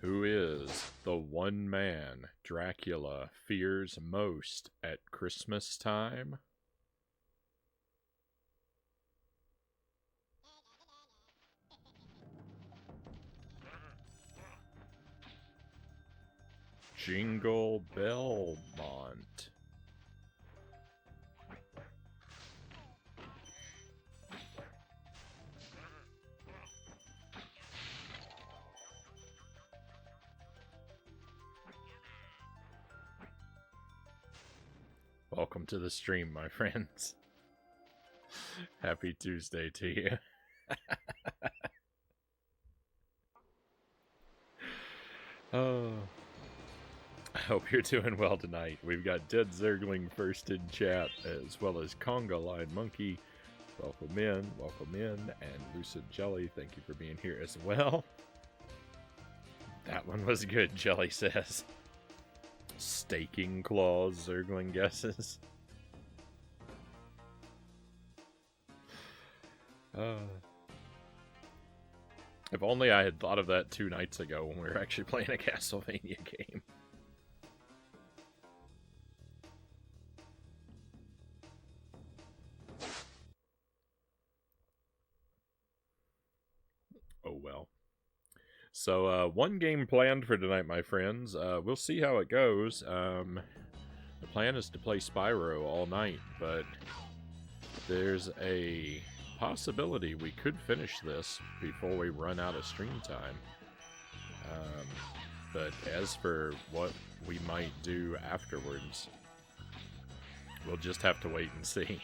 Who is the one man Dracula fears most at Christmas time? Jingle Belmont. Welcome to the stream, my friends. Happy Tuesday to you. Oh, I hope you're doing well tonight. We've got Dead Zergling first in chat, as well as Conga Line Monkey. Welcome in, and Lucid Jelly, thank you for being here as well. That one was good, Jelly says. Staking claws, Zergling guesses. If only I had thought of that 2 nights ago when we were actually playing a Castlevania game. Oh well. So, one game planned for tonight, my friends. We'll see how it goes. The plan is to play Spyro all night, but there's a possibility we could finish this before we run out of stream time. But as for what we might do afterwards, we'll just have to wait and see.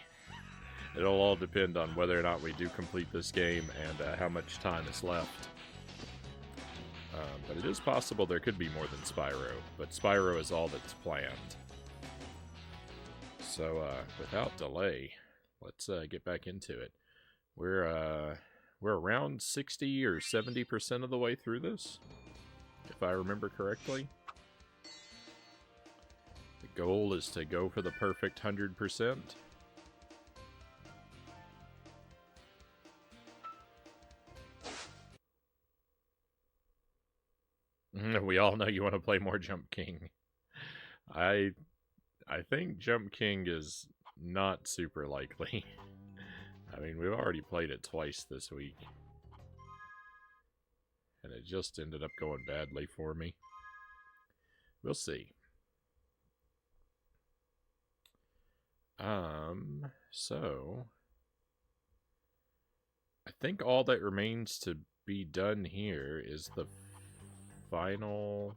It'll all depend on whether or not we do complete this game and how much time is left. But it is possible there could be more than Spyro, but Spyro is all that's planned. So, without delay, let's get back into it. We're around 60 or 70% of the way through this, if I remember correctly. The goal is to go for the perfect 100%. We all know you want to play more Jump King. I think Jump King is not super likely. I mean, we've already played it twice this week. And it just ended up going badly for me. We'll see. So I think all that remains to be done here is the final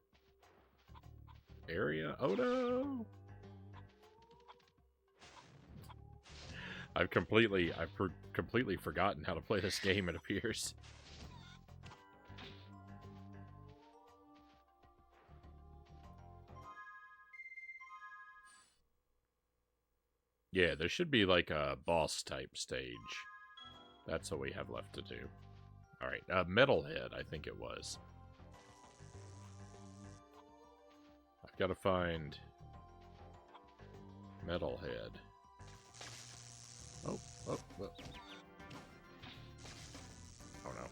area. Oh no! I've completely forgotten how to play this game, it appears. Yeah, there should be like a boss type stage. That's what we have left to do. Alright, Metalhead, I think it was. I've got to find Metalhead. Oh. Oh no.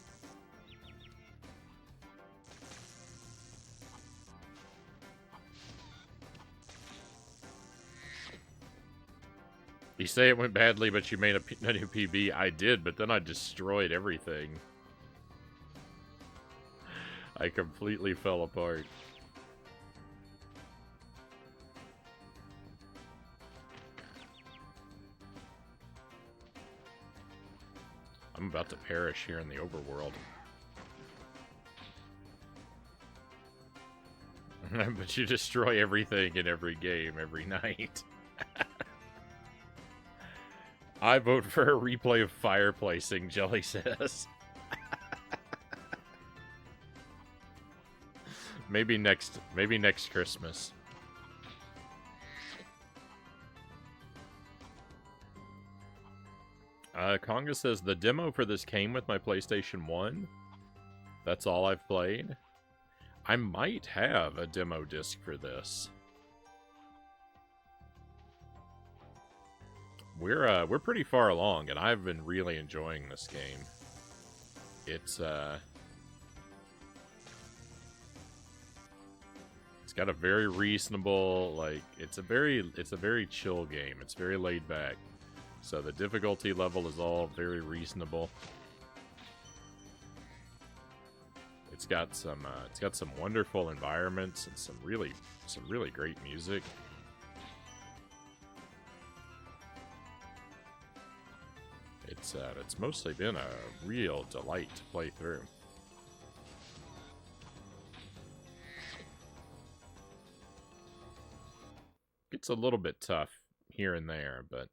You say it went badly, but you made a new PB. I did, but then I destroyed everything. I completely fell apart. I'm about to perish here in the overworld. But you destroy everything in every game, every night. I vote for a replay of fireplacing, Jelly says. Maybe next Christmas. Conga says, the demo for this came with my PlayStation 1. That's all I've played. I might have a demo disc for this. We're pretty far along, and I've been really enjoying this game. It's got a very reasonable, like, it's a very chill game. It's very laid back. So the difficulty level is all very reasonable. It's got some wonderful environments and some really great music. It's mostly been a real delight to play through. It's a little bit tough here and there, but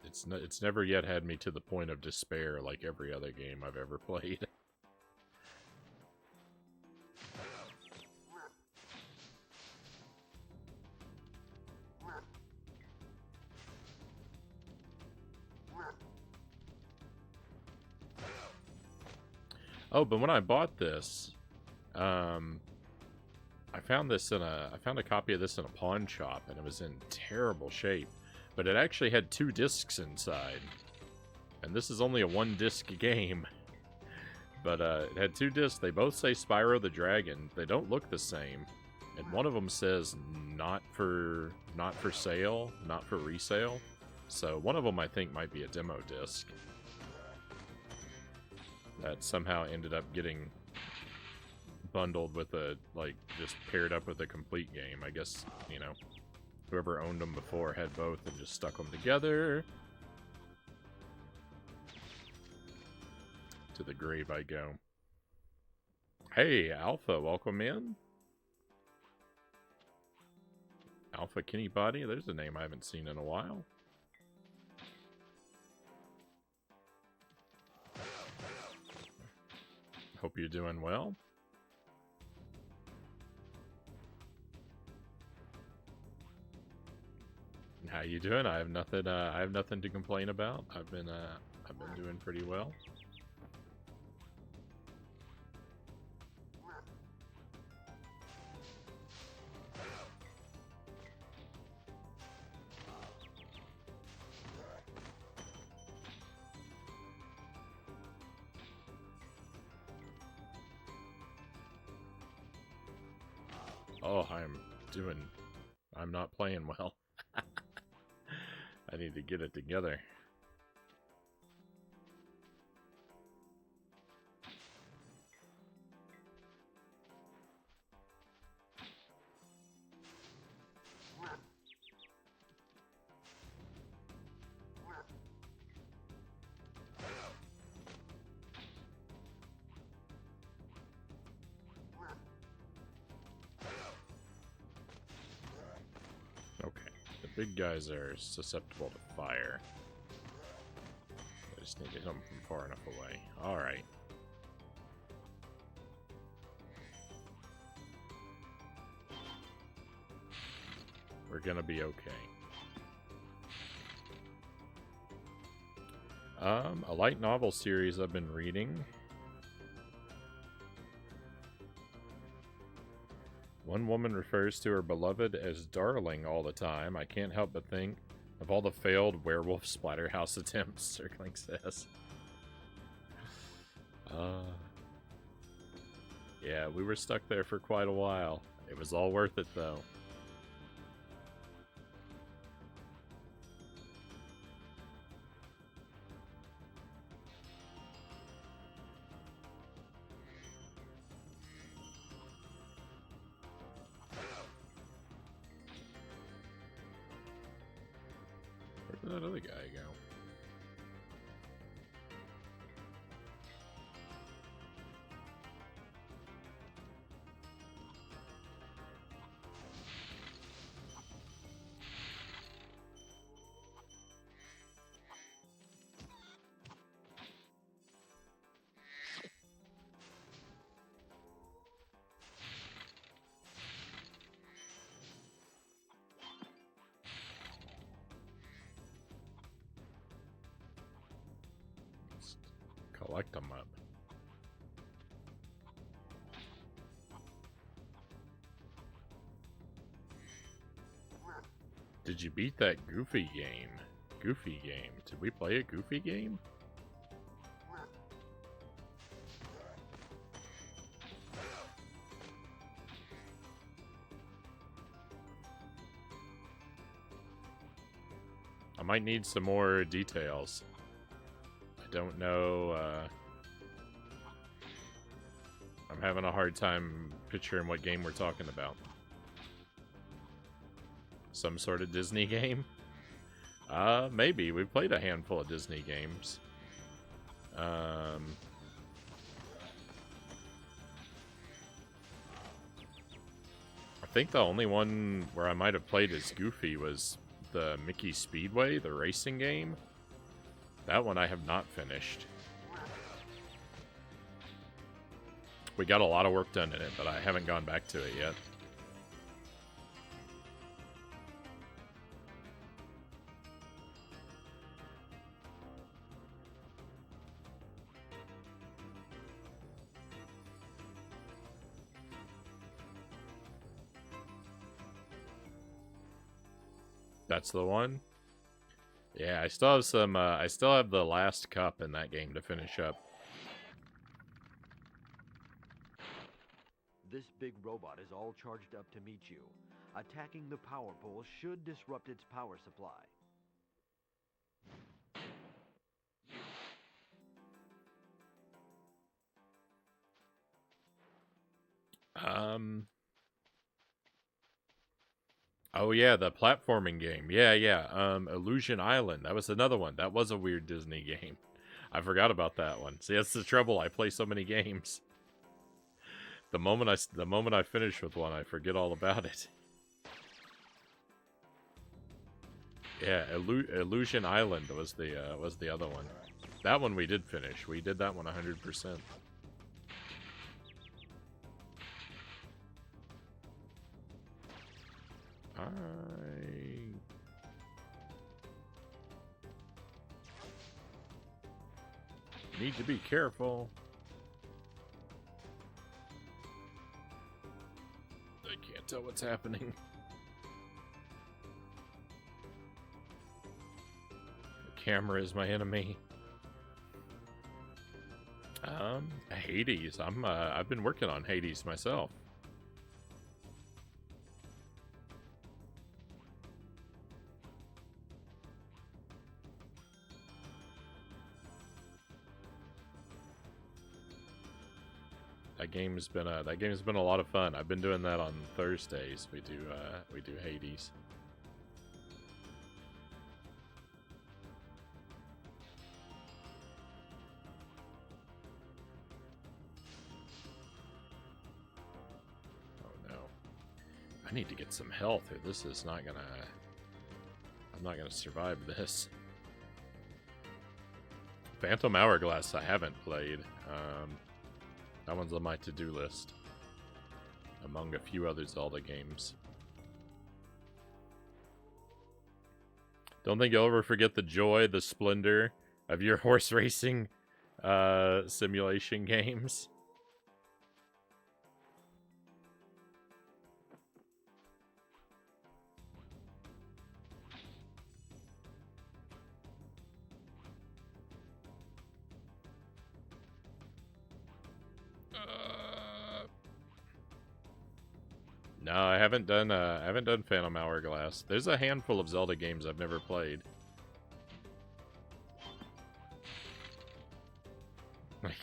it's never yet had me to the point of despair like every other game I've ever played. Oh, but when I bought this, I found a copy of this in a pawn shop, and it was in terrible shape. But it actually had 2 discs inside, and this is only a 1-disc game. But it had 2 discs. They both say Spyro the Dragon. They don't look the same, and one of them says not for sale, not for resale. So one of them I think might be a demo disc that somehow ended up getting bundled with a, like, just paired up with a complete game. I guess, you know, whoever owned them before had both and just stuck them together. To the grave I go. Hey, Alpha, welcome in. Alpha Kenny Body, there's a name I haven't seen in a while. Hope you're doing well. How you doing? I have nothing to complain about. I've been doing pretty well. Oh, I'm not playing well. I need to get it together. Big guys are susceptible to fire. I just need to hit them from far enough away. Alright. We're gonna be okay. A light novel series I've been reading. One woman refers to her beloved as darling all the time. I can't help but think of all the failed werewolf splatterhouse attempts, Circling says. Yeah, we were stuck there for quite a while. It was all worth it, though. Where did that other guy go? Collect them up. Did you beat that Goofy game? Goofy game. Did we play a Goofy game? I might need some more details. I don't know, I'm having a hard time picturing what game we're talking about. Some sort of Disney game? Maybe. We've played a handful of Disney games. I think the only one where I might have played as Goofy was the Mickey Speedway, the racing game. That one I have not finished. We got a lot of work done in it, but I haven't gone back to it yet. That's the one? Yeah, I still have some, I still have the last cup in that game to finish up. This big robot is all charged up to meet you. Attacking the power pole should disrupt its power supply. Oh yeah, the platforming game. Yeah. Illusion Island. That was another one. That was a weird Disney game. I forgot about that one. See, that's the trouble. I play so many games. The moment I finish with one, I forget all about it. Yeah, Illusion Island was the other one. That one we did finish. We did that one 100%. I need to be careful. I can't tell what's happening. The camera is my enemy. Hades. I've been working on Hades myself. That game's been a lot of fun. I've been doing that on Thursdays. We do Hades. Oh no. I need to get some health or this is not gonna I'm not gonna survive this. Phantom Hourglass I haven't played. That one's on my to-do list, among a few other Zelda games. Don't think you'll ever forget the joy, the splendor of your horse racing simulation games. No, I haven't done Phantom Hourglass. There's a handful of Zelda games I've never played.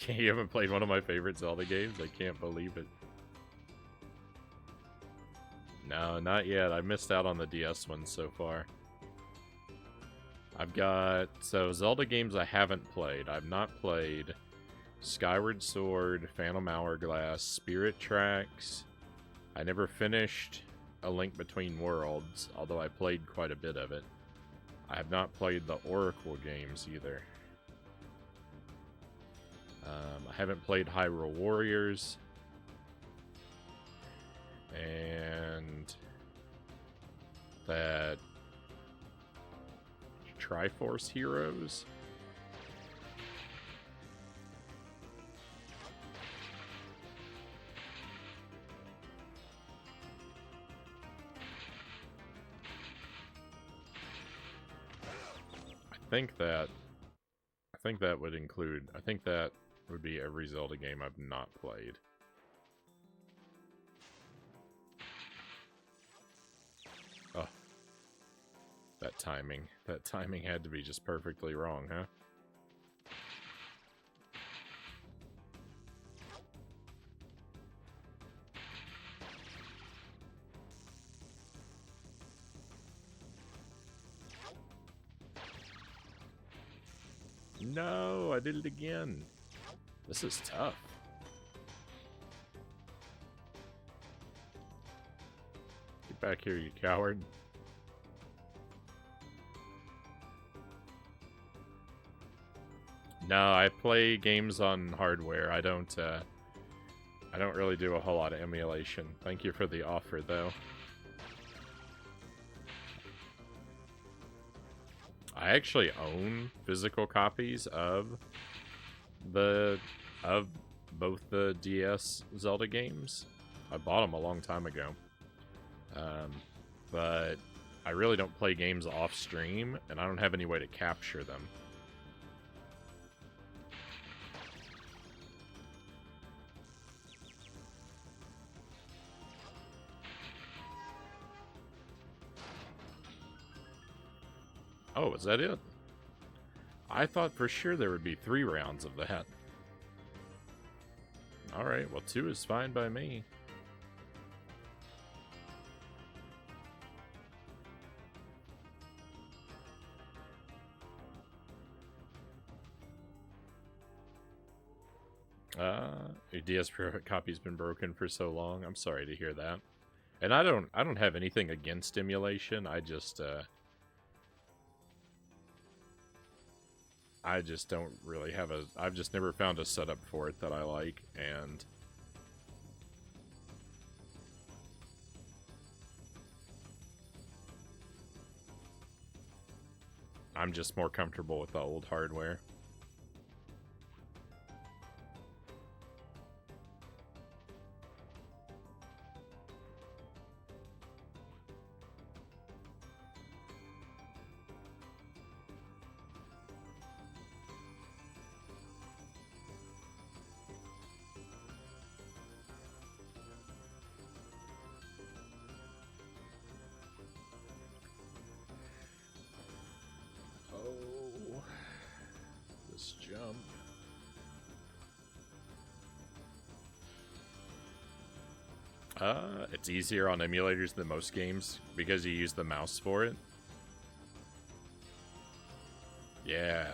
You haven't played one of my favorite Zelda games? I can't believe it. No, not yet. I missed out on the DS ones so far. I've got... So, Zelda games I haven't played. I've not played Skyward Sword, Phantom Hourglass, Spirit Tracks. I never finished A Link Between Worlds, although I played quite a bit of it. I have not played the Oracle games either. I haven't played Hyrule Warriors. And that Triforce Heroes. think that would include. I think that would be every Zelda game I've not played. Oh, that timing. That timing had to be just perfectly wrong, huh? No, I did it again. This is tough. Get back here, you coward. No, I play games on hardware. I don't really do a whole lot of emulation. Thank you for the offer, though. I actually own physical copies of both the DS Zelda games. I bought them a long time ago. But I really don't play games off stream, and I don't have any way to capture them. Oh, is that it? I thought for sure there would be 3 rounds of that. Alright, well 2 is fine by me. Your DS copy's been broken for so long. I'm sorry to hear that. And I don't have anything against emulation. I just don't really have I've just never found a setup for it that I like, and I'm just more comfortable with the old hardware. Jump. It's easier on emulators than most games because you use the mouse for it. Yeah,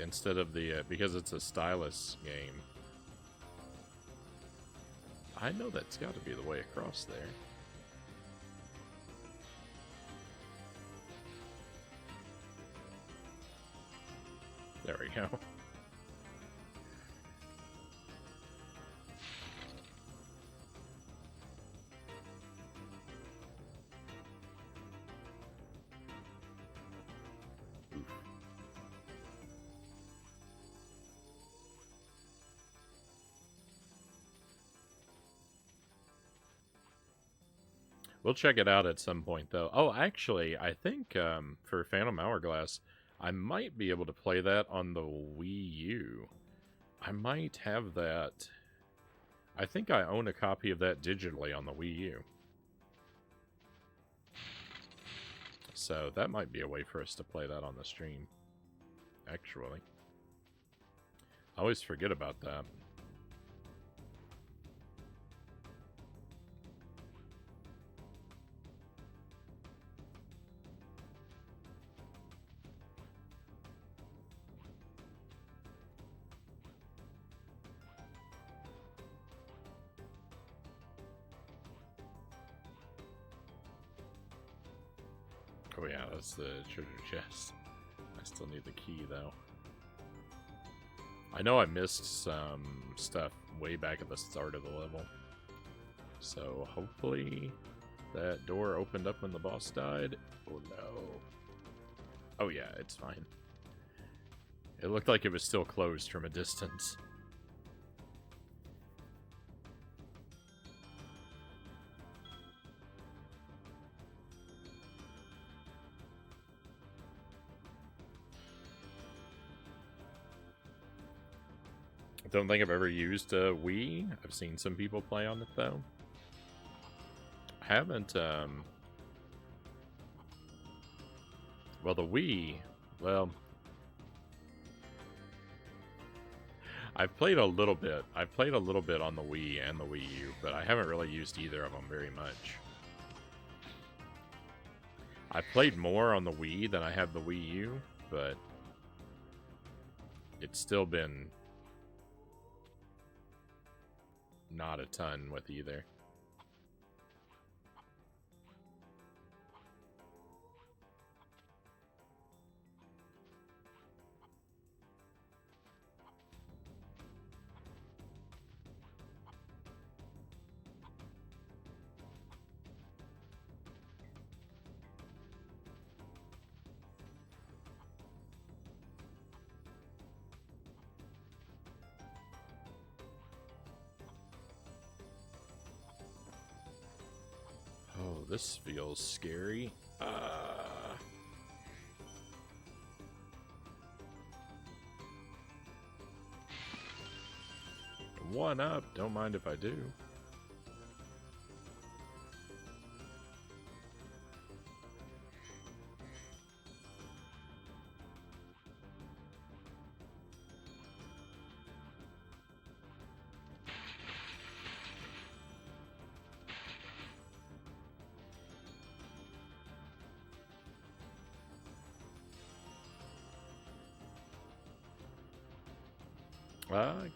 instead of the, because it's a stylus game. I know that's got to be the way across there. There we go. We'll check it out at some point, though. Oh, actually, I think for Phantom Hourglass, I might be able to play that on the Wii U. I might have that. I think I own a copy of that digitally on the Wii U. So that might be a way for us to play that on the stream, actually. I always forget about that. Oh yeah, that's the treasure chest. I still need the key, though. I know I missed some stuff way back at the start of the level. So hopefully that door opened up when the boss died. Oh no. Oh yeah, it's fine. It looked like it was still closed from a distance. Don't think I've ever used a Wii. I've seen some people play on it though. I haven't. Well, the Wii. Well, I've played a little bit. I've played a little bit on the Wii and the Wii U, but I haven't really used either of them very much. I played more on the Wii than I have the Wii U, but it's still been not a ton with either. Oh, this feels scary. One up. Don't mind if I do.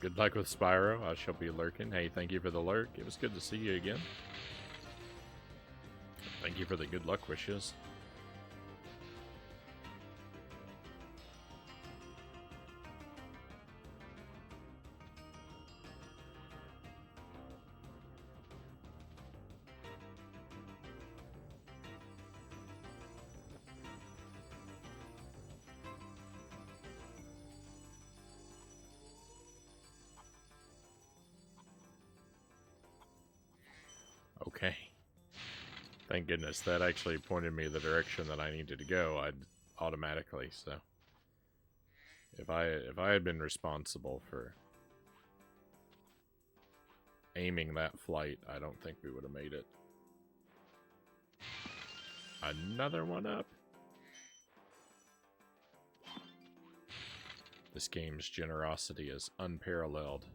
Good luck with Spyro. I shall be lurking. Hey, thank you for the lurk. It was good to see you again. Thank you for the good luck wishes. Okay. Thank goodness. That actually pointed me the direction that I needed to go. I'd automatically, so. If I had been responsible for aiming that flight, I don't think we would have made it. Another one up. This game's generosity is unparalleled.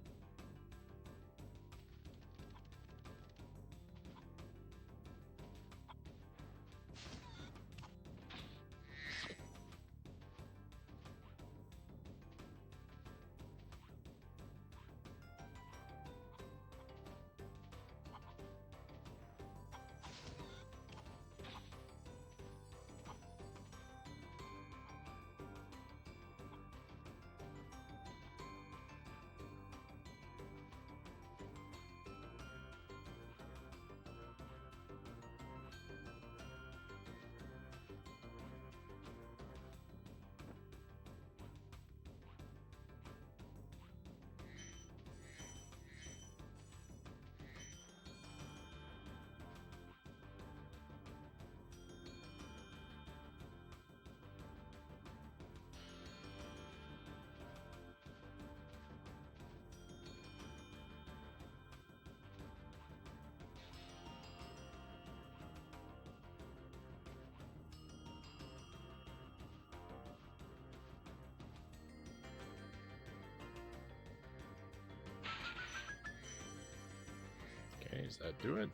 Okay, does that do it?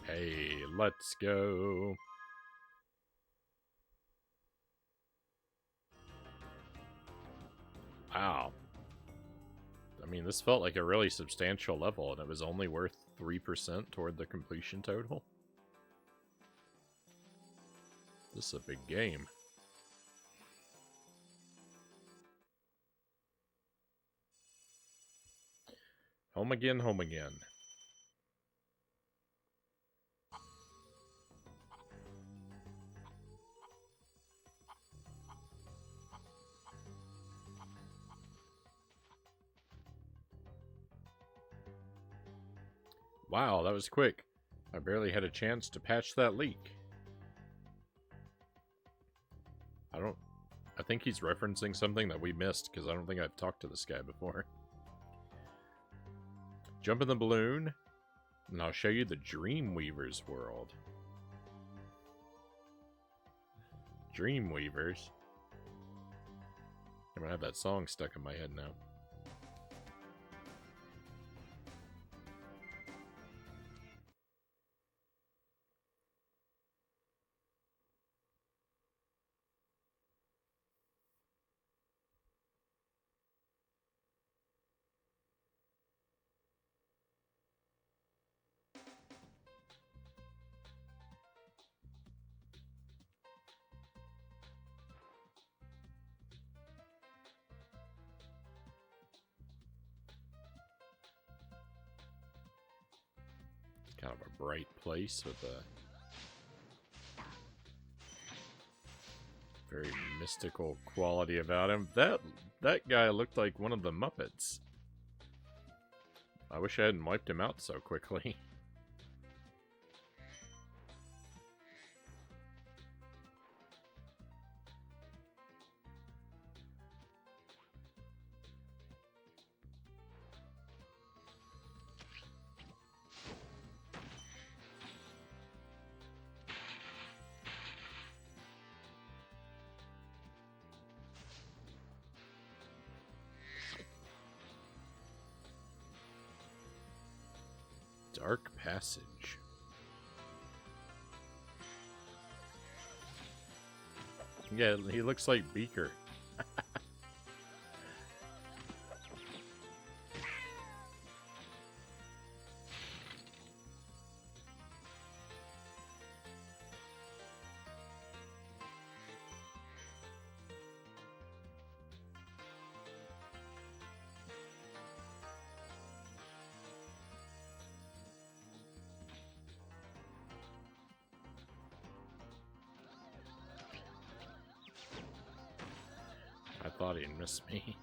Hey, let's go. Wow. I mean, this felt like a really substantial level, and it was only worth 3% toward the completion total. This is a big game. Home again, home again. Wow, that was quick. I barely had a chance to patch that leak. think he's referencing something that we missed, because I don't think I've talked to this guy before. Jump in the balloon, and I'll show you the Dreamweaver's world. Dreamweavers. I'm gonna have that song stuck in my head now. Kind of a bright place with a very mystical quality about him. That guy looked like one of the Muppets. I wish I hadn't wiped him out so quickly. Dark Passage. Yeah, he looks like Beaker. I thought he'd miss me.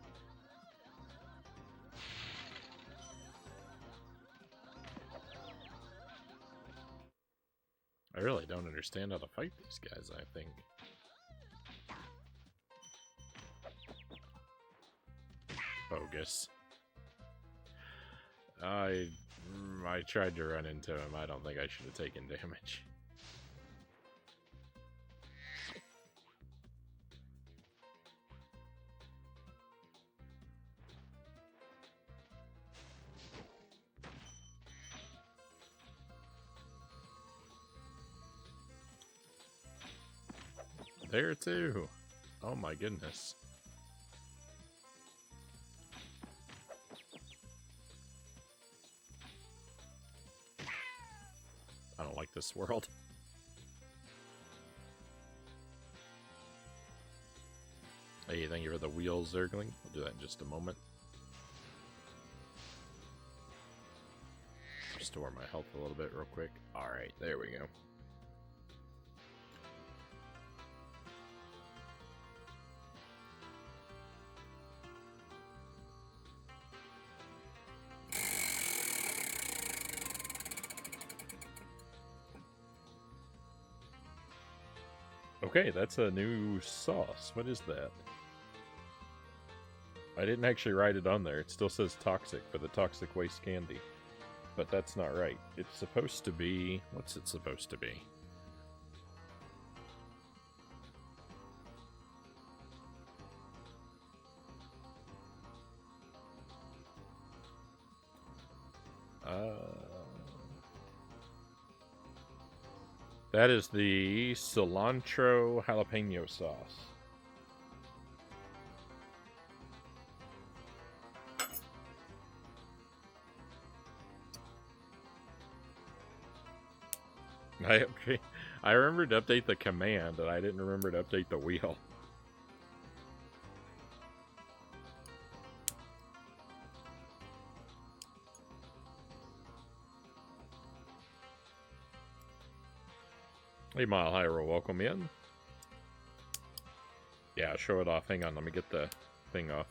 I really don't understand how to fight these guys, I think. Bogus. I tried to run into him. I don't think I should have taken damage. There too. Oh my goodness. I don't like this world. Hey, thank you for the wheel zergling. We'll do that in just a moment. Restore my health a little bit real quick. Alright, there we go. Okay, that's a new sauce. What is that? I didn't actually write it on there. It still says toxic for the toxic waste candy. But that's not right. It's supposed to be... What's it supposed to be? That is the cilantro jalapeno sauce. I remembered to update the command, and I didn't remember to update the wheel. Hey, Mile Hyrule, welcome in. Yeah, show it off. Hang on, let me get the thing off.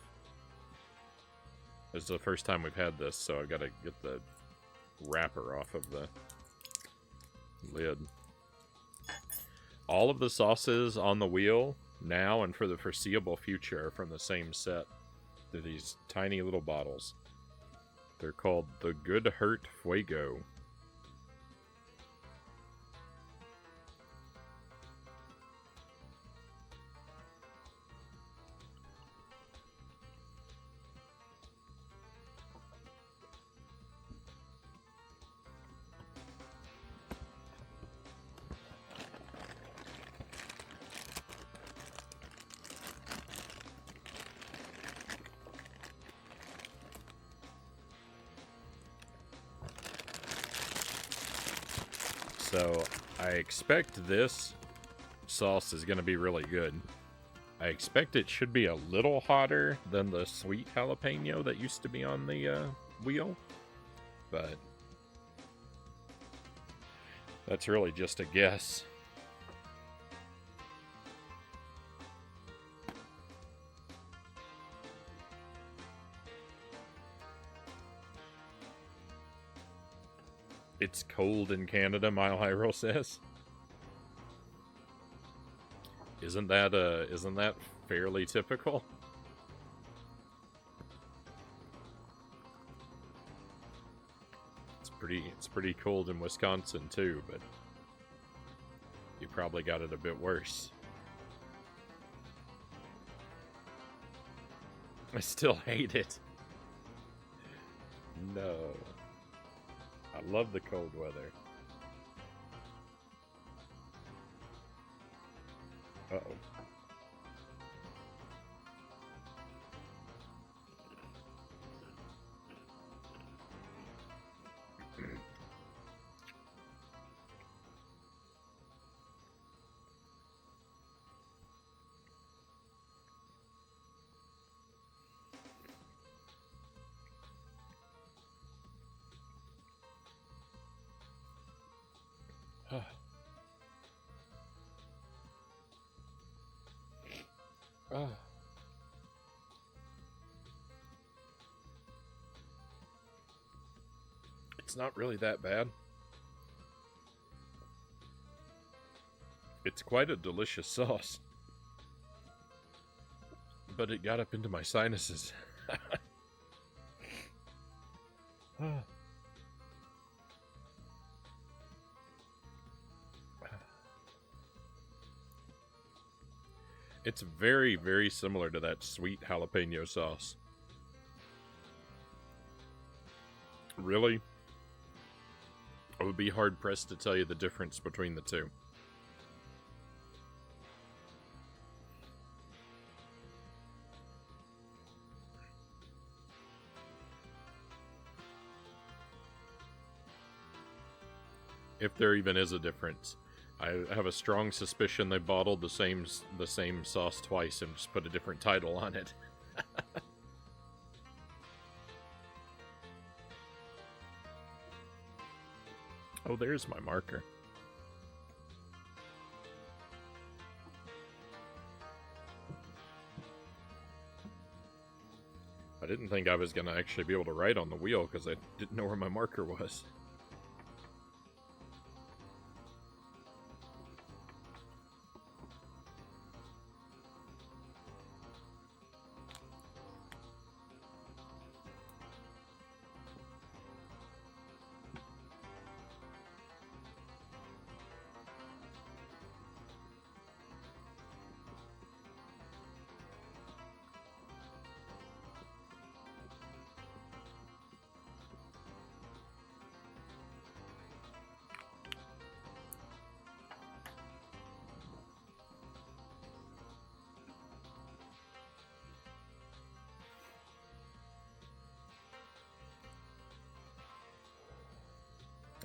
This is the first time we've had this, so I've got to get the wrapper off of the lid. All of the sauces on the wheel now and for the foreseeable future are from the same set. They're these tiny little bottles. They're called the Good Hurt Fuego. So, I expect this sauce is going to be really good. I expect it should be a little hotter than the sweet jalapeno that used to be on the wheel. But that's really just a guess. It's cold in Canada, Mile High Roll says. Isn't that fairly typical? It's pretty cold in Wisconsin too, but you probably got it a bit worse. I still hate it. No. I love the cold weather. Uh-oh. It's not really that bad. It's quite a delicious sauce. But it got up into my sinuses. It's very, very similar to that sweet jalapeno sauce. Really? I would be hard-pressed to tell you the difference between the two. If there even is a difference. I have a strong suspicion they bottled the same sauce twice and just put a different title on it. Oh, there's my marker. I didn't think I was going to actually be able to write on the wheel because I didn't know where my marker was.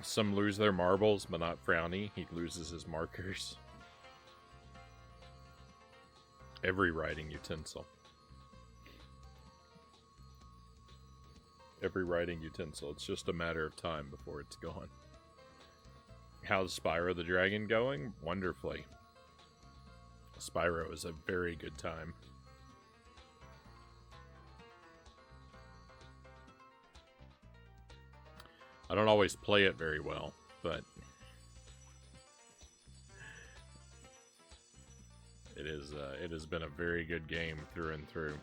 Some lose their marbles, but not Frownie. He loses his markers. Every writing utensil. Every writing utensil. It's just a matter of time before it's gone. How's Spyro the Dragon going? Wonderfully. Spyro is a very good time. I don't always play it very well, but It has been a very good game through and through.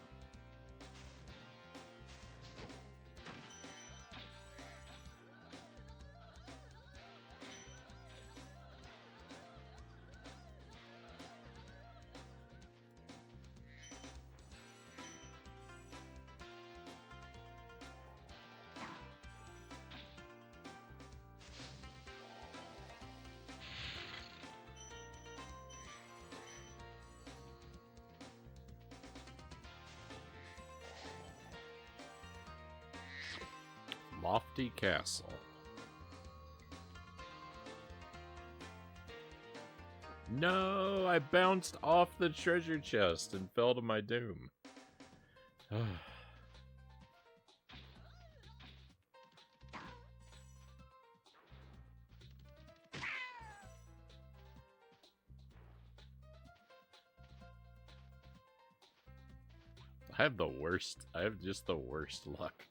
Lofty Castle. No, I bounced off the treasure chest and fell to my doom. I have the worst. I have just the worst luck.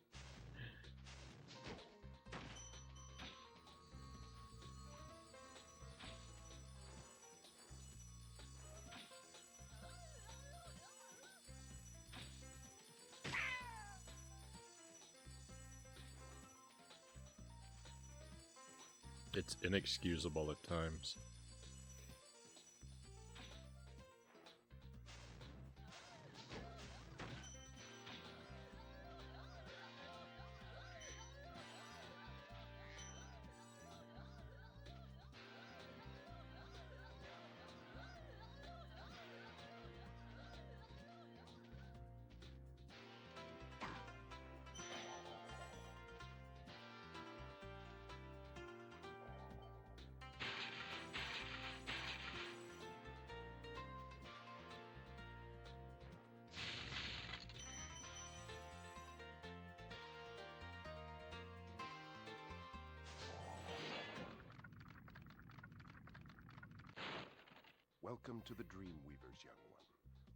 It's inexcusable at times. Welcome to the Dreamweavers, young one.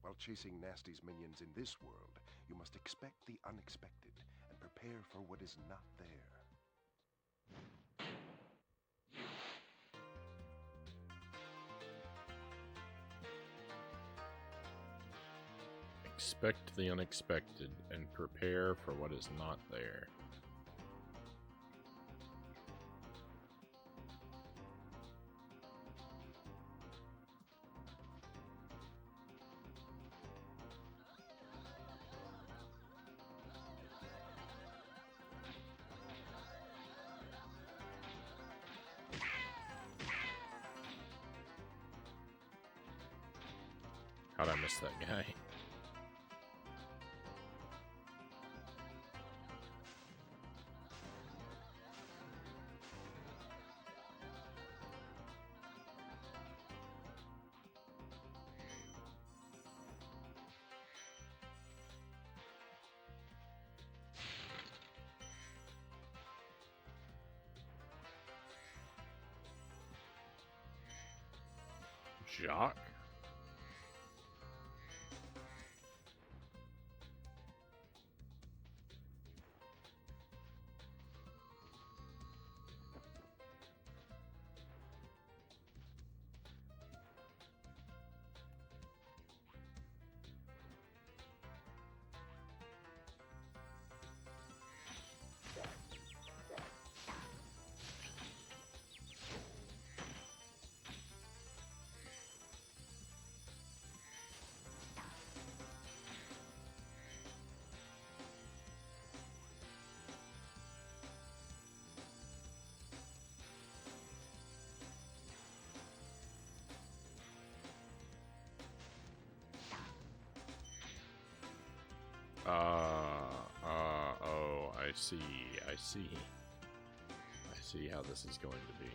While chasing Nasty's minions in this world, you must expect the unexpected and prepare for what is not there. Expect the unexpected and prepare for what is not there. How'd I miss that guy? Jock? Oh, I see. I see how this is going to be.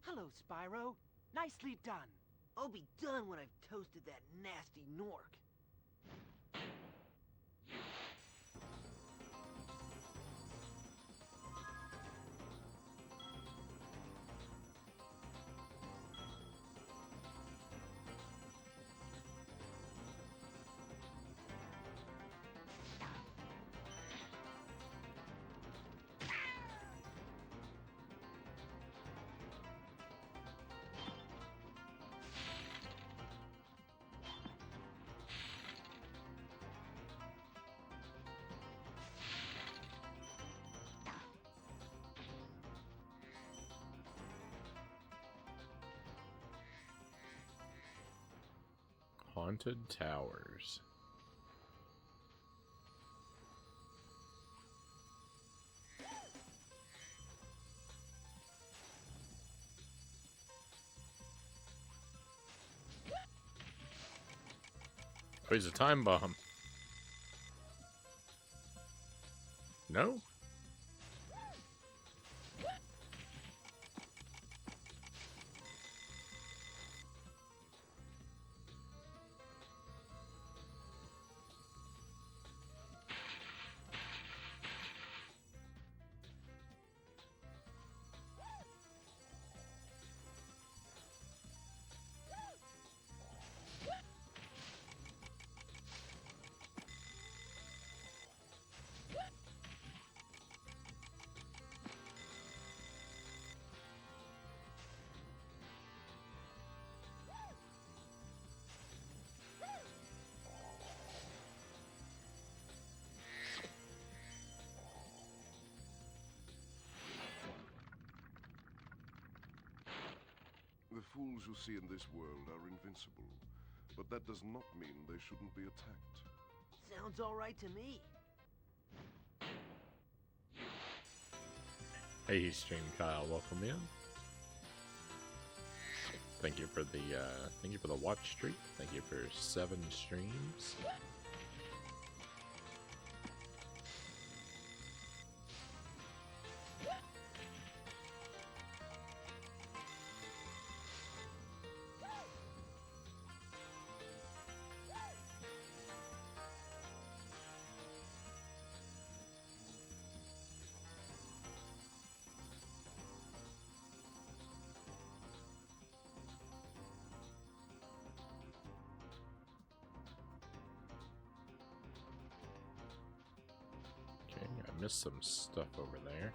Hello, Spyro. Nicely done. I'll be done when I've toasted that nasty Nork. Haunted Towers. Oh, he's a time bomb. No? The fools you see in this world are invincible, but that does not mean they shouldn't be attacked. Sounds alright to me. Hey, Stream Kyle, welcome in. Thank you for the watch streak. Thank you for 7 streams. I missed some stuff over there.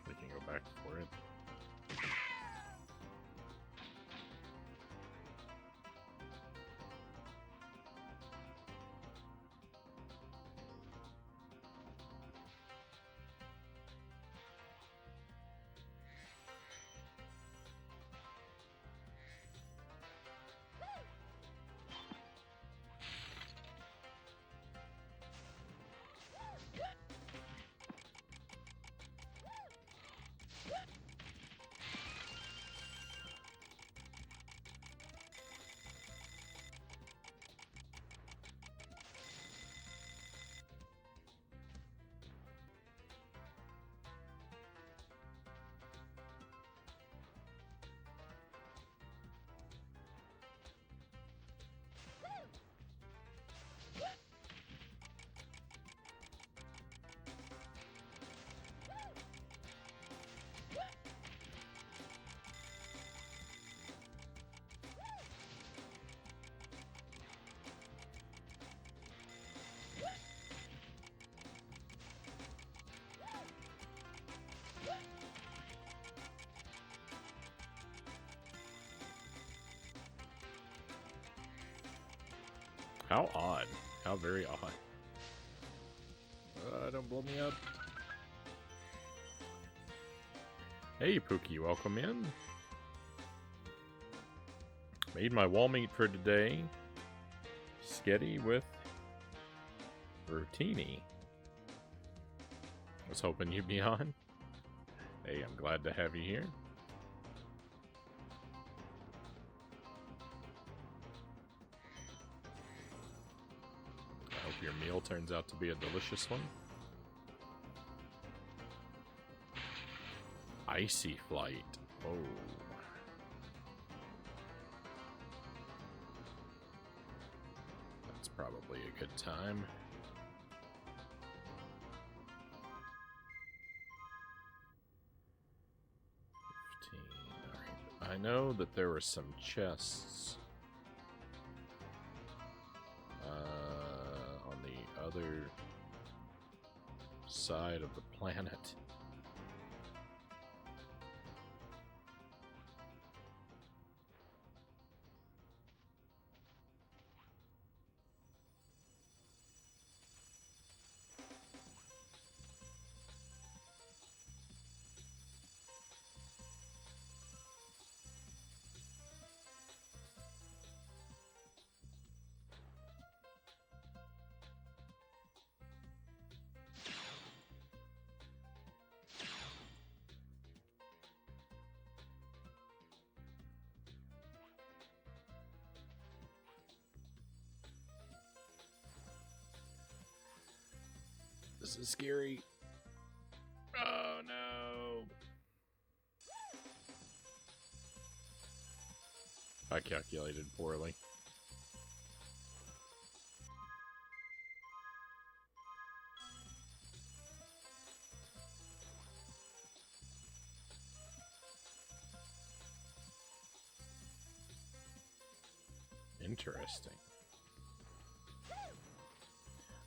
We can go back for it. How odd. How very odd. Don't blow me up. Hey, Pookie, welcome in. Made my wall meat for today. Sketty with Rotini. Was hoping you'd be on. Hey, I'm glad to have you here. your meal turns out to be a delicious one. Icy flight. Oh. That's probably a good time. Alright. I know that there were some chests on the other side of the planet. This is scary. Oh no. I calculated poorly. Interesting.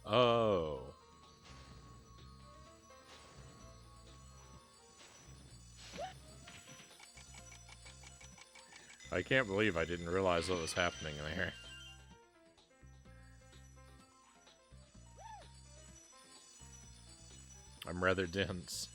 Oh. I can't believe I didn't realize what was happening there. I'm rather dense.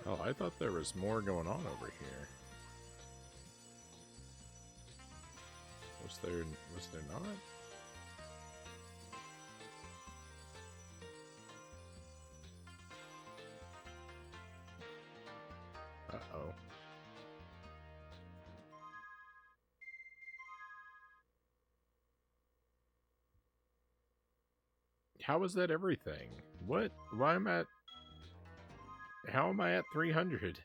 Oh, I thought there was more going on over here. Was there not? Uh-oh. How is that everything? What? Why am I at... How am I at 300?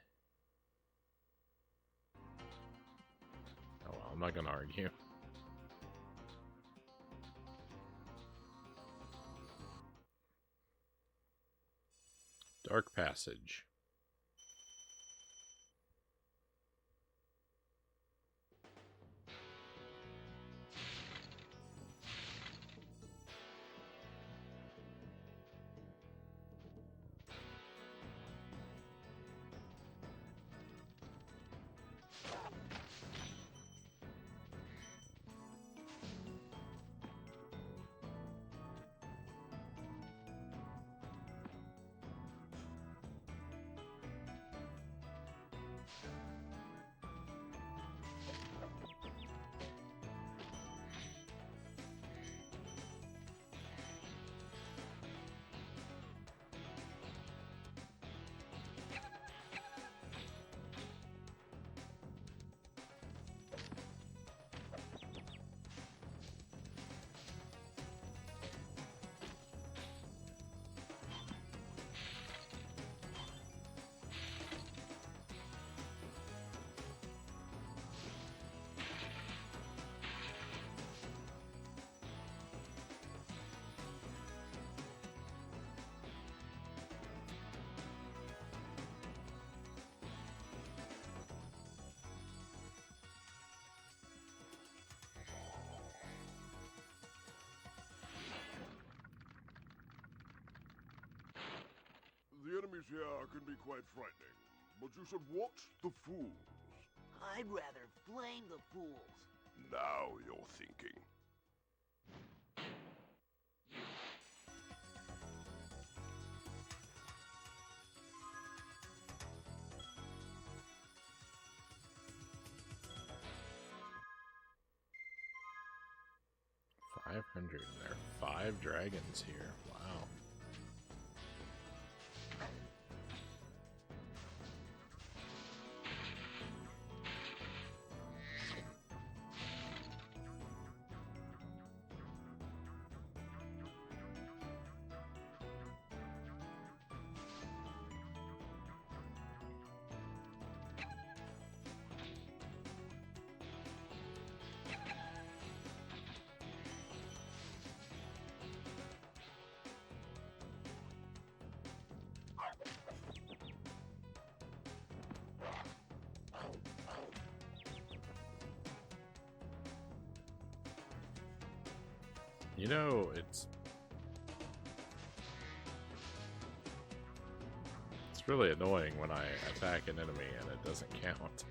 Oh well, I'm not gonna argue. Dark Passage. The enemies here can be quite frightening, but you should watch the fools. I'd rather flame the fools. Now you're thinking. 5 dragons here. Wow. You know, it's really annoying when I attack an enemy and it doesn't count.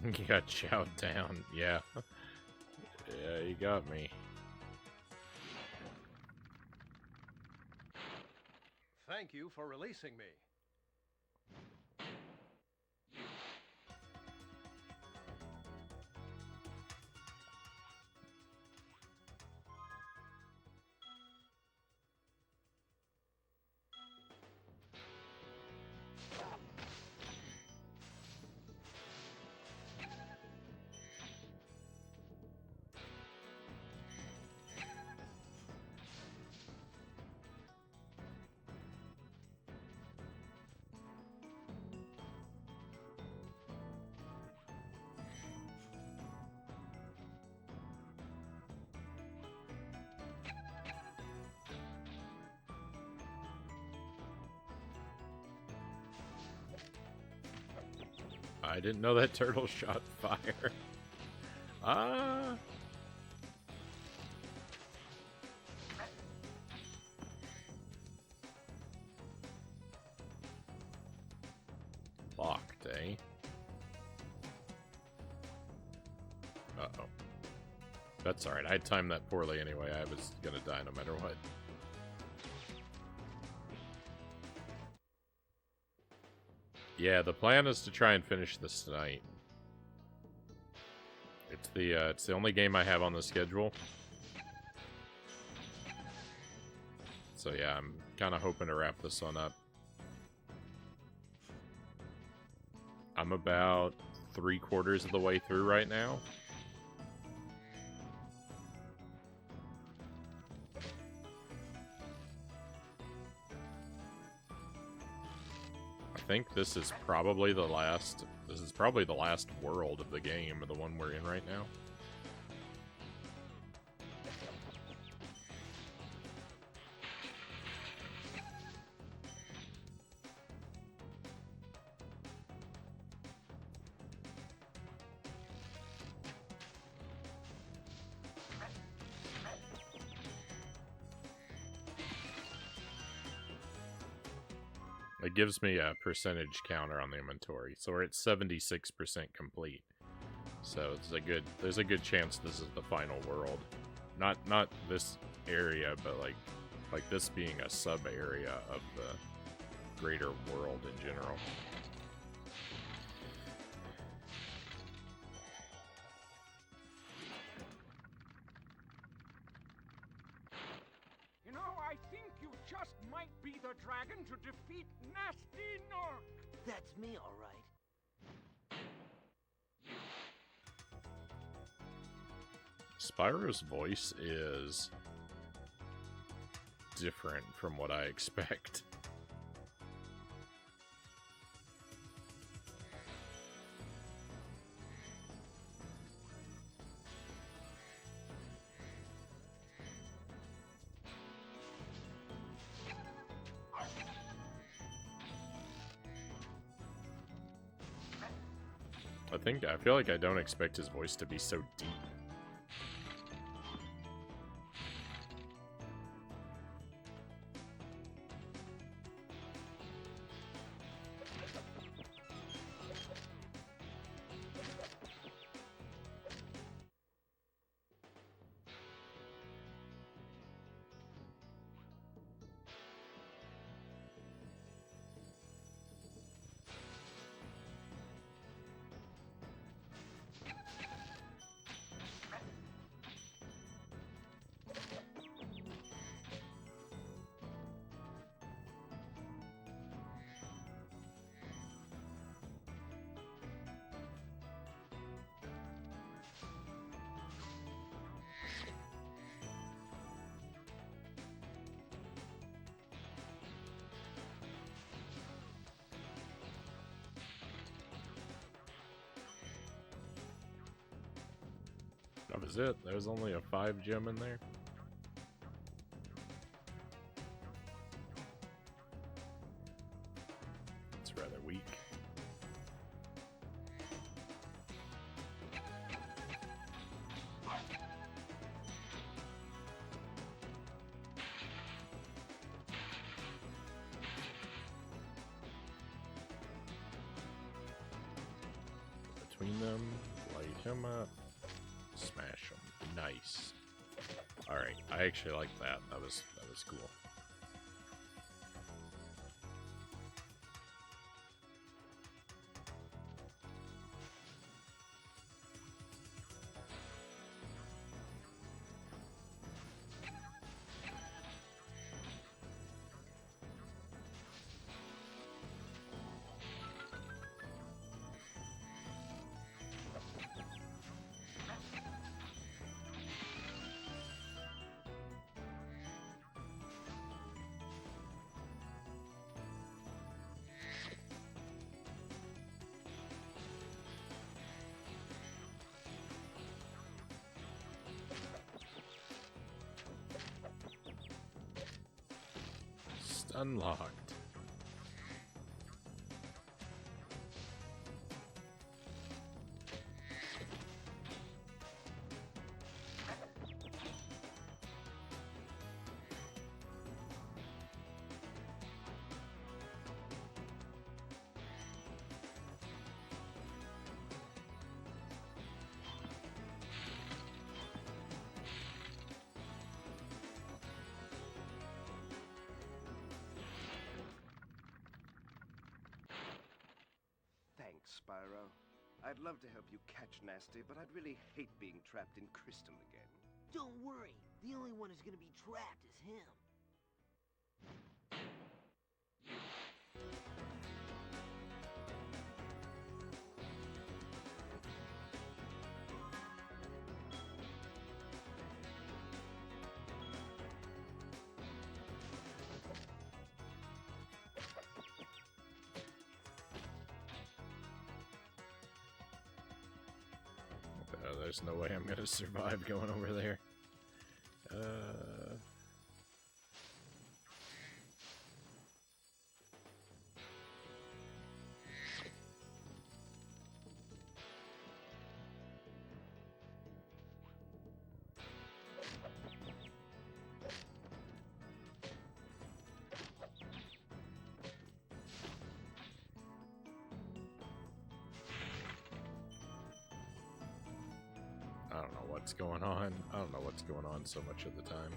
You got chowed down, yeah. Yeah, you got me. Thank you for releasing me. I didn't know that turtle shot fire. Ah! Locked, eh? Uh-oh. That's alright. I timed that poorly anyway. I was gonna die no matter what. Yeah, the plan is to try and finish this tonight. It's the only game I have on the schedule. So yeah, I'm kind of hoping to wrap this one up. I'm about 3/4 of the way through right now. I think this is probably the last. This is probably the last world of the game, the one we're in right now. It gives me a percentage counter on the inventory, so we're at 76% complete. So there's a good chance this is the final world. Not this area, but like this being a sub area of the greater world in general. You know, I think you just might be the dragon to defeat Nasty Nark. That's me, all right. Spyro's voice is different from what I expect. I feel like I don't expect his voice to be so deep. That was it. There was only a 5 gem in there. It's rather weak. Between them, light him up, smash him. Nice. All right, I actually like that. That was cool. Unlocked. Thanks, Spyro. I'd love to help you catch Nasty, but I'd really hate being trapped in Crystal again. Don't worry. The only one who's gonna be trapped is him. There's no way I'm gonna survive going over there. I don't know what's going on. I don't know what's going on so much of the time.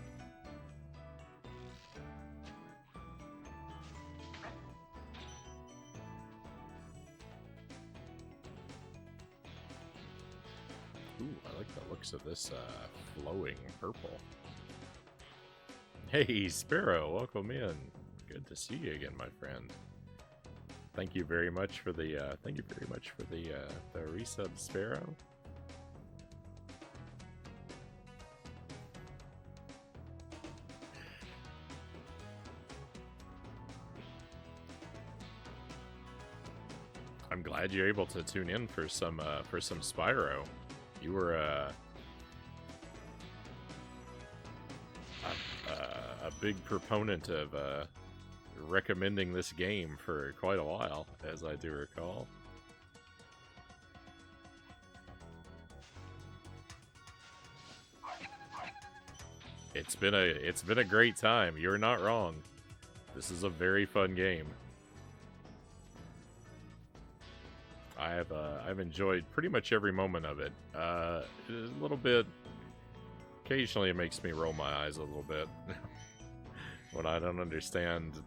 Ooh, I like the looks of this flowing purple. Hey, Spyro, welcome in. Good to see you again, my friend. Thank you very much for the resub, Spyro. I'm glad you're able to tune in for some Spyro. You were a big proponent of recommending this game for quite a while, as I do recall. It's been a great time. You're not wrong. This is a very fun game. I've enjoyed pretty much every moment of it. A little bit. Occasionally, it makes me roll my eyes a little bit when I don't understand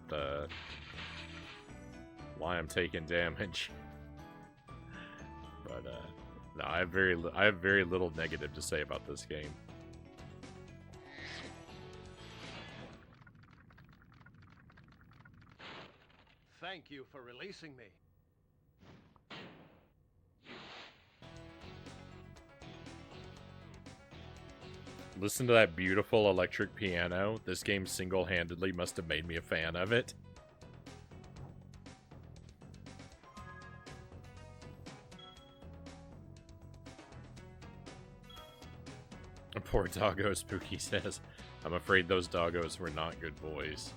why I'm taking damage. But no, I have very little negative to say about this game. Thank you for releasing me. Listen to that beautiful electric piano. This game single-handedly must have made me a fan of it. Poor doggo, Spooky says. I'm afraid those doggos were not good boys.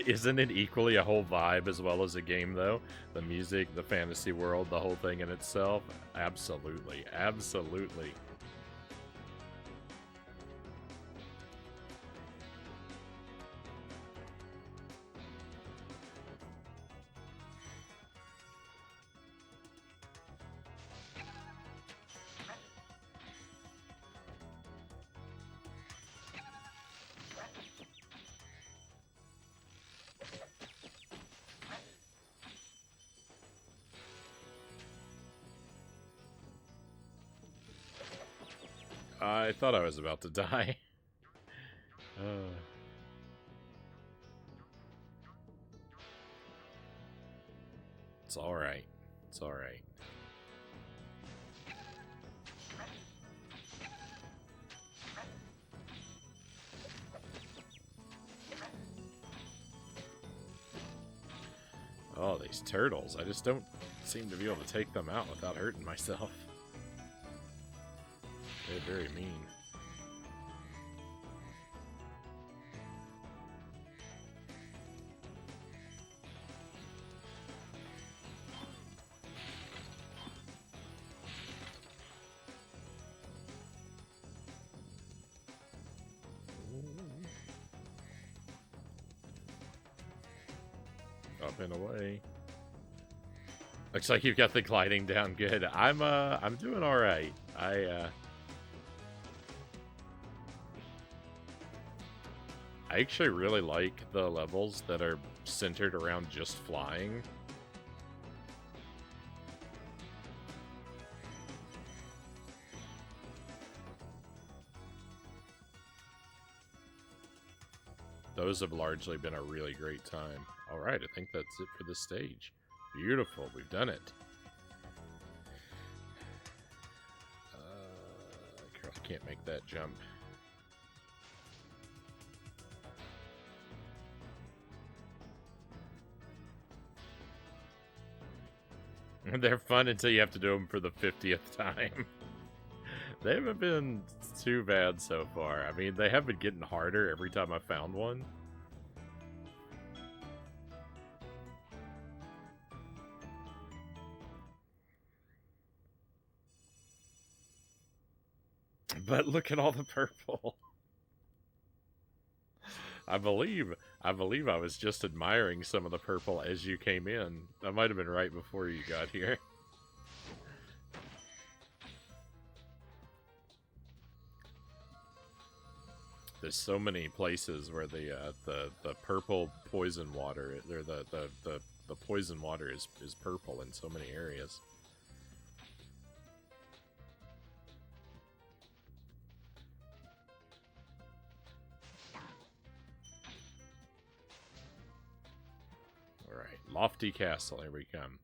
Isn't it equally a whole vibe as well as a game, though? The music, the fantasy world, the whole thing in itself? Absolutely. Absolutely. I thought I was about to die. It's alright. It's alright. Oh, these turtles. I just don't seem to be able to take them out without hurting myself. They're very mean. Up and away. Looks like you've got the gliding down good. I'm doing all right. I actually really like the levels that are centered around just flying. Those have largely been a really great time. Alright, I think that's it for this stage. Beautiful, we've done it. I can't make that jump. They're fun until you have to do them for the 50th time. They haven't been too bad so far. I mean, they have been getting harder every time I found one. But look at all the purple. I believe I was just admiring some of the purple as you came in. That might have been right before you got here. There's so many places where the purple poison water, or the poison water is purple in so many areas. Lofty Castle, here we come.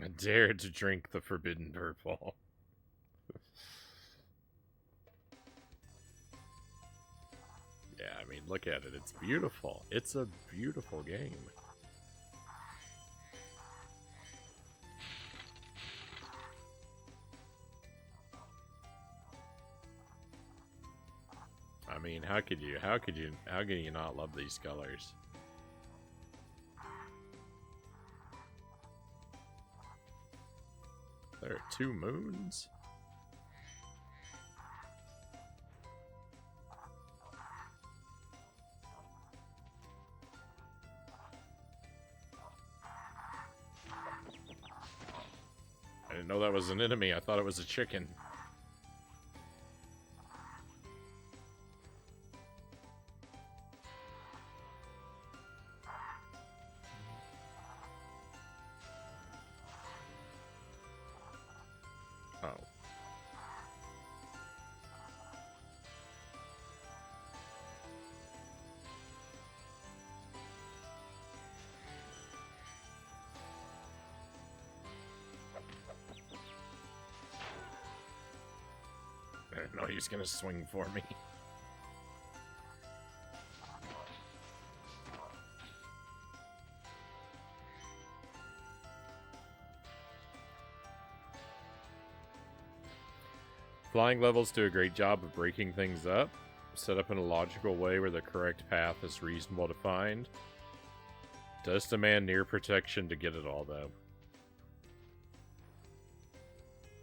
I dare to drink the forbidden purple. Yeah, I mean, look at it. It's beautiful. It's a beautiful game. I mean, how can you not love these colors? There are 2 moons? I didn't know that was an enemy. I thought it was a chicken. I didn't know he was gonna swing for me. Flying levels do a great job of breaking things up, set up in a logical way where the correct path is reasonable to find. Does demand near protection to get it all, though.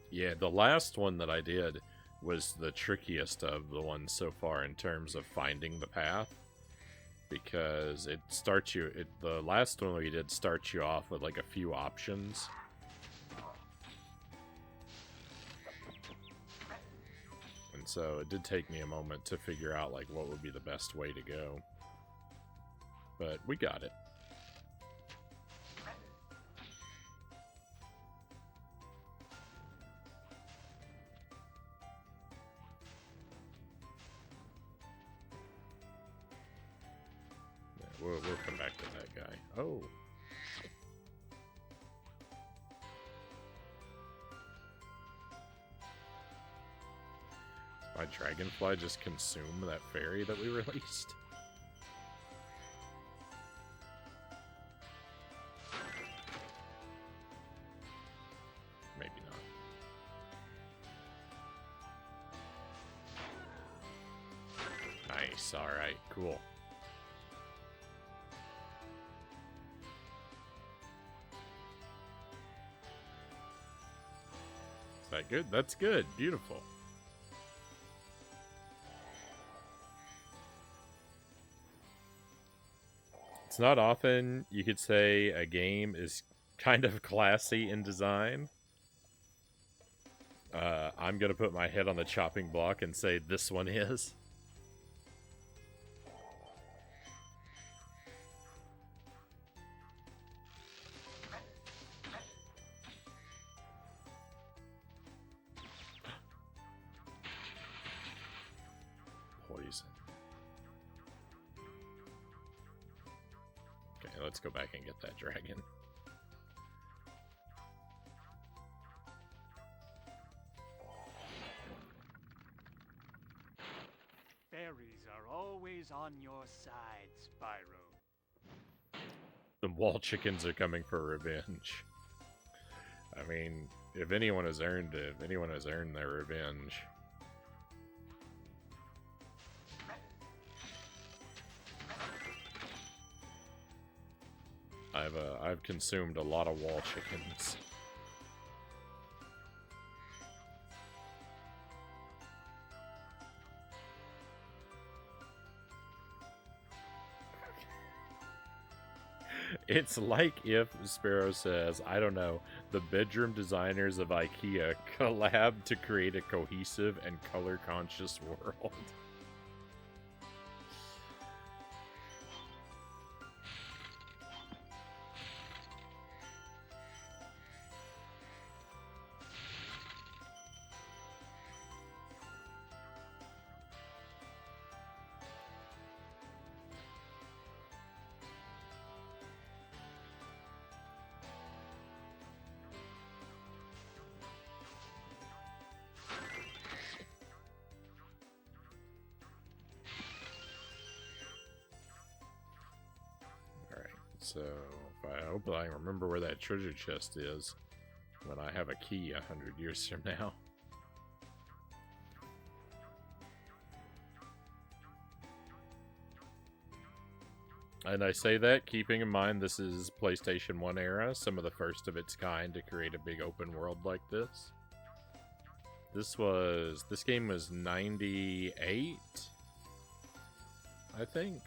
Yeah, the last one that I did was the trickiest of the ones so far in terms of finding the path. Because it starts you... the last one we did starts you off with like a few options. And so it did take me a moment to figure out like what would be the best way to go. But we got it. We'll come back to that guy. Oh. Did my dragonfly just consume that fairy that we released? Maybe not. Nice, alright, cool. That good? That's good. Beautiful. It's not often you could say a game is kind of classy in design. I'm gonna put my head on the chopping block and say this one is. Let's go back and get that dragon. Fairies are always on your side, Spyro. The wall chickens are coming for revenge. I mean, if anyone has earned it, if anyone has earned their revenge. I've consumed a lot of wall chickens. It's like if Spyro says, I don't know, the bedroom designers of IKEA collabed to create a cohesive and color-conscious world. So, I hope I remember where that treasure chest is when I have a key 100 years from now. And I say that keeping in mind this is PlayStation 1 era, some of the first of its kind to create a big open world like this. This game was 98, I think.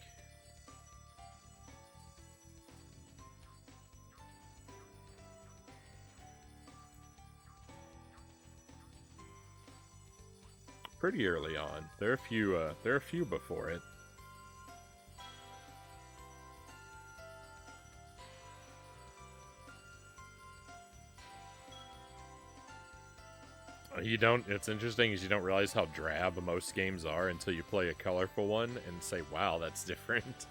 Pretty early on. There are a few before it. It's interesting is you don't realize how drab most games are until you play a colorful one and say, wow, that's different.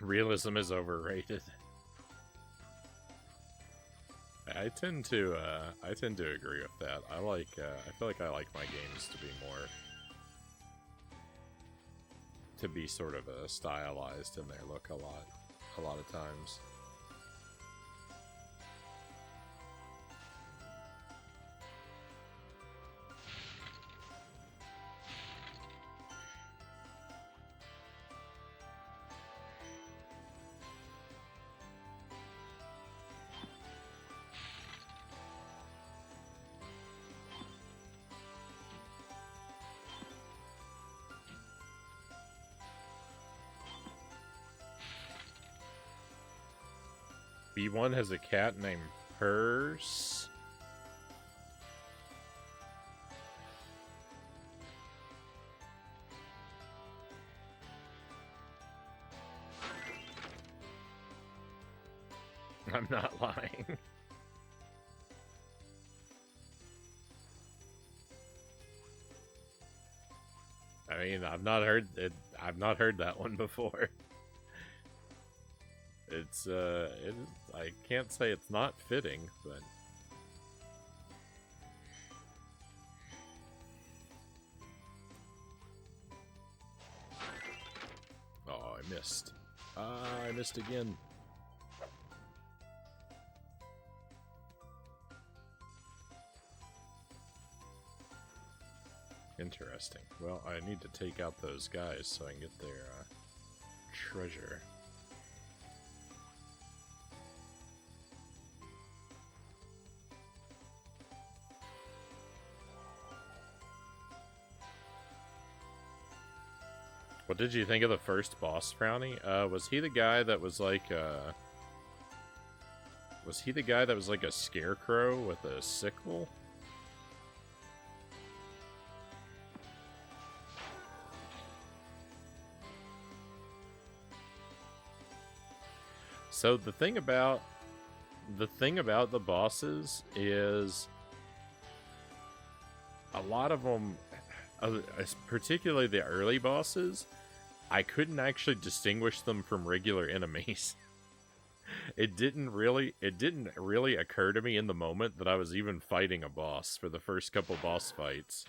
Realism is overrated. I tend to agree with that. I feel like I like my games to be sort of stylized in their look a lot of times. B1 has a cat named Purse. I'm not lying. I mean, I've not heard that one before. I can't say it's not fitting, but oh, I missed. I missed again. Interesting. Well, I need to take out those guys so I can get their treasure. What did you think of the first boss, Frownie? Was he the guy that was like a scarecrow with a sickle? So the thing about the bosses is a lot of them, particularly the early bosses, I couldn't actually distinguish them from regular enemies. It didn't really occur to me in the moment that I was even fighting a boss for the first couple boss fights.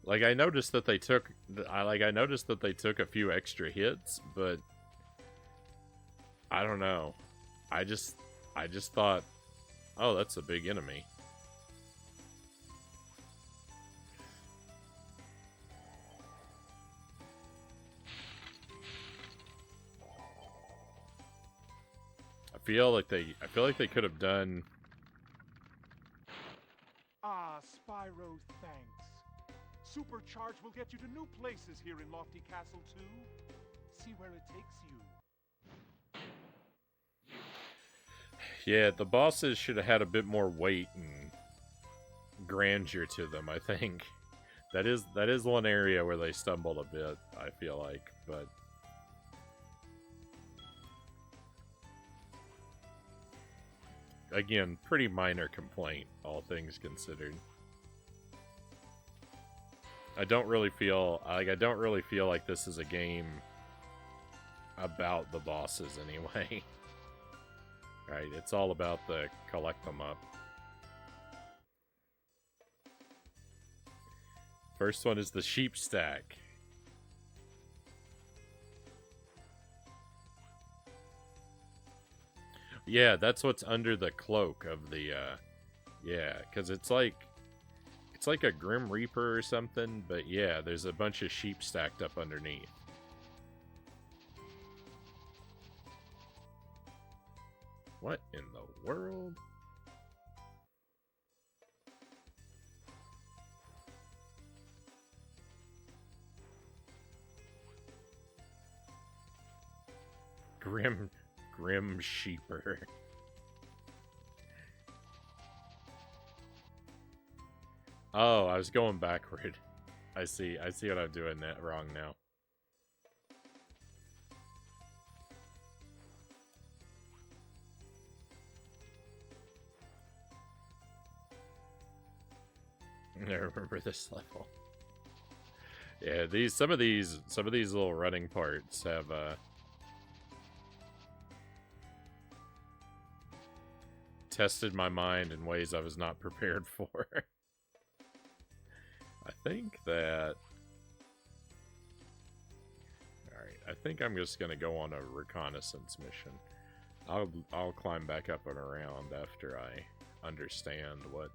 Like I noticed that they took a few extra hits, but I don't know. I just thought, oh, that's a big enemy. I feel like they could have done. Ah, Spyro, thanks. Supercharge will get you to new places here in Lofty Castle, too. See where it takes you. Yeah, the bosses should have had a bit more weight and grandeur to them, I think. That is one area where they stumbled a bit, I feel like, but again, pretty minor complaint, all things considered. I don't really feel like this is a game about the bosses anyway. Right, it's all about the collect them up. First one is the sheep stack. Yeah, that's what's under the cloak of the yeah, because it's like a Grim Reaper or something, but yeah, there's a bunch of sheep stacked up underneath. What in the world? Grim Sheeper. Oh, I was going backward. I see what I'm doing wrong now. I remember this level. Yeah, some of these little running parts have tested my mind in ways I was not prepared for. I think that... Alright, I think I'm just gonna go on a reconnaissance mission. I'll climb back up and around after I understand what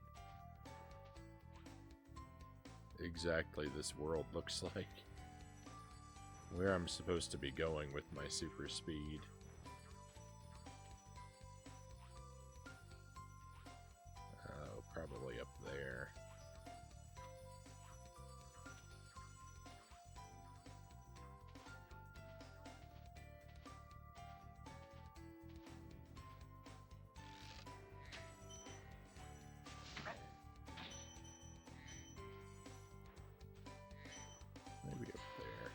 exactly this world looks like. Where I'm supposed to be going with my super speed. Oh, probably up there. Maybe up there.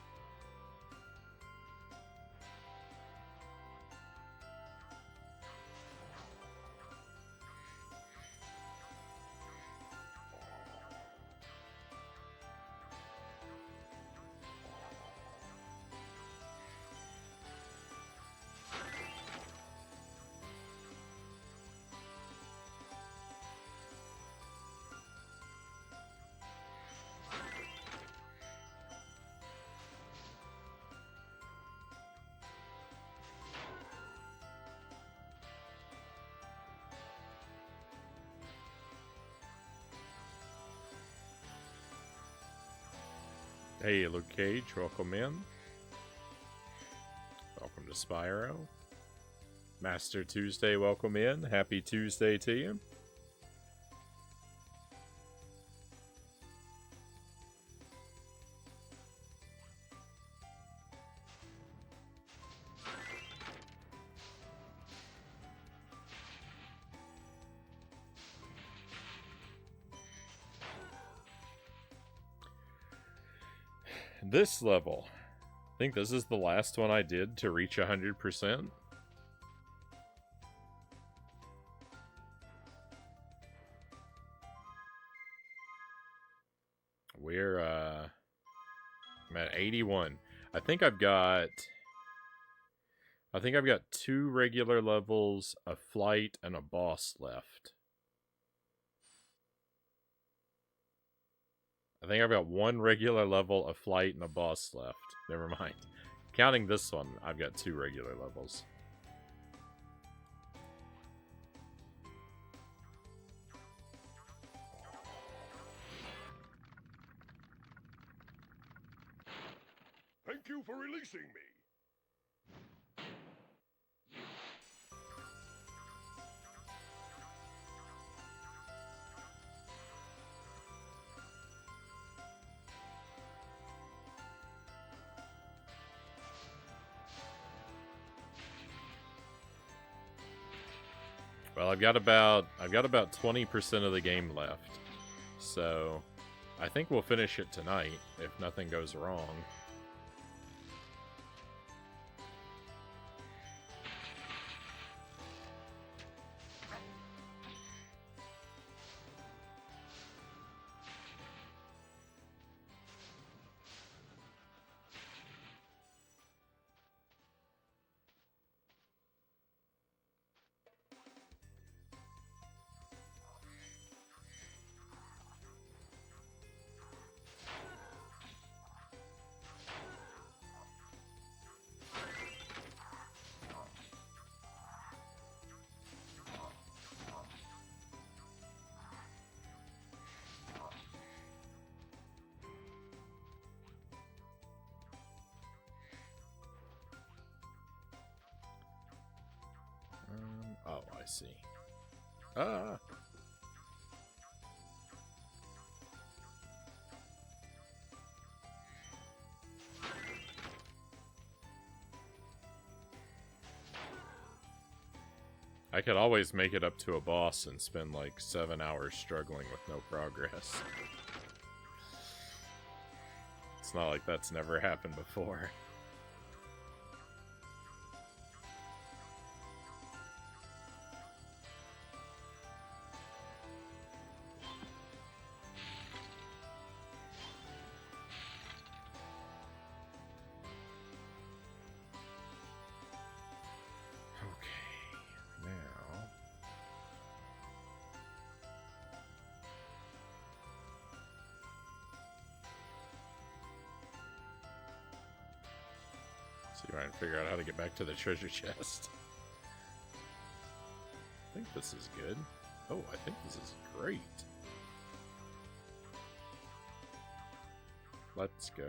Hey, Luke Cage, welcome in. Welcome to Spyro. Master Tuesday, welcome in. Happy Tuesday to you. This level, I think this is the last one I did to reach 100%. I'm at 81. I think I've got 2 regular levels, a flight, and a boss left. I think I've got 1 regular level, a flight, and a boss left. Never mind. Counting this one, I've got 2 regular levels. Thank you for releasing me. Well, I've got about 20% of the game left. So, I think we'll finish it tonight if nothing goes wrong. Oh, I see. Ah! I could always make it up to a boss and spend like 7 hours struggling with no progress. It's not like that's never happened before. See if I can figure out how to get back to the treasure chest. I think this is good. Oh, I think this is great. Let's go.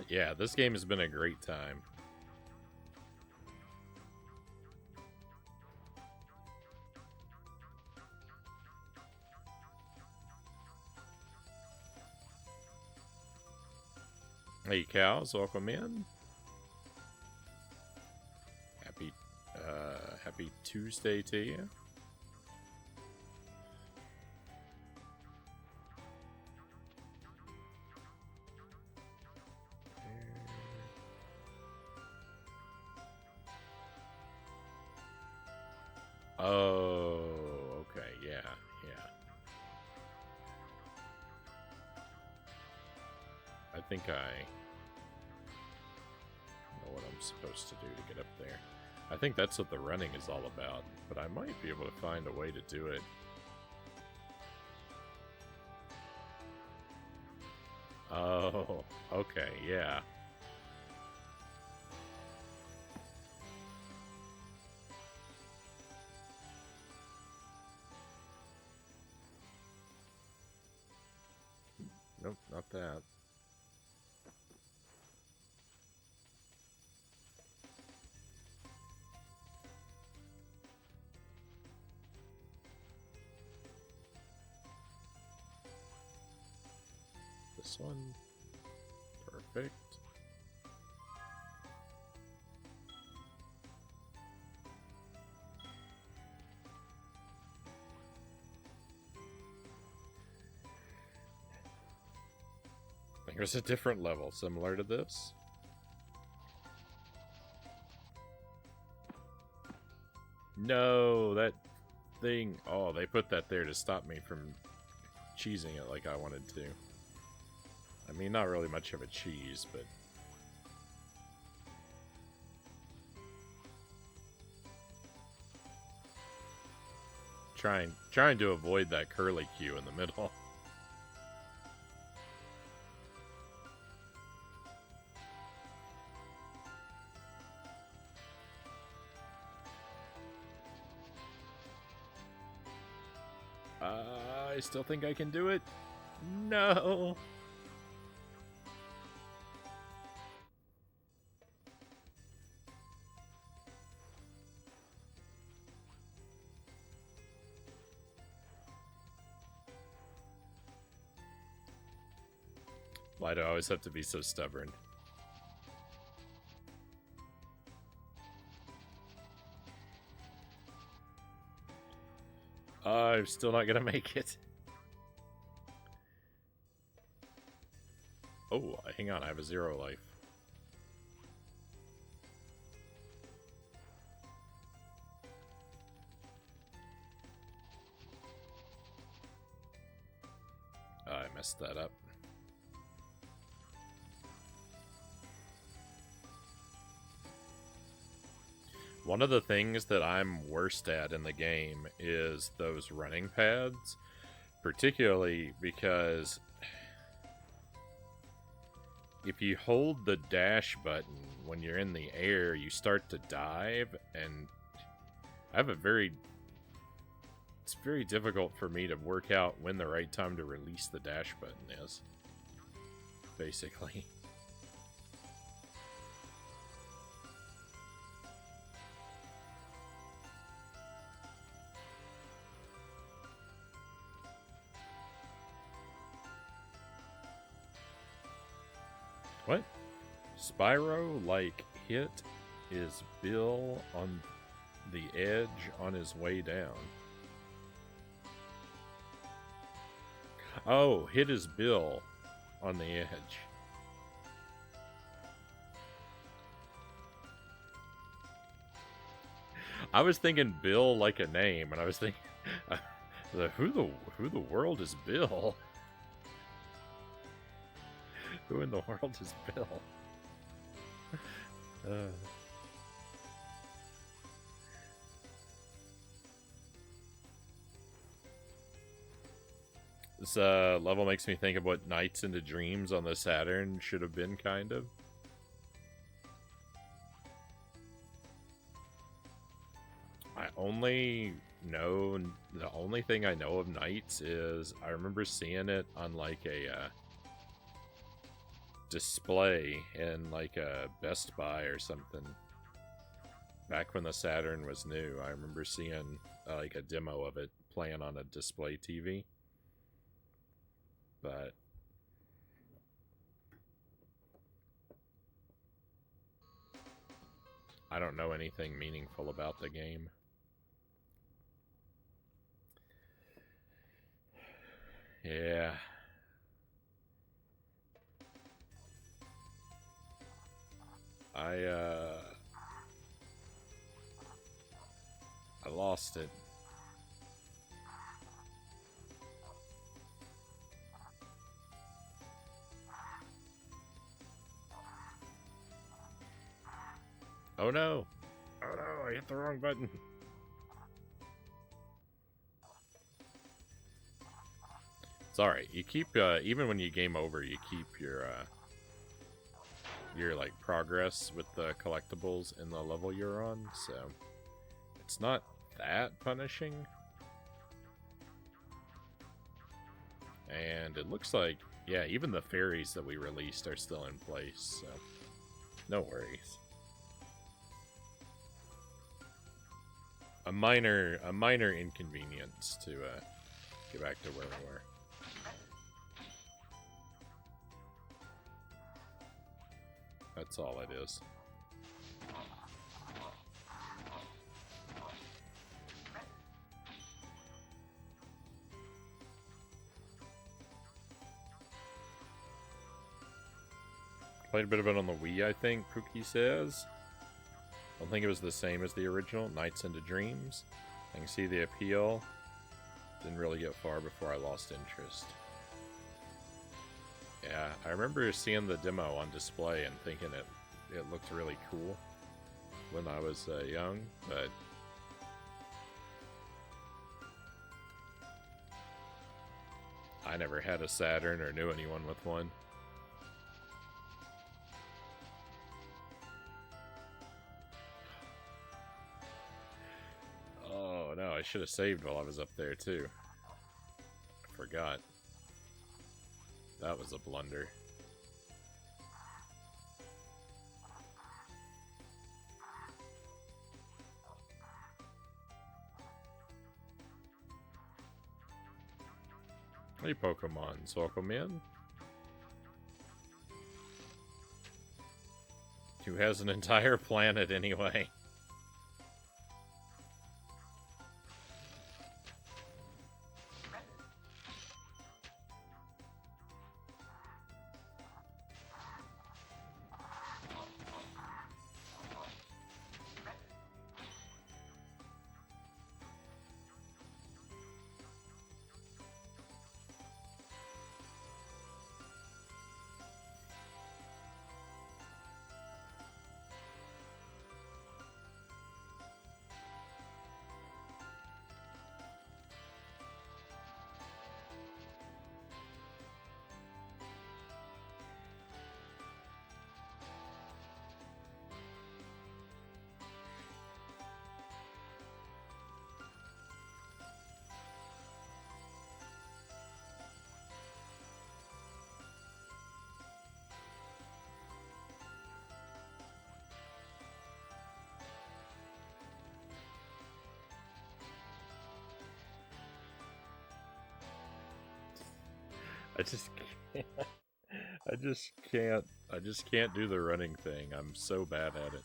Yeah, this game has been a great time. Hey cows, welcome in. Happy Tuesday to you. Oh, okay, yeah. I think I know what I'm supposed to do to get up there. I think that's what the running is all about, but I might be able to find a way to do it. Oh, okay, yeah. Nope, not that. This one. Perfect. Here's a different level similar to this. No, that thing. Oh, they put that there to stop me from cheesing it like I wanted to. I mean, not really much of a cheese, but... Trying to avoid that curly Q in the middle. I still think I can do it. No. Why do I always have to be so stubborn? I'm still not gonna make it. Oh, hang on, I have a 0 life. I messed that up. One of the things that I'm worst at in the game is those running pads, particularly because if you hold the dash button when you're in the air, you start to dive, and I have it's very difficult for me to work out when the right time to release the dash button is, basically. What? Spyro, like, hit his bill on the edge on his way down. Oh, hit his bill on the edge. I was thinking Bill like a name, and I was thinking, who the world is Bill? Who in the world is Bill? Uh. This level makes me think of what Nights into Dreams on the Saturn should have been, kind of. I only know, the only thing I know of Nights is I remember seeing it on like a display in like a Best Buy or something. Back when the Saturn was new, I remember seeing like a demo of it playing on a display TV. But I don't know anything meaningful about the game. Yeah. I lost it. Oh no! Oh no, I hit the wrong button. It's alright. You keep, even when you game over, you keep your like progress with the collectibles in the level you're on, so it's not that punishing. And it looks like, yeah, even the fairies that we released are still in place, so no worries. A minor inconvenience to get back to where we were. That's all it is. Played a bit of it on the Wii, I think, Pookie says. Don't think it was the same as the original, Nights into Dreams. I can see the appeal. Didn't really get far before I lost interest. Yeah, I remember seeing the demo on display and thinking it looked really cool when I was young, but I never had a Saturn or knew anyone with one. Oh no, I should have saved while I was up there too. I forgot. That was a blunder. Hey Pokemons, welcome in. Who has an entire planet anyway? I just can't do the running thing. I'm so bad at it.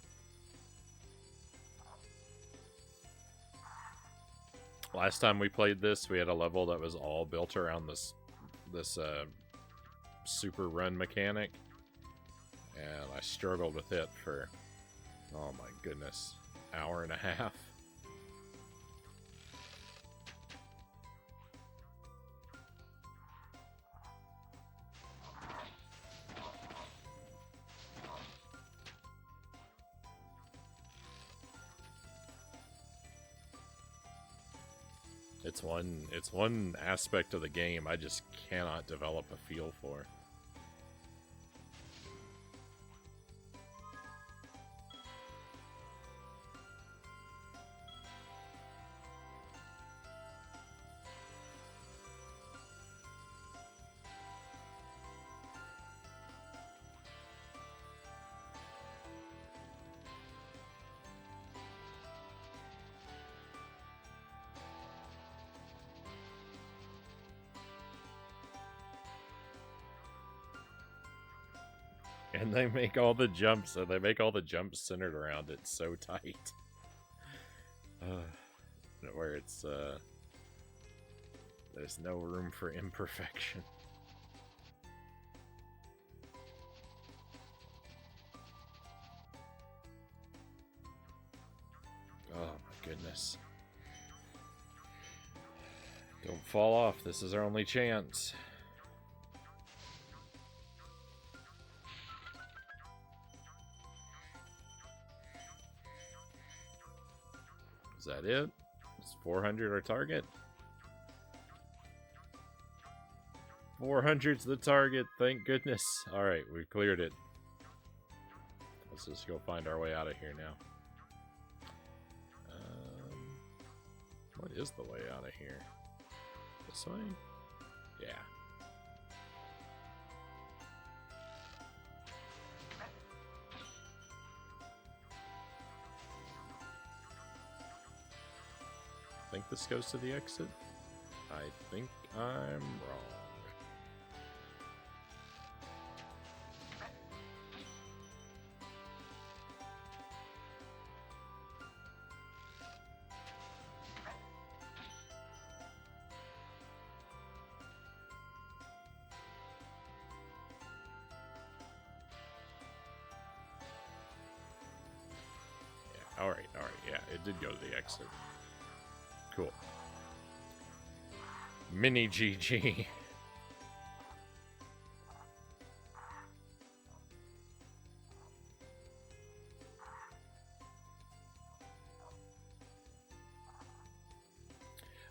Last time we played this, we had a level that was all built around this super run mechanic, and I struggled with it for, oh my goodness, hour and a half. It's one aspect of the game I just cannot develop a feel for. And they make all the jumps, and they make all the jumps centered around it so tight. Where it's, there's no room for imperfection. Oh my goodness. Don't fall off, this is our only chance. Is that it? Is 400 our target? 400's the target, thank goodness. Alright, we've cleared it. Let's just go find our way out of here now. What is the way out of here? This way? Yeah. I think this goes to the exit. I think I'm wrong. Yeah, alright, yeah, it did go to the exit. Cool. Mini GG.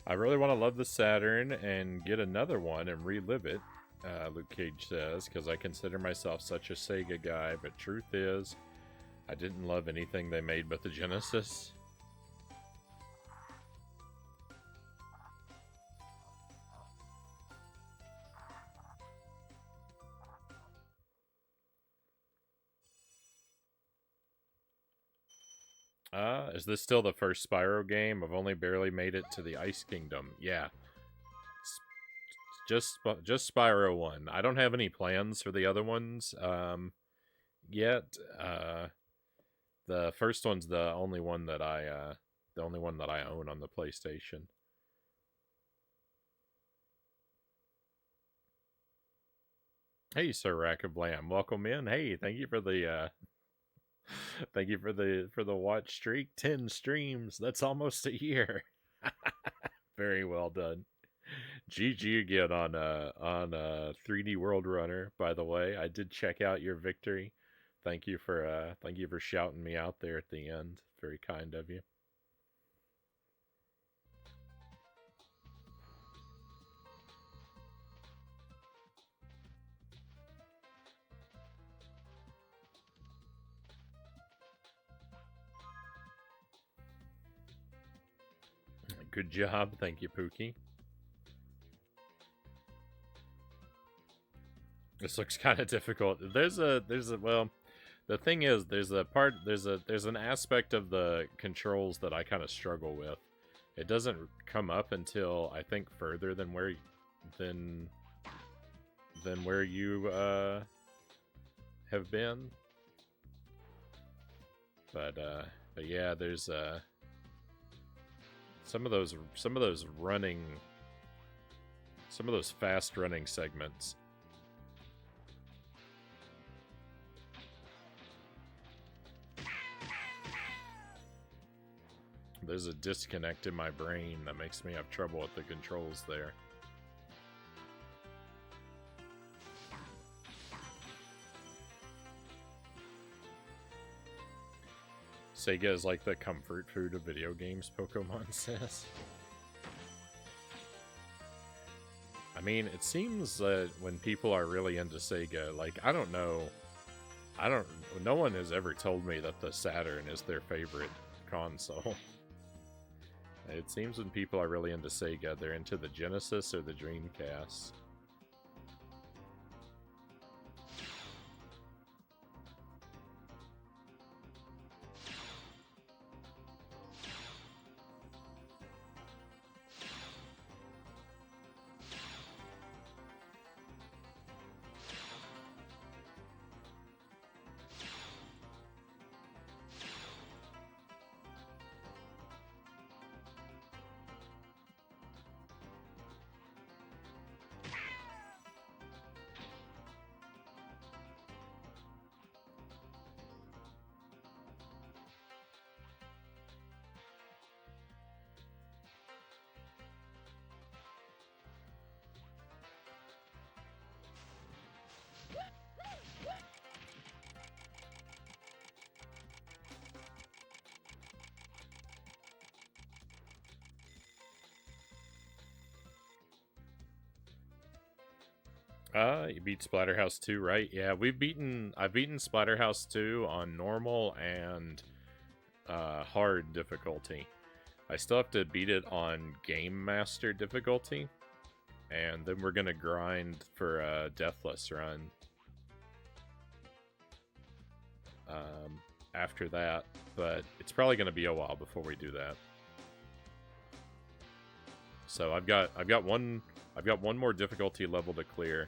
I really want to love the Saturn and get another one and relive it, Luke Cage says, because I consider myself such a Sega guy, but truth is, I didn't love anything they made but the Genesis. Is this still the first Spyro game? I've only barely made it to the Ice Kingdom. Yeah. Just Spyro 1. I don't have any plans for the other ones yet. The first one's the only one that I own on the PlayStation. Hey, Sir Rack of Lamb, welcome in. Hey, thank you for the thank you for the watch streak. 10 streams. That's almost a year. Very well done. GG again on 3D World Runner. By the way, I did check out your victory. Thank you for shouting me out there at the end. Very kind of you. Good job. Thank you, Pookie. This looks kind of difficult. There's a well, the thing is there's an aspect of the controls that I kind of struggle with. It doesn't come up until I think further than where you have been. But yeah, there's some of those fast running segments. There's a disconnect in my brain that makes me have trouble with the controls there. Sega is like the comfort food of video games, Pokemon says. I mean, it seems that when people are really into Sega, like, I don't know, no one has ever told me that the Saturn is their favorite console. It seems when people are really into Sega, they're into the Genesis or the Dreamcast. You beat Splatterhouse 2, right? Yeah, I've beaten Splatterhouse 2 on normal and hard difficulty. I still have to beat it on Game Master difficulty, and then we're gonna grind for a Deathless run. After that, but it's probably gonna be a while before we do that. So I've got one more difficulty level to clear,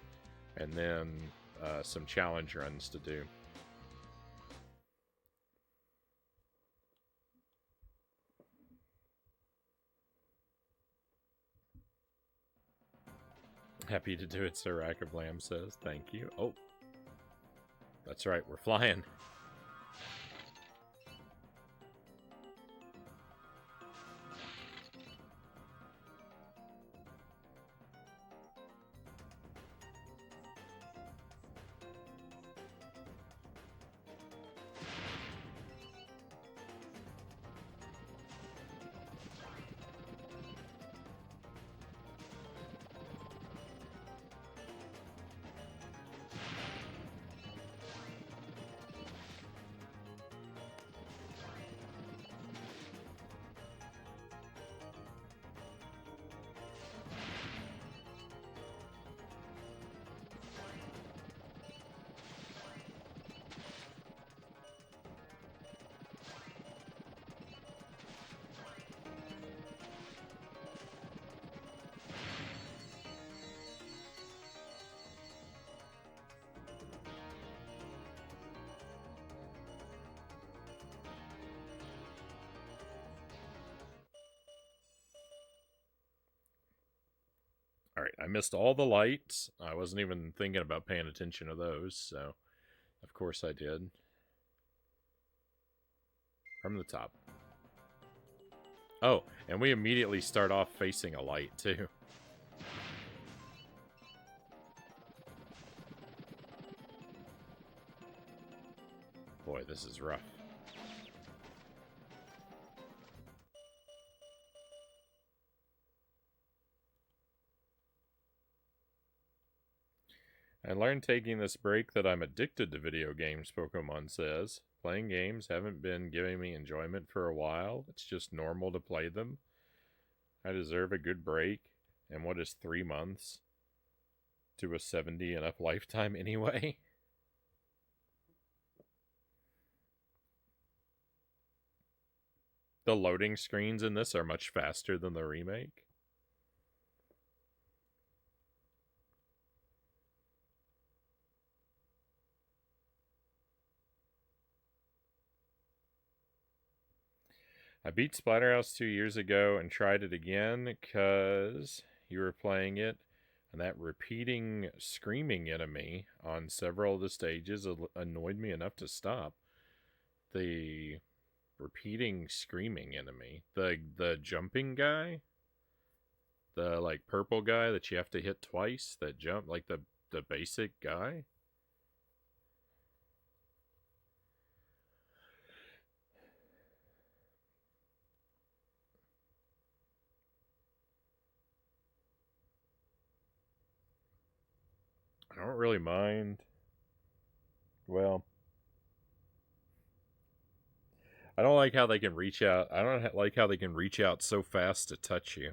and then some challenge runs to do. Happy to do it, Sir Rack of Lamb says. Thank you. Oh, that's right, we're flying. Alright, I missed all the lights. I wasn't even thinking about paying attention to those, so of course I did. From the top. Oh, and we immediately start off facing a light, too. Boy, this is rough. I learned taking this break that I'm addicted to video games, Pokemon says. Playing games haven't been giving me enjoyment for a while. It's just normal to play them. I deserve a good break. And what is 3 months to a 70 and up lifetime anyway? The loading screens in this are much faster than the remake. I beat Splatterhouse 2 years ago and tried it again because you were playing it, and that repeating screaming enemy on several of the stages annoyed me enough to stop. The repeating screaming enemy, the jumping guy, the like purple guy that you have to hit twice, that jump, like the basic guy. I don't really mind. Well, I don't like how they can reach out. I don't like how they can reach out so fast to touch you.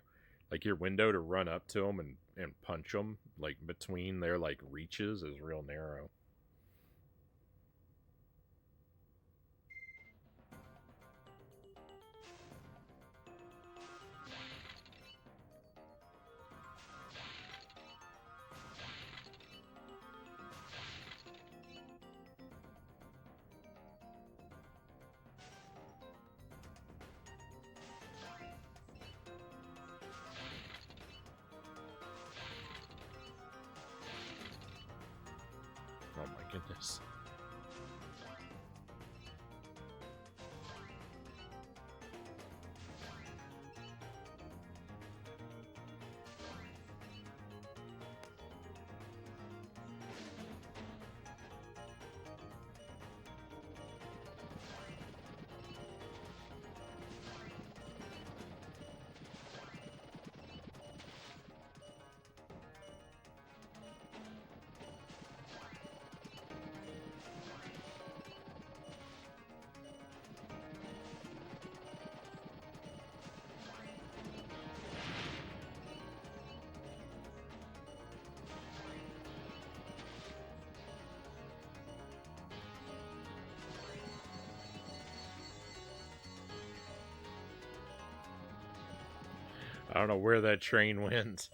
Like your window to run up to them and punch them, like between their like reaches, is real narrow. Oh my goodness. I don't know where that train went.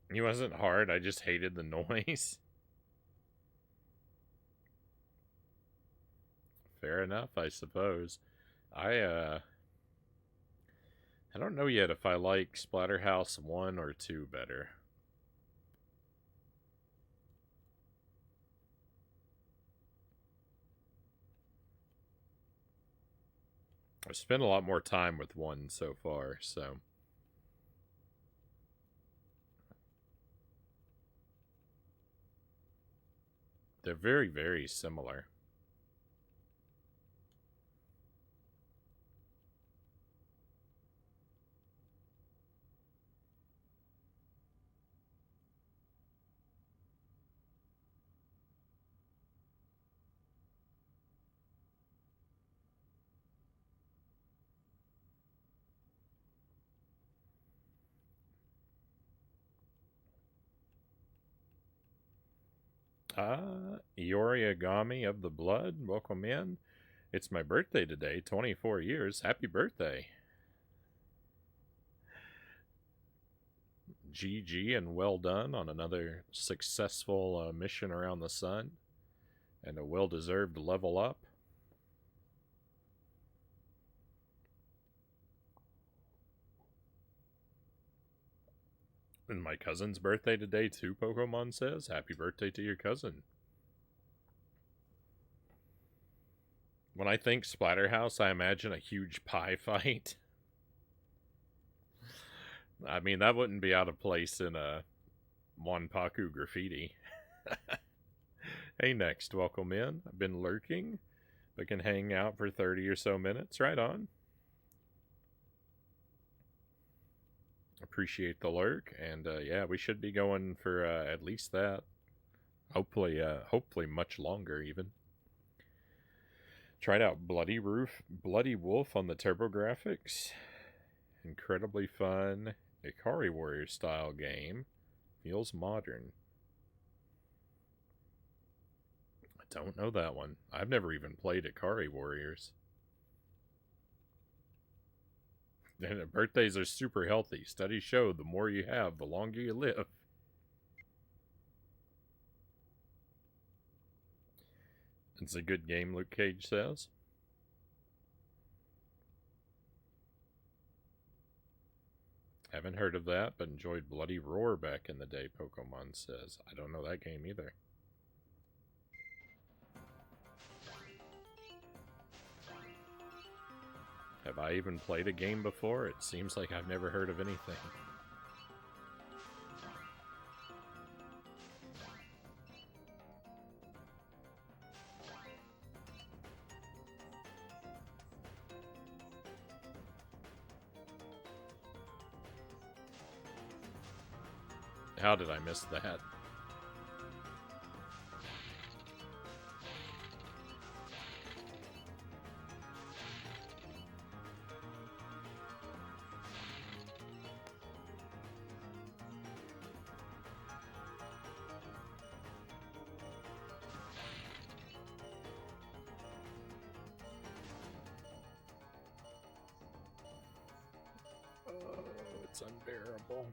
It wasn't hard, I just hated the noise. Fair enough, I suppose. I don't know yet if I like Splatterhouse 1 or 2 better. I've spent a lot more time with 1 so far, so... They're very, very similar. Yoriagami of the Blood, welcome in. It's my birthday today, 24 years. Happy birthday. GG and well done on another successful mission around the sun. And a well-deserved level up. And my cousin's birthday today too, Pokemon says. Happy birthday to your cousin. When I think Splatterhouse, I imagine a huge pie fight. I mean, that wouldn't be out of place in a Monpaku graffiti. Hey, next, welcome in. I've been lurking, but can hang out for 30 or so minutes. Right on. Appreciate the lurk, and yeah, we should be going for at least that. Hopefully much longer even. Tried out Bloody Wolf on the TurboGrafx. Incredibly fun Ikari Warrior style game. Feels modern. I don't know that one. I've never even played Ikari Warriors. And birthdays are super healthy. Studies show the more you have, the longer you live. It's a good game, Luke Cage says. Haven't heard of that, but enjoyed Bloody Roar back in the day, Pokemon says. I don't know that game either. Have I even played a game before? It seems like I've never heard of anything. how did I miss that? It's unbearable.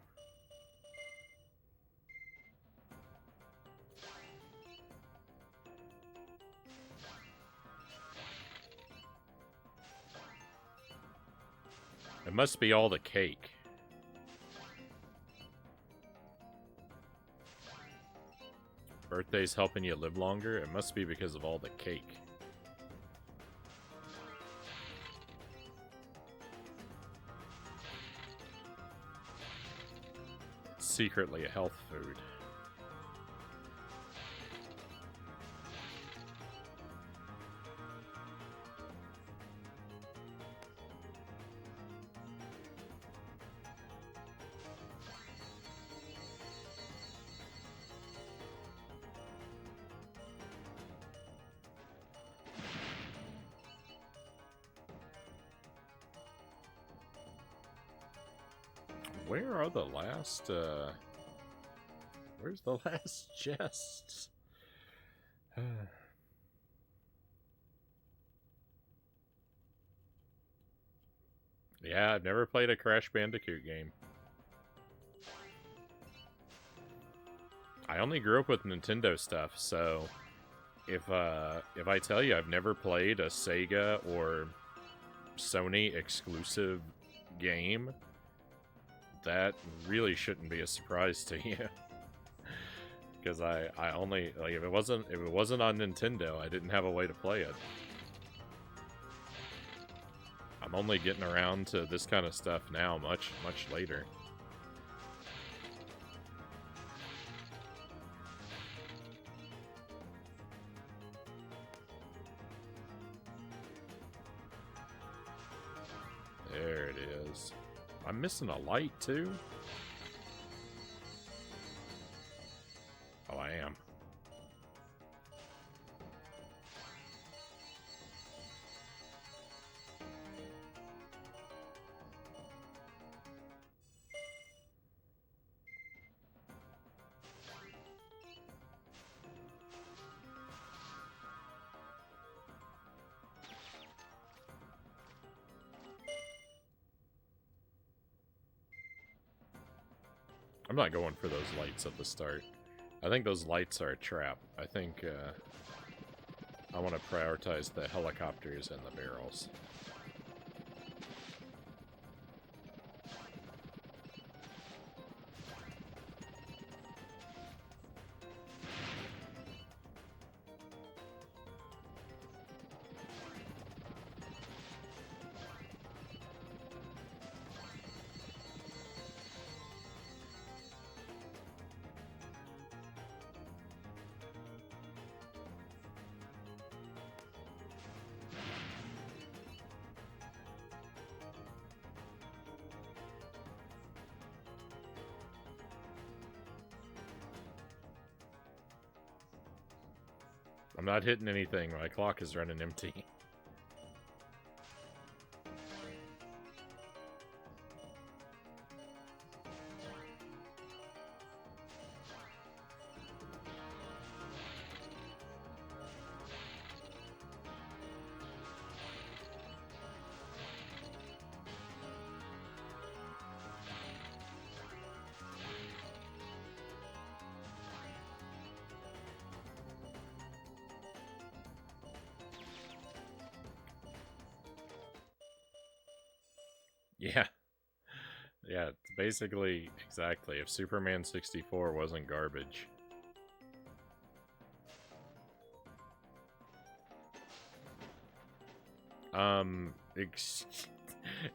It must be all the cake. Birthday's helping you live longer? It must be because of all the cake. Secretly a health food. Where are the last, where's the last chests? Yeah, I've never played a Crash Bandicoot game. I only grew up with Nintendo stuff, so if I tell you I've never played a Sega or Sony exclusive game, that really shouldn't be a surprise to you. Because I only, like, if it wasn't on Nintendo, I didn't have a way to play it. I'm only getting around to this kind of stuff now, much later. There it is. I'm missing a light, too? Oh, I am. I'm not going for those lights at the start. I think those lights are a trap. I think I want to prioritize the helicopters and the barrels. I'm not hitting anything. My clock is running empty. Yeah. Yeah, it's basically, exactly, if Superman 64 wasn't garbage.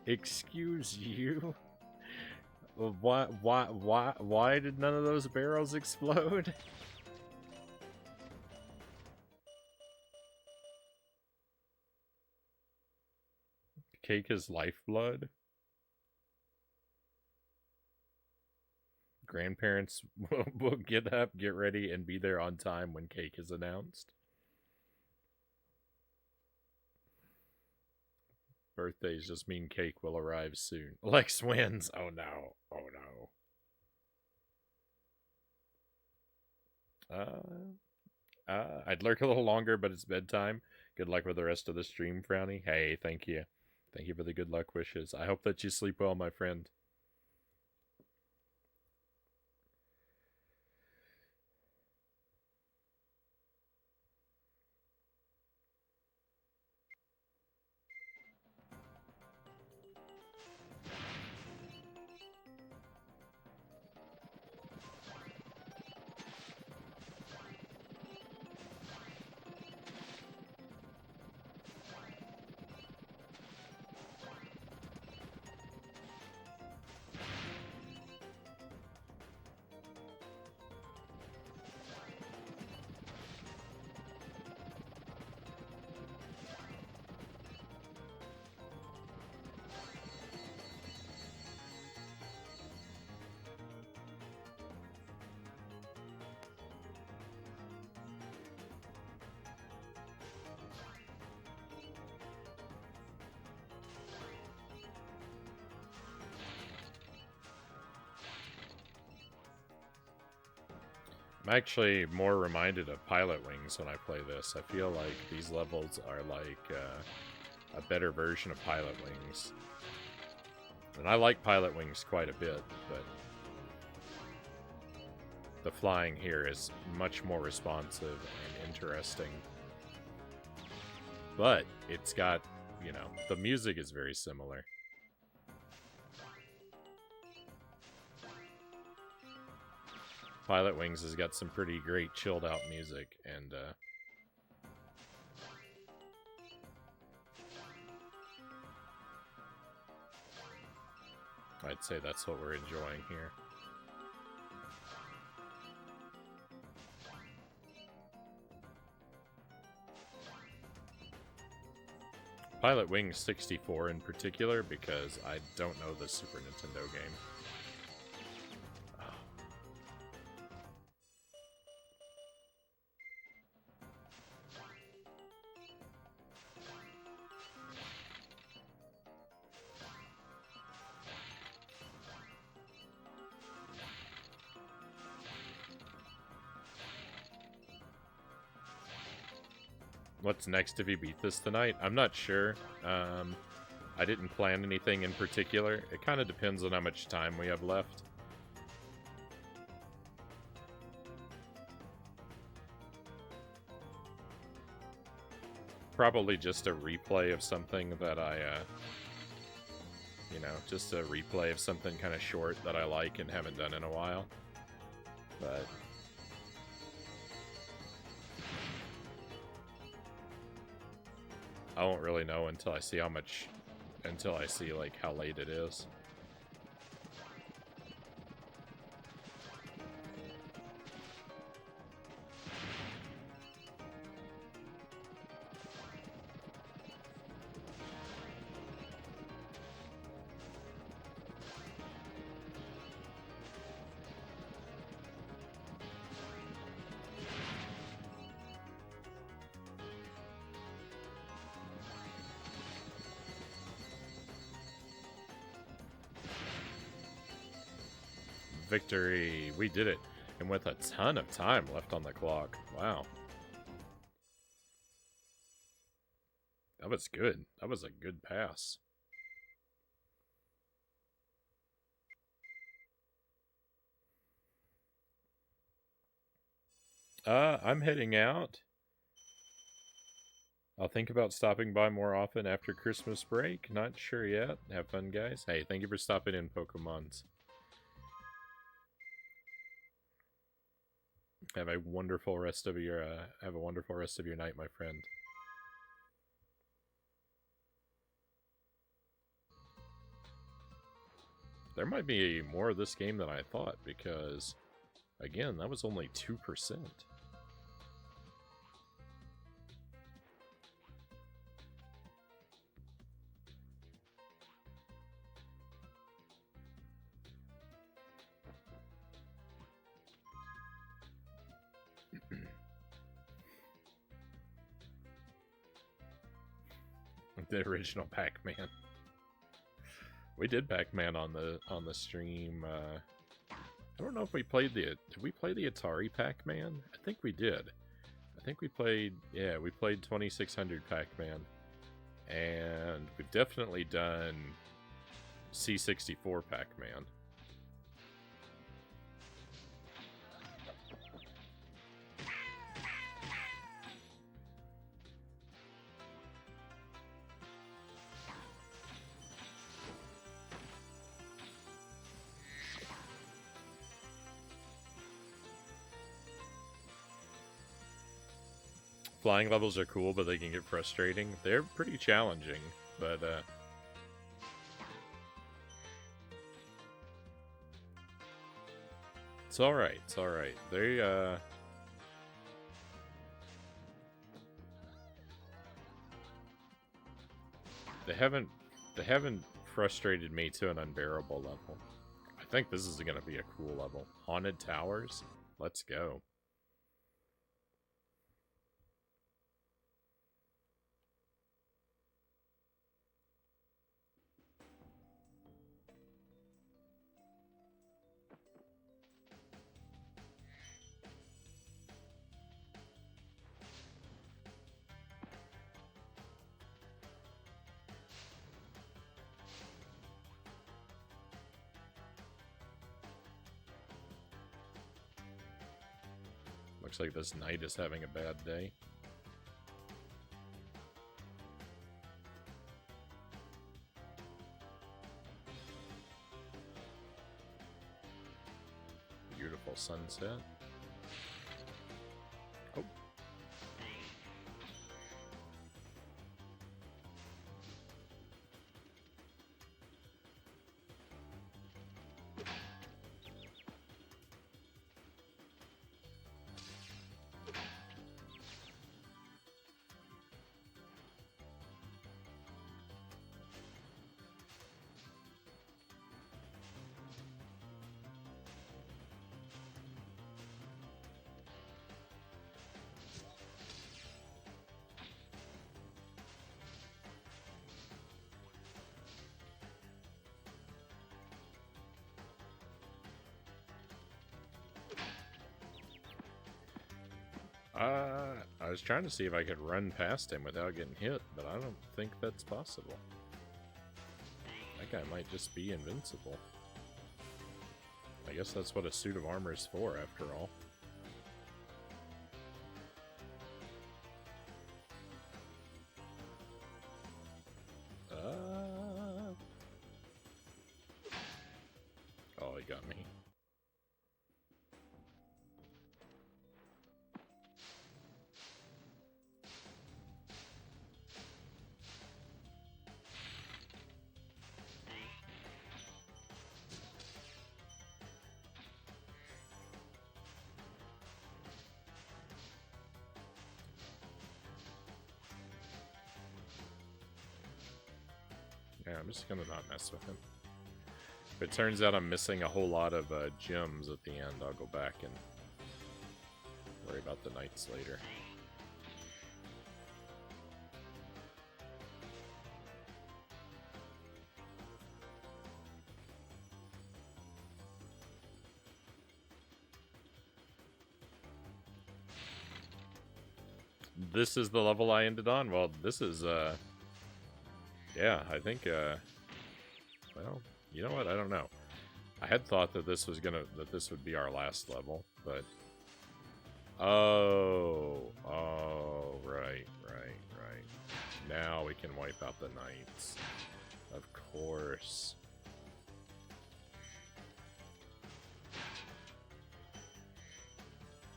Excuse you? Why did none of those barrels explode? Cake is lifeblood? grandparents will get up, get ready, and be there on time when cake is announced. Birthdays just mean cake will arrive soon. Lex wins. Oh no. Oh no. I'd lurk a little longer, but it's bedtime. Good luck with the rest of the stream, Frownie. Hey, thank you. Thank you for the good luck wishes. I hope that you sleep well, my friend. I'm actually more reminded of Pilot Wings when I play this. I feel like these levels are like a better version of Pilot Wings. And I like Pilot Wings quite a bit, but the flying here is much more responsive and interesting. But it's got, you know, the music is very similar. Pilot Wings has got some pretty great chilled out music, and I'd say that's what we're enjoying here. Pilot Wings 64 in particular, because I don't know the Super Nintendo game. What's next if you beat this tonight? I'm not sure. I didn't plan anything in particular. It kind of depends on how much time we have left. Probably just a replay of something that I, you know, just a replay of something kind of short that I like and haven't done in a while. But I won't really know until I see like how late it is. Victory! We did it! And with a ton of time left on the clock. Wow. That was good. That was a good pass. I'm heading out. I'll think about stopping by more often after Christmas break. Not sure yet. Have fun, guys. Hey, thank you for stopping in, Pokemons. Have a wonderful rest of your night, my friend. There might be more of this game than I thought, because again, that was only 2%. The original Pac-Man. We did Pac-Man on the stream. I don't know if we played did we play the Atari Pac-Man? I think we did. I think we played 2600 Pac-Man. And we've definitely done C64 Pac-Man. Flying levels are cool, but they can get frustrating. They're pretty challenging, but it's alright, it's alright. They haven't frustrated me to an unbearable level. I think this is gonna be a cool level. Haunted Towers? Let's go. Looks like this knight is having a bad day. Beautiful sunset. Oh. I was trying to see if I could run past him without getting hit, but I don't think that's possible. That guy might just be invincible. I guess that's what a suit of armor is for, after all. Oh, he got me. Yeah, I'm just gonna not mess with him. If it turns out I'm missing a whole lot of gems at the end, I'll go back and worry about the knights later. This is the level I ended on? Well, this is, yeah, I think, well, you know what? I don't know. I had thought that this was that this would be our last level, but... Oh, right. Now we can wipe out the knights. Of course.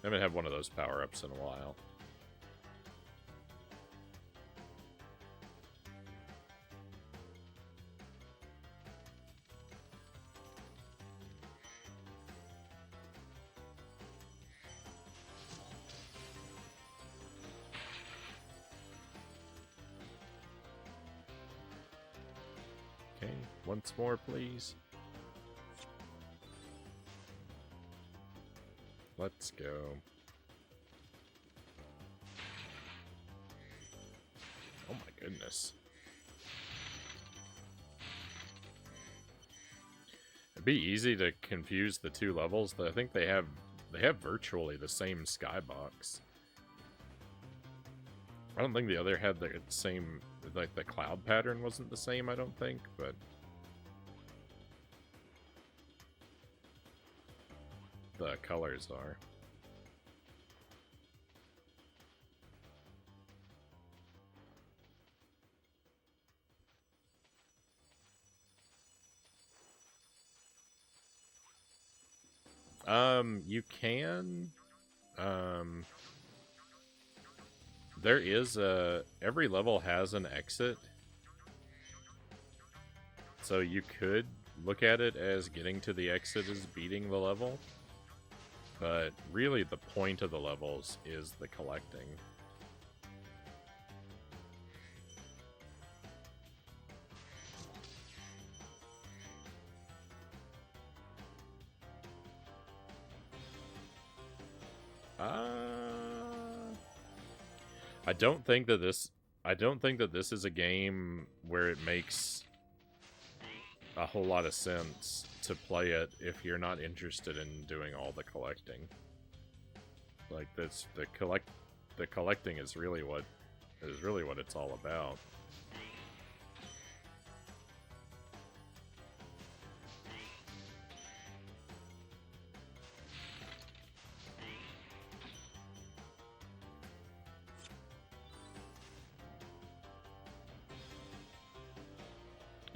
I haven't had one of those power-ups in a while. Okay, once more, please. Let's go. Oh my goodness. It'd be easy to confuse the two levels, but I think they have virtually the same skybox. I don't think the other had the same, like the cloud pattern wasn't the same, I don't think, but the colors are. You can, there is every level has an exit. So you could look at it as getting to the exit is beating the level. But really the point of the levels is the collecting. I don't think that this is a game where it makes a whole lot of sense to play it if you're not interested in doing all the collecting. Like that's the collecting is really what it's all about.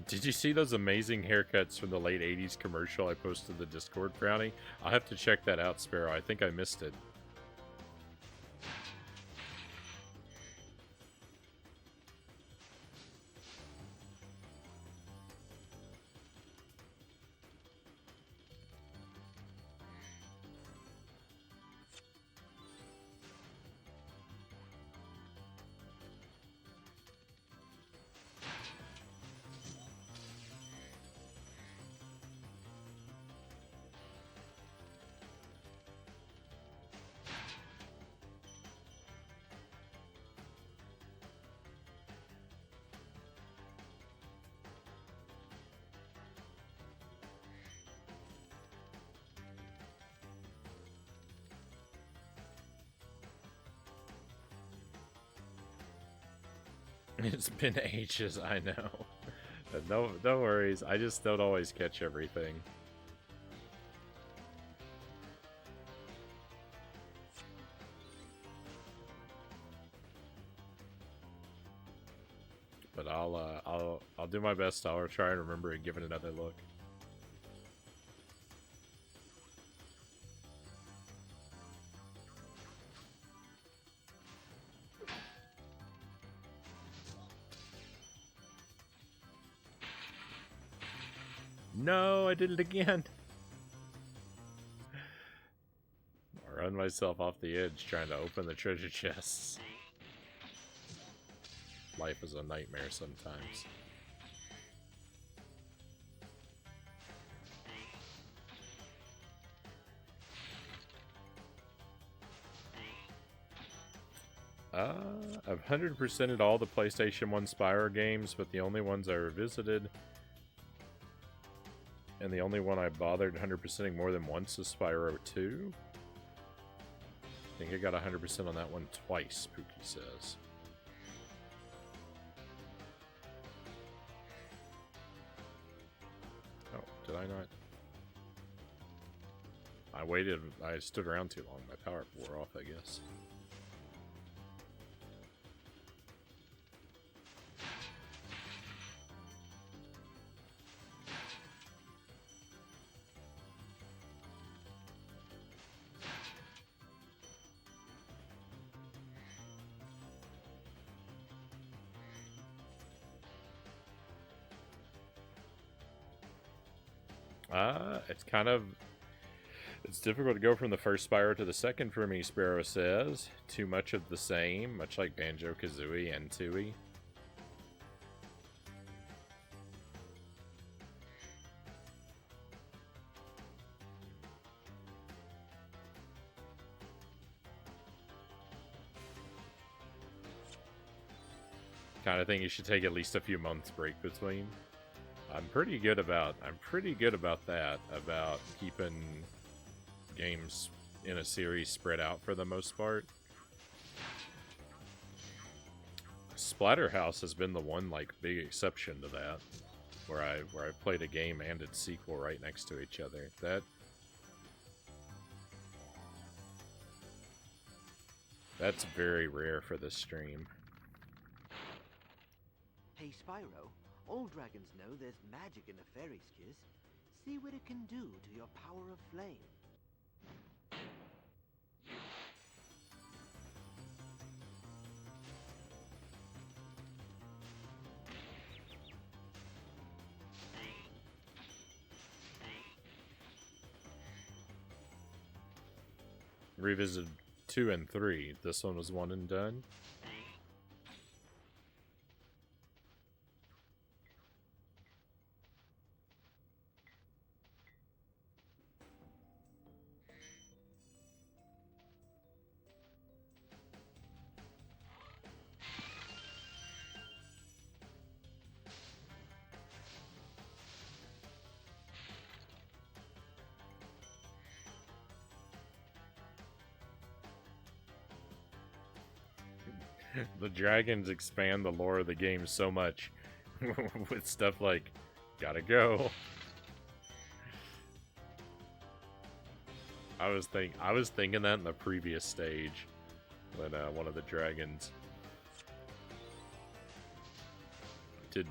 Did you see those amazing haircuts from the late 80s commercial I posted to the Discord, Frownie? I'll have to check that out, Spyro. I think I missed it. It's been ages, I know. No worries, I just don't always catch everything. But I'll do my best. I'll try and remember and give it another look. No, I did it again. I run myself off the edge trying to open the treasure chests. Life is a nightmare sometimes. I've 100%ed all the PlayStation 1 Spyro games, but the only ones I revisited and the only one I bothered 100%ing more than once is Spyro 2. I think I got 100% on that one twice, Pookie says. Oh, did I not? I stood around too long. My power wore off, I guess. It's difficult to go from the first Spyro to the second for me, Spyro says. Too much of the same, much like Banjo-Kazooie and Tooie. Kind of thing you should take at least a few months break between. I'm pretty good about that, about keeping games in a series spread out for the most part. Splatterhouse has been the one like big exception to that, where I played a game and its sequel right next to each other. That's very rare for this stream. Hey, Spyro, all dragons know there's magic in a fairy's kiss. See what it can do to your power of flame. Revisited 2 and 3. This one was 1 and done. The dragons expand the lore of the game so much with stuff like, gotta go. I was thinking that in the previous stage when one of the dragons did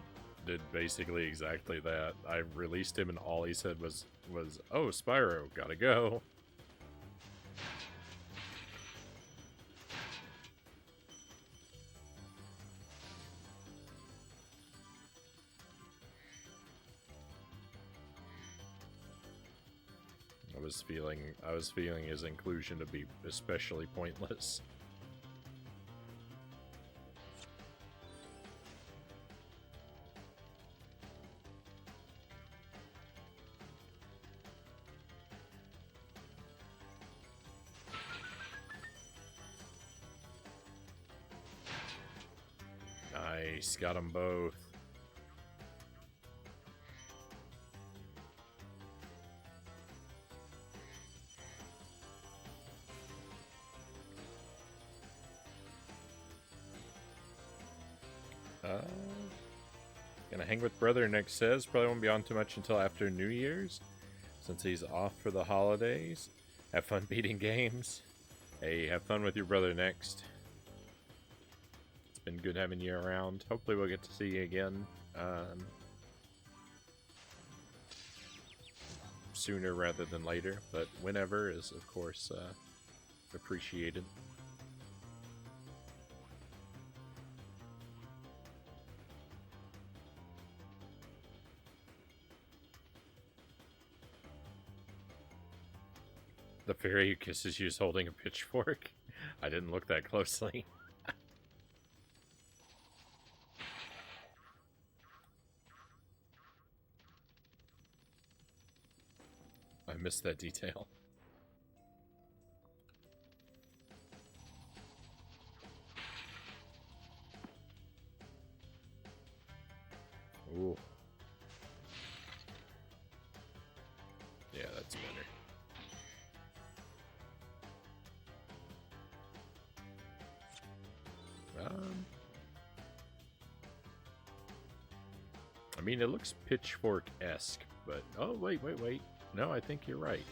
basically exactly that. I released him and all he said was oh, Spyro, gotta go. I was feeling his inclusion to be especially pointless. Nice, got them both. Gonna hang with brother, Nick says. Probably won't be on too much until after New Year's, since he's off for the holidays. Have fun beating games. Hey, have fun with your brother next. It's been good having you around. Hopefully we'll get to see you again sooner rather than later, but whenever is, of course, appreciated. The fairy who kisses you is holding a pitchfork. I didn't look that closely. I missed that detail. Ooh. Yeah, that's better. I mean, it looks pitchfork-esque, but... Oh, wait. No, I think you're right.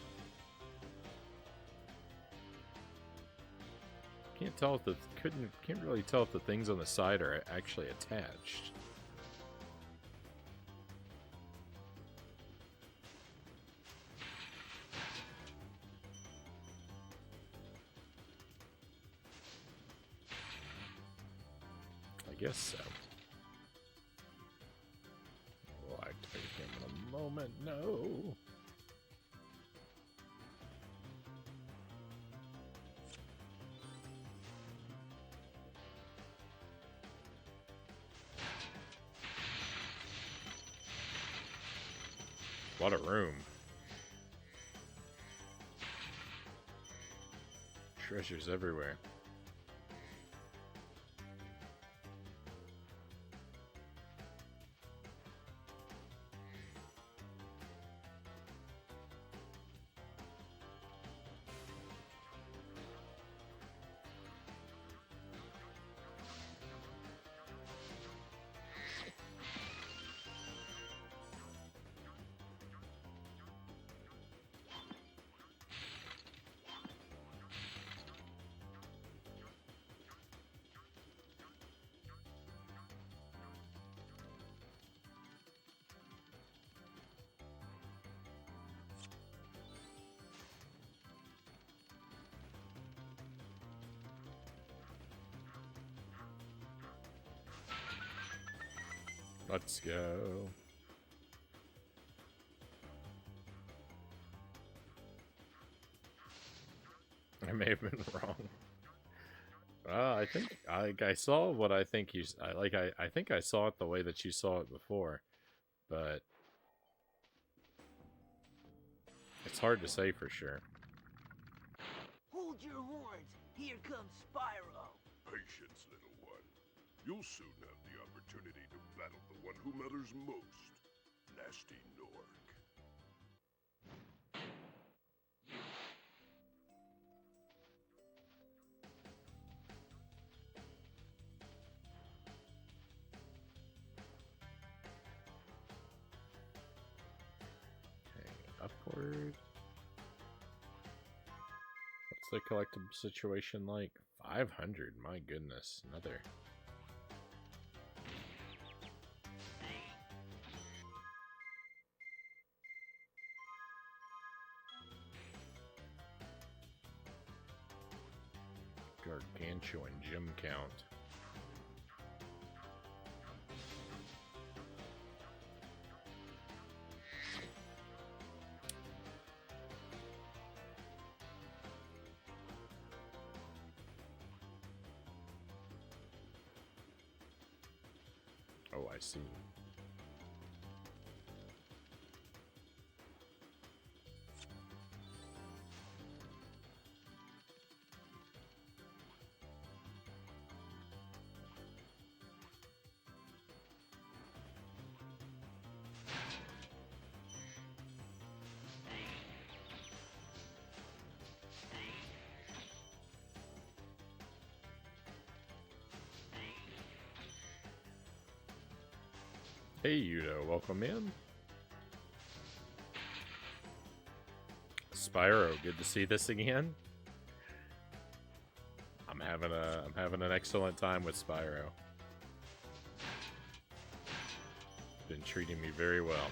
Can't tell if can't really tell if the things on the side are actually attached. I guess so. We'll activate him in a moment. No. What a room. Treasures everywhere. Let's go. I may have been wrong. I think I saw what I think you I think I saw it the way that you saw it before, but it's hard to say for sure. Hold your horns! Here comes Spyro! Patience, little one. You'll soon have the opportunity to battle the one who matters most, Nasty Norg. Upward. What's the collectible situation like? 500, my goodness. Another. Gargantuan gem count. Oh, I see. Hey Yudo, welcome in. Spyro, good to see this again. I'm having an excellent time with Spyro. Been treating me very well.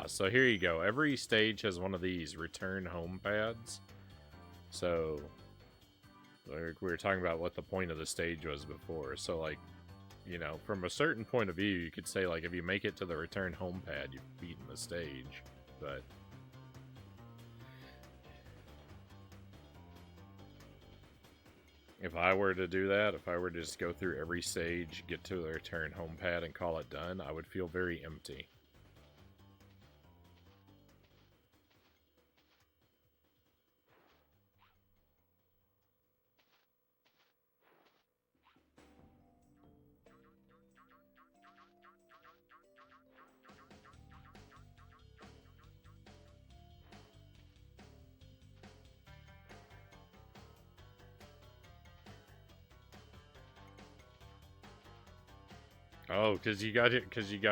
So here you go. Every stage has one of these return home pads. So, like we were talking about what the point of the stage was before. So, like, you know, from a certain point of view, you could say, like, if you make it to the return home pad, you've beaten the stage. But if I were to do that, if I were to just go through every stage, get to the return home pad, and call it done, I would feel very empty. Oh, because you got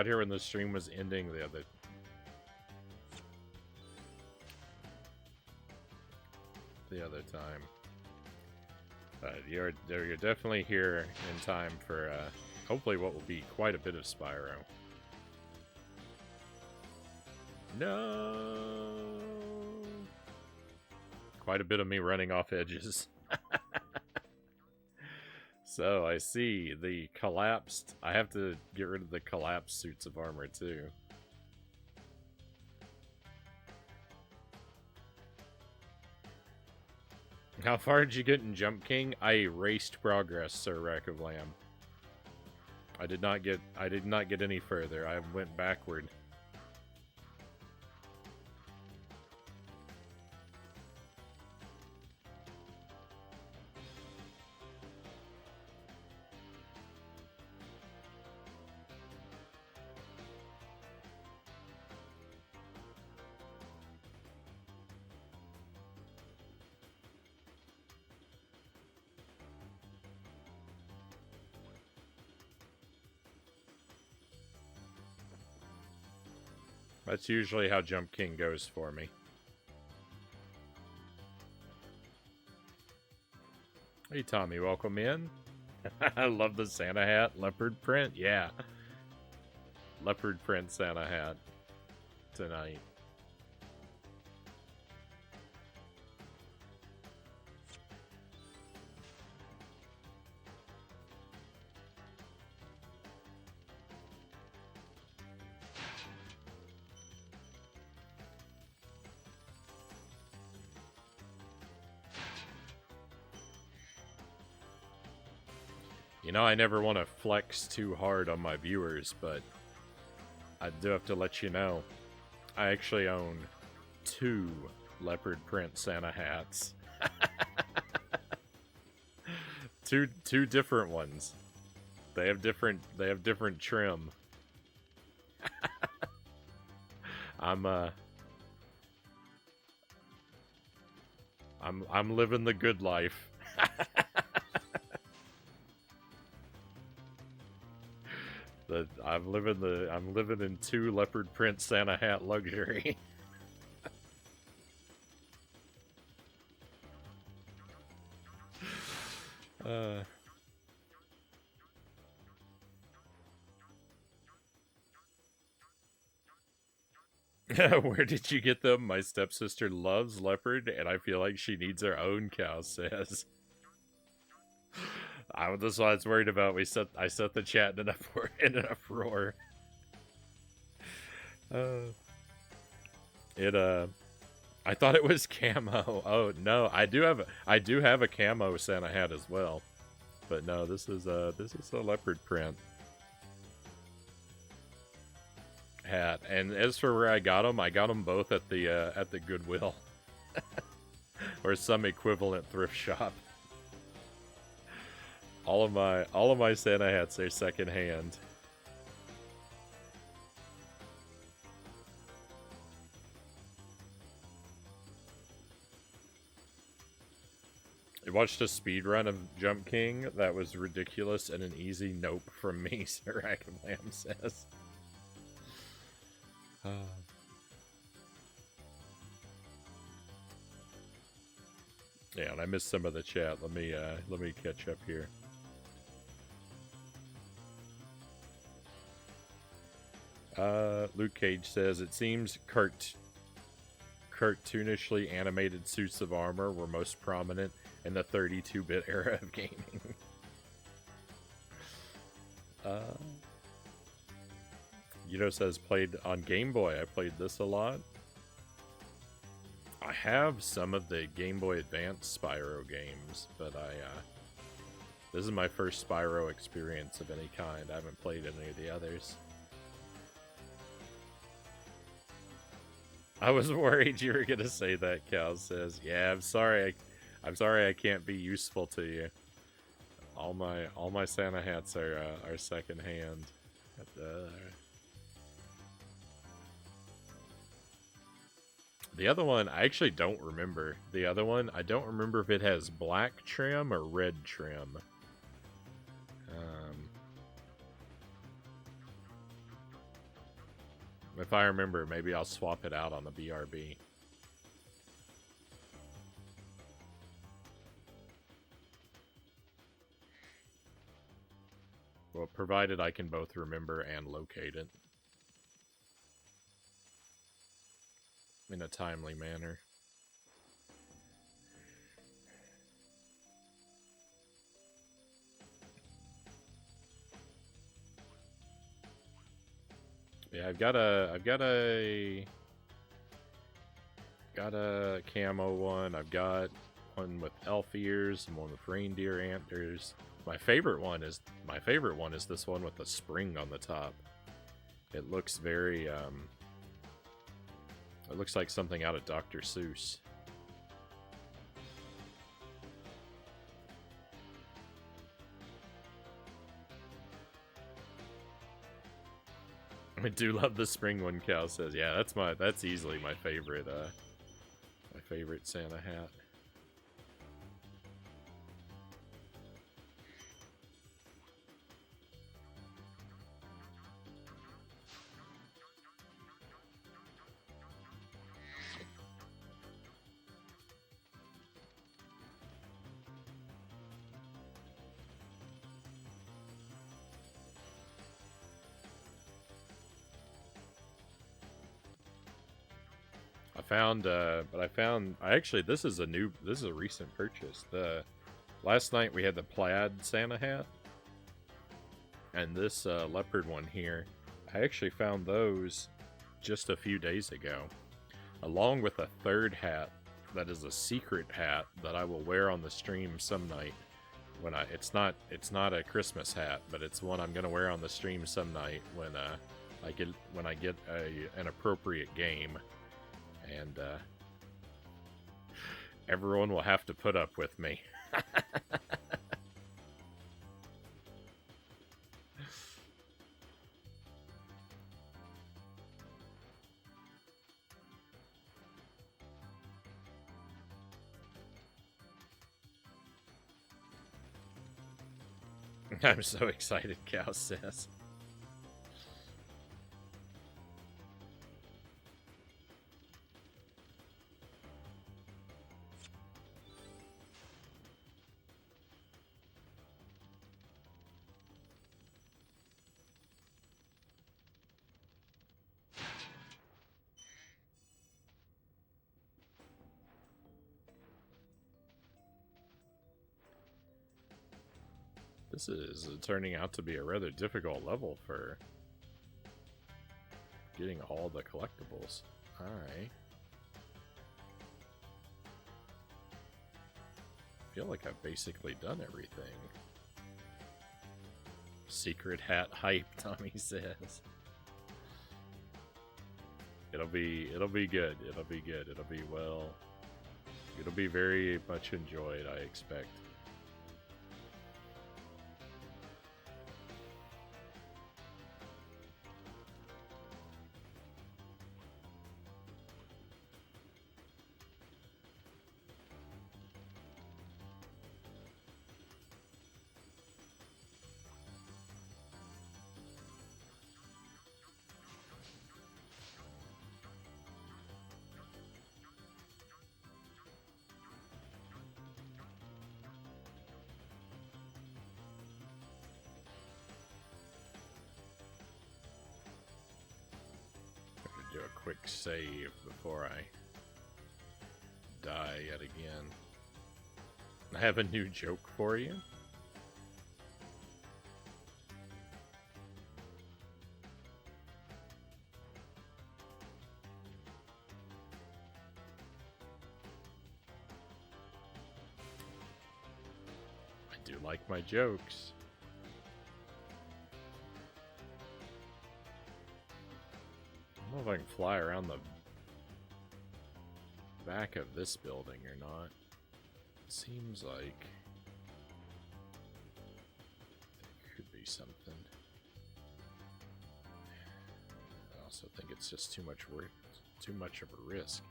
here when the stream was ending the other time. You're definitely here in time for hopefully what will be quite a bit of Spyro. No, quite a bit of me running off edges. So, I see the collapsed... I have to get rid of the collapsed suits of armor, too. How far did you get in Jump King? I erased progress, Sir Rack of Lamb. I did not get any further. I went backward. That's usually how Jump King goes for me. Hey Tommy, welcome in. I love the Santa hat, leopard print. Yeah. leopard print Santa hat tonight. You know, I never want to flex too hard on my viewers, but I do have to let you know, I actually own 2 leopard print Santa hats. two different ones. They have different trim. I'm living the good life. I'm living in 2 leopard print Santa hat luxury. Where did you get them? My stepsister loves leopard, and I feel like she needs her own, Cal says. That's what I was worried about. I set the chat in an uproar. I thought it was camo. Oh no, I do have a camo Santa hat as well, but no, this is a leopard print hat. And as for where I got them both at the Goodwill or some equivalent thrift shop. All of my Santa hats are secondhand. I watched a speed run of Jump King. That was ridiculous and an easy nope from me, Sir Lamb says. Yeah, and I missed some of the chat. Let me catch up here. Luke Cage says, it seems cartoonishly animated suits of armor were most prominent in the 32-bit era of gaming. Yudo says, played on Game Boy. I played this a lot. I have some of the Game Boy Advance Spyro games, but this is my first Spyro experience of any kind. I haven't played any of the others. I was worried you were gonna say that, Cal says. Yeah, I'm sorry I can't be useful to you. All my Santa hats are secondhand. The other one, I actually don't remember. The other one, I don't remember if it has black trim or red trim. If I remember, maybe I'll swap it out on the BRB. Well, provided I can both remember and locate it in a timely manner. Yeah, I've got a camo one. I've got one with elf ears and one with reindeer antlers. My favorite one is this one with the spring on the top. It looks very it looks like something out of Dr. Seuss. I do love the spring one, Cal says. Yeah, that's easily my favorite Santa hat. This is a recent purchase. Last night we had the plaid Santa hat, and this leopard one here. I actually found those just a few days ago, along with a third hat that is a secret hat that I will wear on the stream some night. It's not a Christmas hat, but it's one I'm gonna wear on the stream some night when I get an appropriate game, and everyone will have to put up with me. I'm so excited, Cow says. This is turning out to be a rather difficult level for getting all the collectibles. I feel like I've basically done everything. Secret hat hype, Tommy says. It'll be good. It'll be good. It'll be very much enjoyed, I expect. Do a quick save before I die yet again. I have a new joke for you. I do like my jokes. I don't know if I can fly around the back of this building or not. It seems like there could be something. I also think it's just too much of a risk.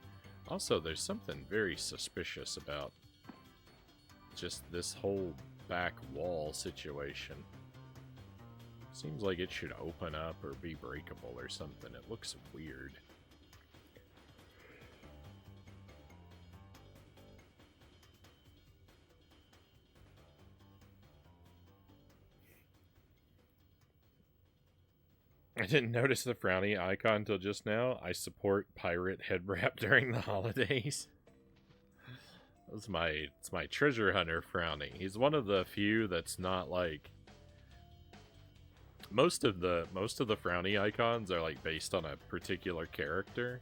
Also, there's something very suspicious about just this whole back wall situation. Seems like it should open up or be breakable or something. It looks weird. I didn't notice the Frownie icon until just now. I support pirate head wrap during the holidays. It's my treasure hunter Frownie. He's one of the few that's not like most of the Frownie icons are like based on a particular character.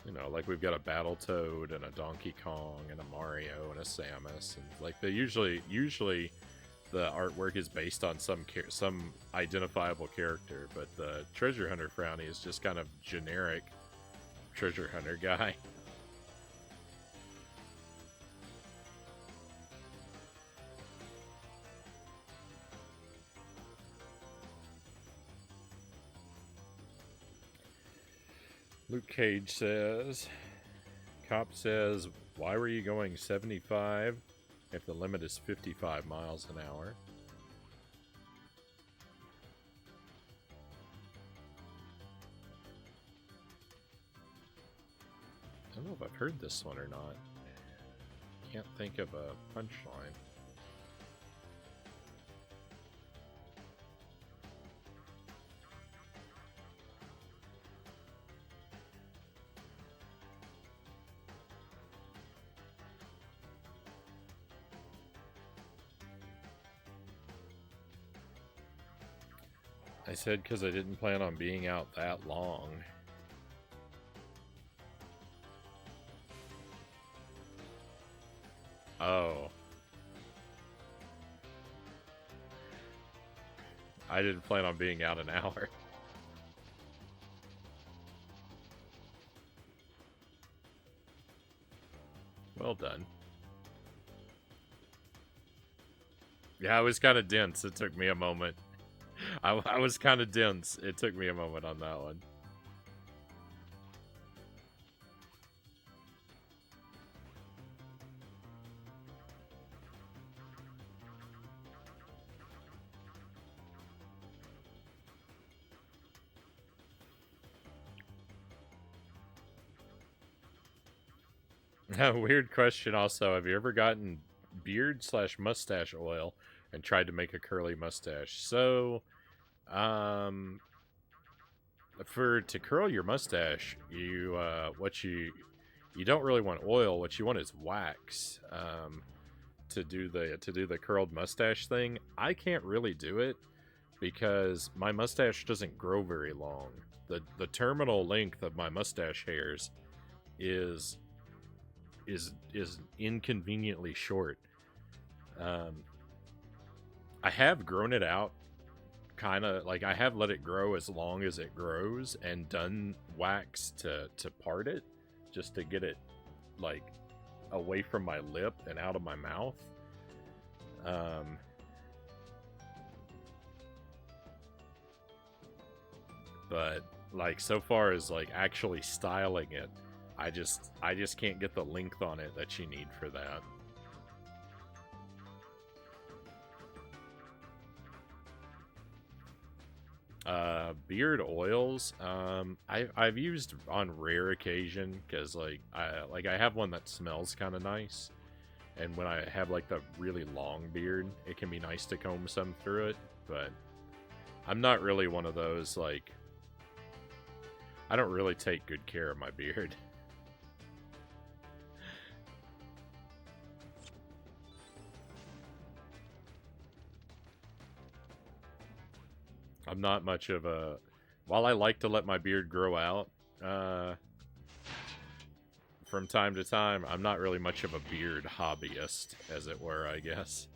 You know, like we've got a Battletoad and a Donkey Kong and a Mario and a Samus, and like they usually the artwork is based on some identifiable character, but the treasure hunter Frownie is just kind of generic treasure hunter guy. Luke Cage says, Cop says, why were you going 75 if the limit is 55 miles an hour? I don't know if I've heard this one or not. Can't think of a punchline. I said because I didn't plan on being out that long. Oh. I didn't plan on being out an hour. Well done. Yeah, I was kind of dense. It took me a moment. I was kind of dense. It took me a moment on that one. Weird question also. Have you ever gotten beard/mustache oil and tried to make a curly mustache? So, to curl your mustache, you don't really want oil. What you want is wax. To do the curled mustache thing. I can't really do it because my mustache doesn't grow very long. The terminal length of my mustache hairs is inconveniently short. I have grown it out, kind of like I have let it grow as long as it grows and done wax to part it, just to get it like away from my lip and out of my mouth. But like so far as like actually styling it, I just can't get the length on it that you need for that. Beard oils, I've used on rare occasion because like I have one that smells kind of nice, and when I have like the really long beard, it can be nice to comb some through it. But I'm not really one of those, like, I don't really take good care of my beard. I'm not much of a... While I like to let my beard grow out from time to time, I'm not really much of a beard hobbyist, as it were, I guess.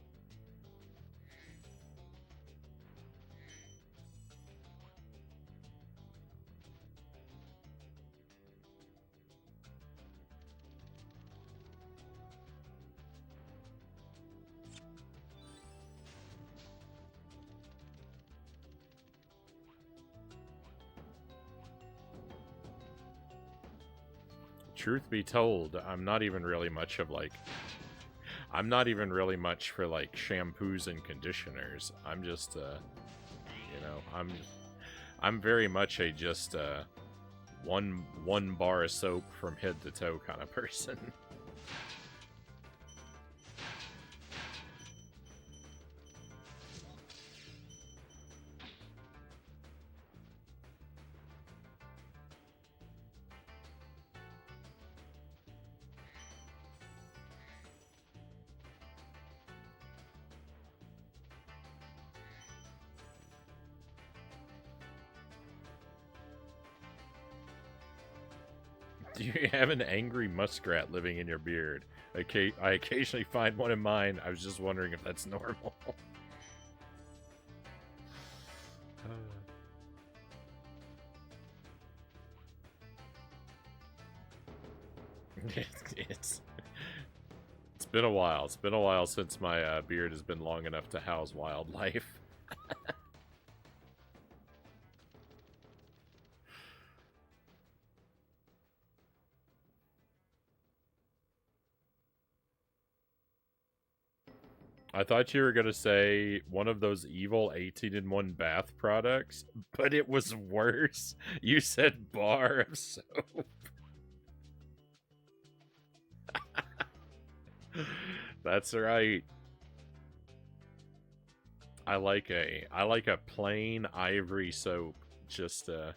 Truth be told, I'm not even really much of like... I'm not even really much for like shampoos and conditioners. I'm just, you know, I'm very much a just one bar of soap from head to toe kind of person. Do you have an angry muskrat living in your beard? Okay, I occasionally find one in mine. I was just wondering if that's normal. it's been a while. It's been a while since my beard has been long enough to house wildlife. I thought you were going to say one of those evil 18-in-1 bath products, but it was worse. You said bar of soap. That's right. I like a plain ivory soap. Just a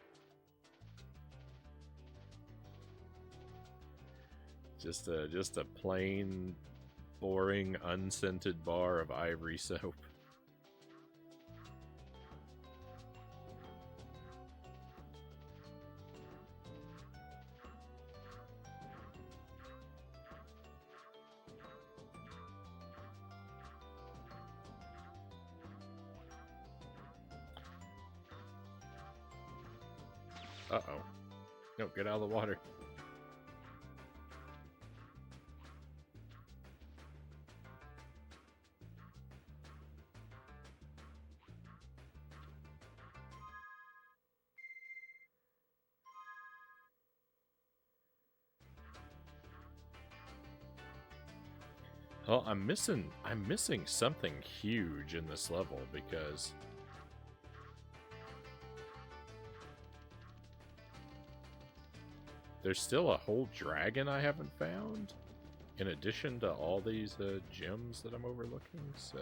plain, boring, unscented bar of ivory soap. Uh-oh. No, get out of the water. Well, I'm missing something huge in this level because there's still a whole dragon I haven't found, in addition to all these gems that I'm overlooking, so...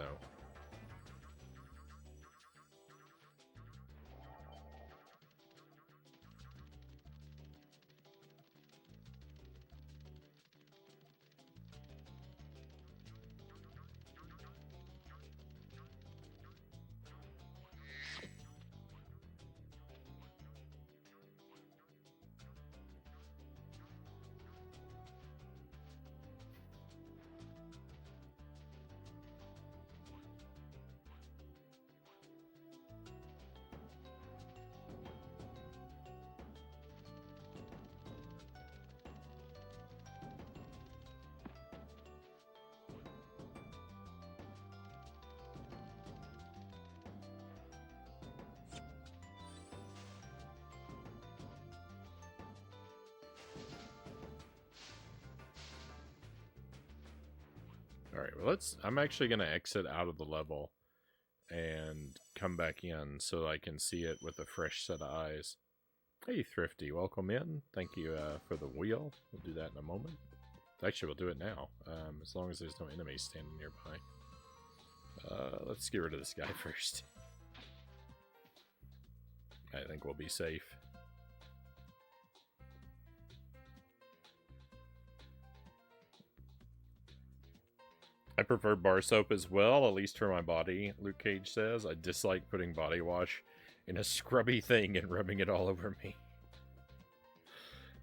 Alright, well I'm actually going to exit out of the level and come back in so I can see it with a fresh set of eyes. Hey Thrifty, welcome in. Thank you for the wheel. We'll do that in a moment. Actually, we'll do it now, as long as there's no enemies standing nearby. Let's get rid of this guy first. I think we'll be safe. I prefer bar soap as well, at least for my body, Luke Cage says. I dislike putting body wash in a scrubby thing and rubbing it all over me.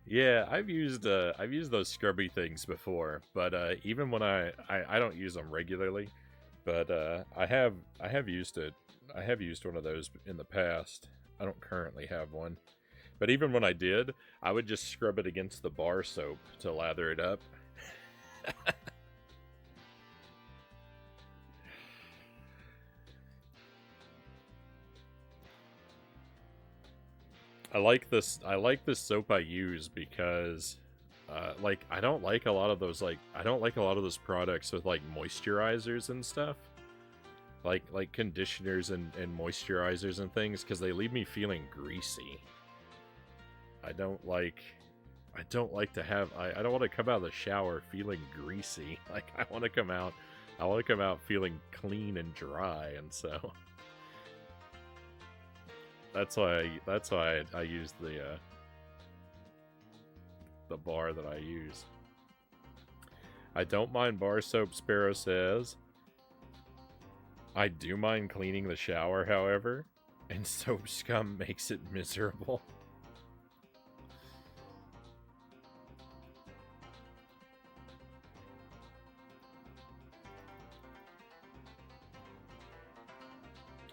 Yeah, I've used those scrubby things before, but even when I don't use them regularly, but I have used it. I have used one of those in the past. I don't currently have one, but even when I did, I would just scrub it against the bar soap to lather it up. I like this soap I use because like I don't like a lot of those products with like moisturizers and stuff. Like conditioners and moisturizers and things, because they leave me feeling greasy. I don't like to have I don't want to come out of the shower feeling greasy. Like I want to come out feeling clean and dry, and so that's why I use the bar that I use. I don't mind bar soap, Spyro says. I do mind cleaning the shower, however, and soap scum makes it miserable.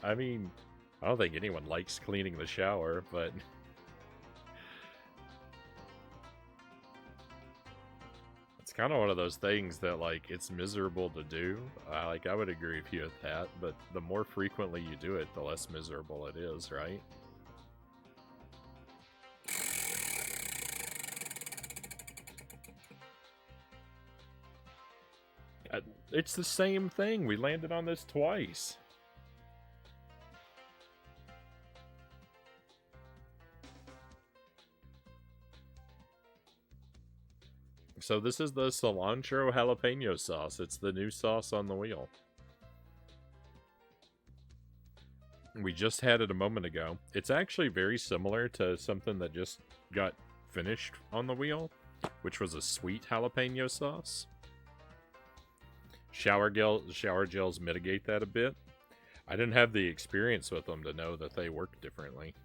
I mean, I don't think anyone likes cleaning the shower, but it's kind of one of those things that, like, it's miserable to do. Like, I would agree with you with that, but the more frequently you do it, the less miserable it is, right? It's the same thing. We landed on this twice. So this is the cilantro jalapeno sauce. It's the new sauce on the wheel. We just had it a moment ago. It's actually very similar to something that just got finished on the wheel, which was a sweet jalapeno sauce. Shower gels mitigate that a bit. I didn't have the experience with them to know that they work differently.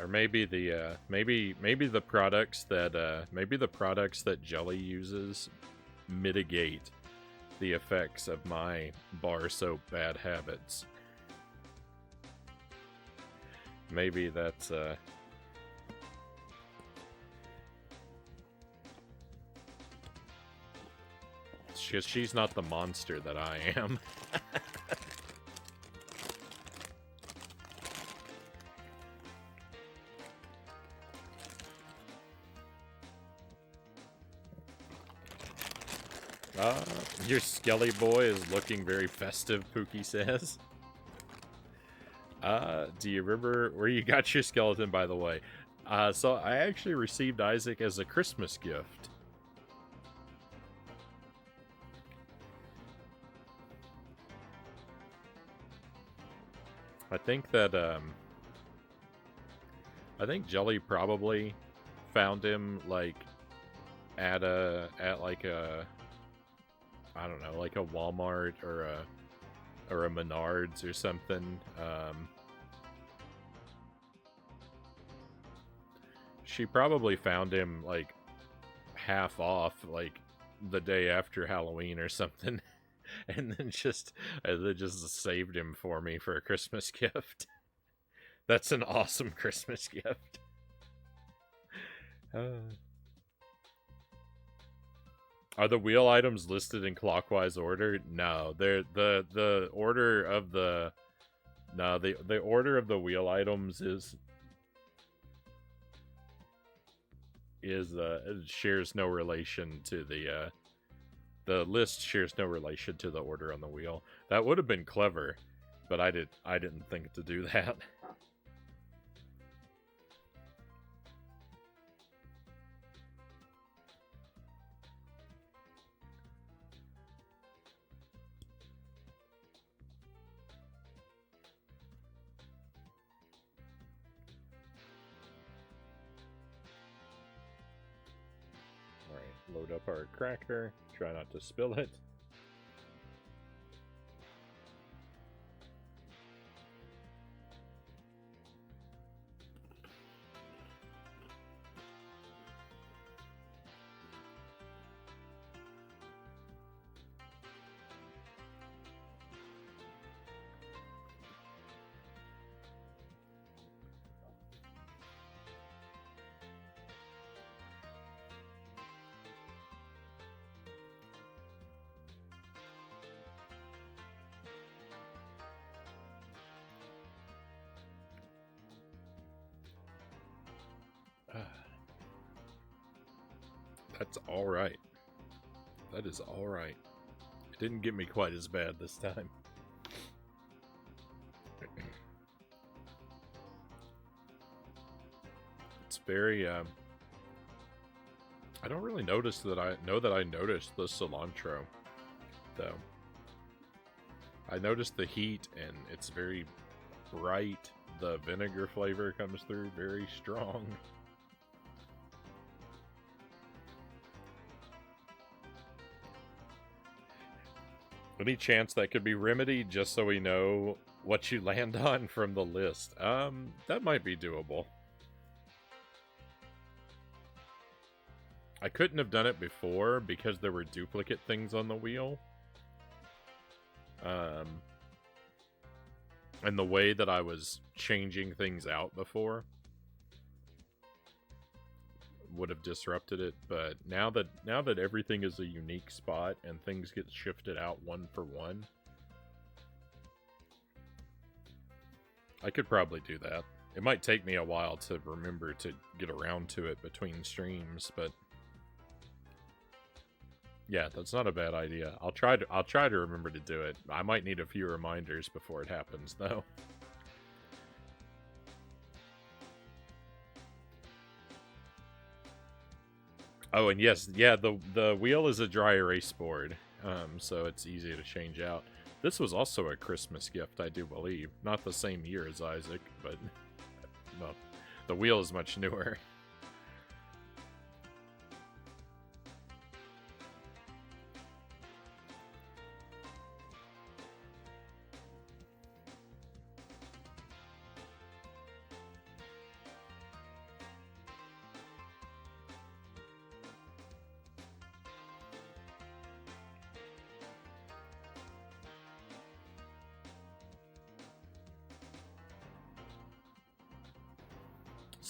Or maybe the maybe the products that Jelly uses mitigate the effects of my bar soap bad habits. Maybe that's she's not the monster that I am. Your Skelly boy is looking very festive, Pookie says. Do you remember where you got your skeleton, by the way? So I actually received Isaac as a Christmas gift. I think that, I think Jelly probably found him, like, at like a, I don't know, like a Walmart or a Menards or something. She probably found him, like, half off, like, the day after Halloween or something. And then just saved him for me for a Christmas gift. That's an awesome Christmas gift. Are the wheel items listed in clockwise order? No, they're the order of the the order of the wheel items is shares no relation to the list shares no relation to the order on the wheel. That would have been clever, but I didn't think to do that. Load up our cracker. Try not to spill it. That's alright. That is alright. It didn't get me quite as bad this time. It's very, I don't really notice that I noticed the cilantro, though. I noticed the heat, and it's very bright. The vinegar flavor comes through very strong. Any chance that could be remedied just so we know what you land on from the list? That might be doable. I couldn't have done it before because there were duplicate things on the wheel. And the way that I was changing things out before would have disrupted it, but now that everything is a unique spot and things get shifted out one for one, I could probably do that. It might take me a while to remember to get around to it between streams, but yeah, that's not a bad idea. I'll try to remember to do it. I might need a few reminders before it happens, though. Oh, and yes, yeah, the wheel is a dry erase board, so it's easy to change out. This was also a Christmas gift, I do believe. Not the same year as Isaac, but well, the wheel is much newer.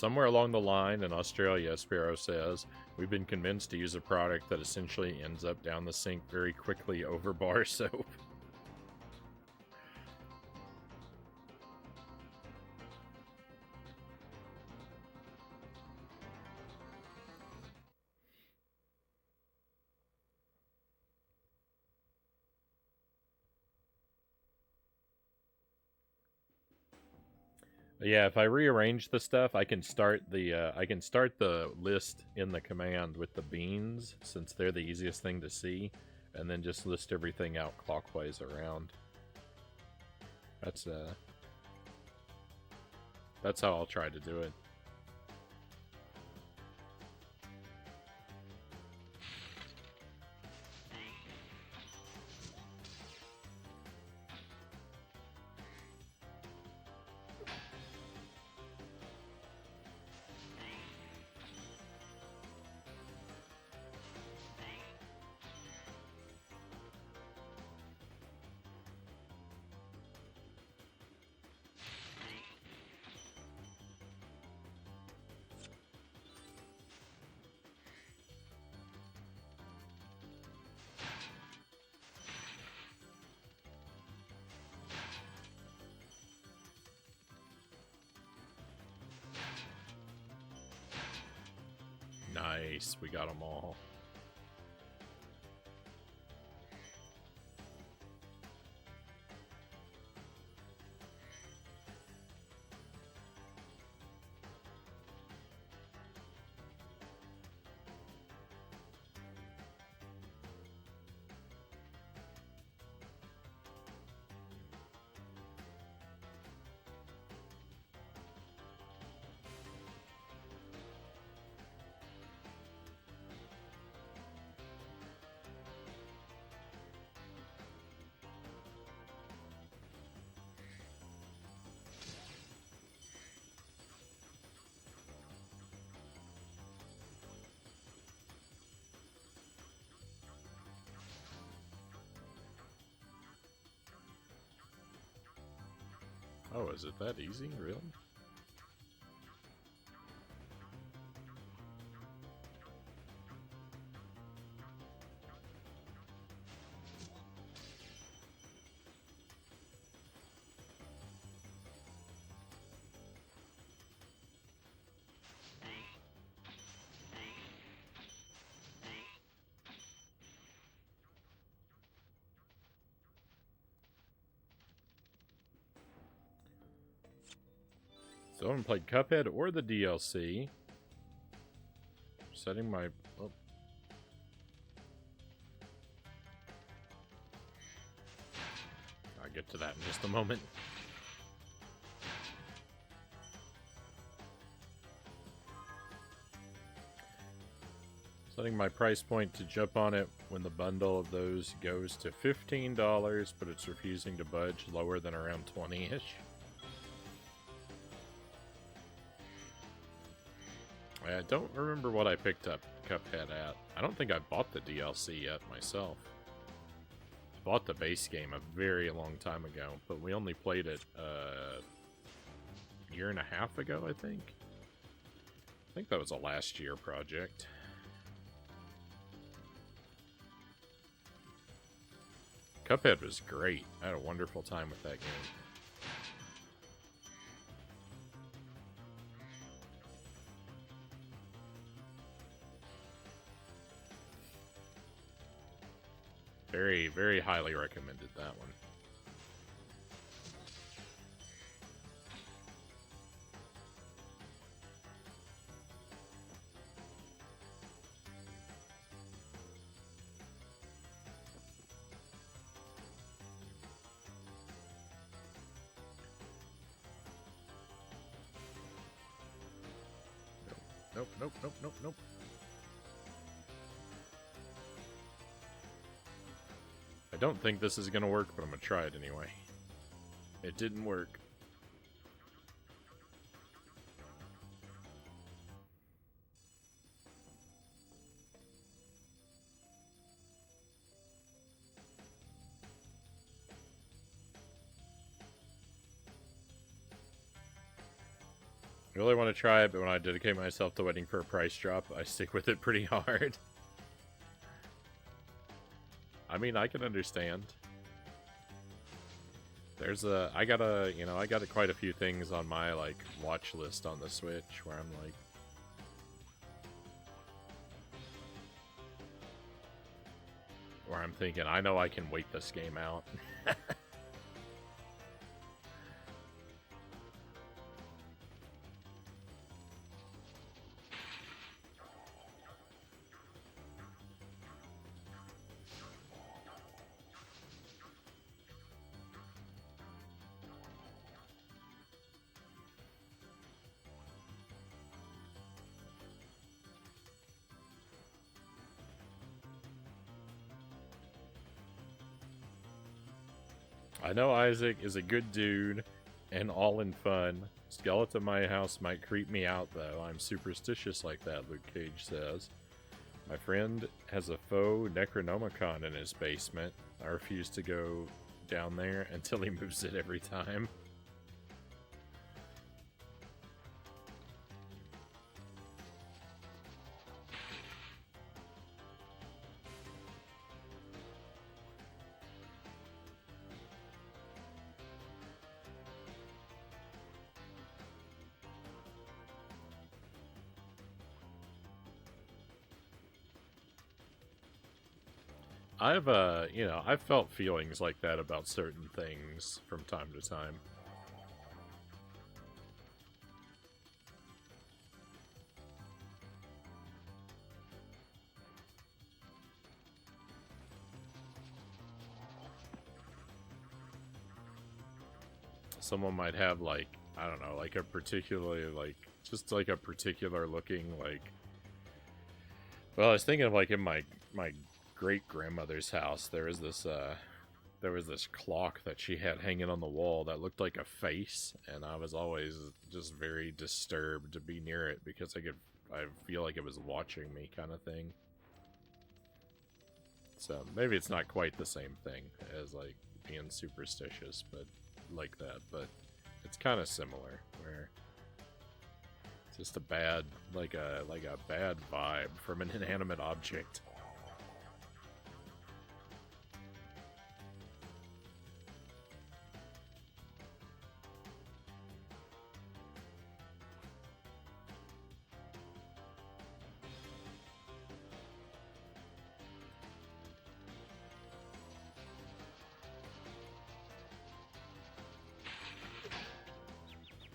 Somewhere along the line in Australia, Spyro says, we've been convinced to use a product that essentially ends up down the sink very quickly over bar soap. Yeah, if I rearrange the stuff, I can start the list in the command with the beans, since they're the easiest thing to see, and then just list everything out clockwise around. That's how I'll try to do it. Nice, we got them all. Oh, is it that easy? Really? So I haven't played Cuphead or the DLC. Setting my... Oh. I'll get to that in just a moment. Setting my price point to jump on it when the bundle of those goes to $15, but it's refusing to budge lower than around 20-ish. I don't remember what I picked up Cuphead at. I don't think I bought the DLC yet myself. I bought the base game a very long time ago, but we only played it a year and a half ago, I think. I think that was a last year project. Cuphead was great. I had a wonderful time with that game. Very, very highly recommended that one. Nope, nope, nope, nope, nope. I don't think this is gonna work, but I'm gonna try it anyway. It didn't work. I really want to try it, but when I dedicate myself to waiting for a price drop, I stick with it pretty hard. I mean, I can understand. There's I got quite a few things on my, like, watch list on the Switch where I'm like, where I'm thinking, I know I can wait this game out. I know Isaac is a good dude and all in fun. Skeleton in my house might creep me out, though. I'm superstitious like that, Luke Cage says. My friend has a faux Necronomicon in his basement. I refuse to go down there until he moves it every time. I've, I've felt feelings like that about certain things from time to time. Someone might have, like, I don't know, like a particularly, like, just like a particular looking, like, well, I was thinking of, like, in my great-grandmother's house, there was this clock that she had hanging on the wall that looked like a face, and I was always just very disturbed to be near it because I feel like it was watching me, kind of thing. So maybe it's not quite the same thing as, like, being superstitious, but like that, but it's kind of similar, where it's just a bad, like a bad vibe from an inanimate object.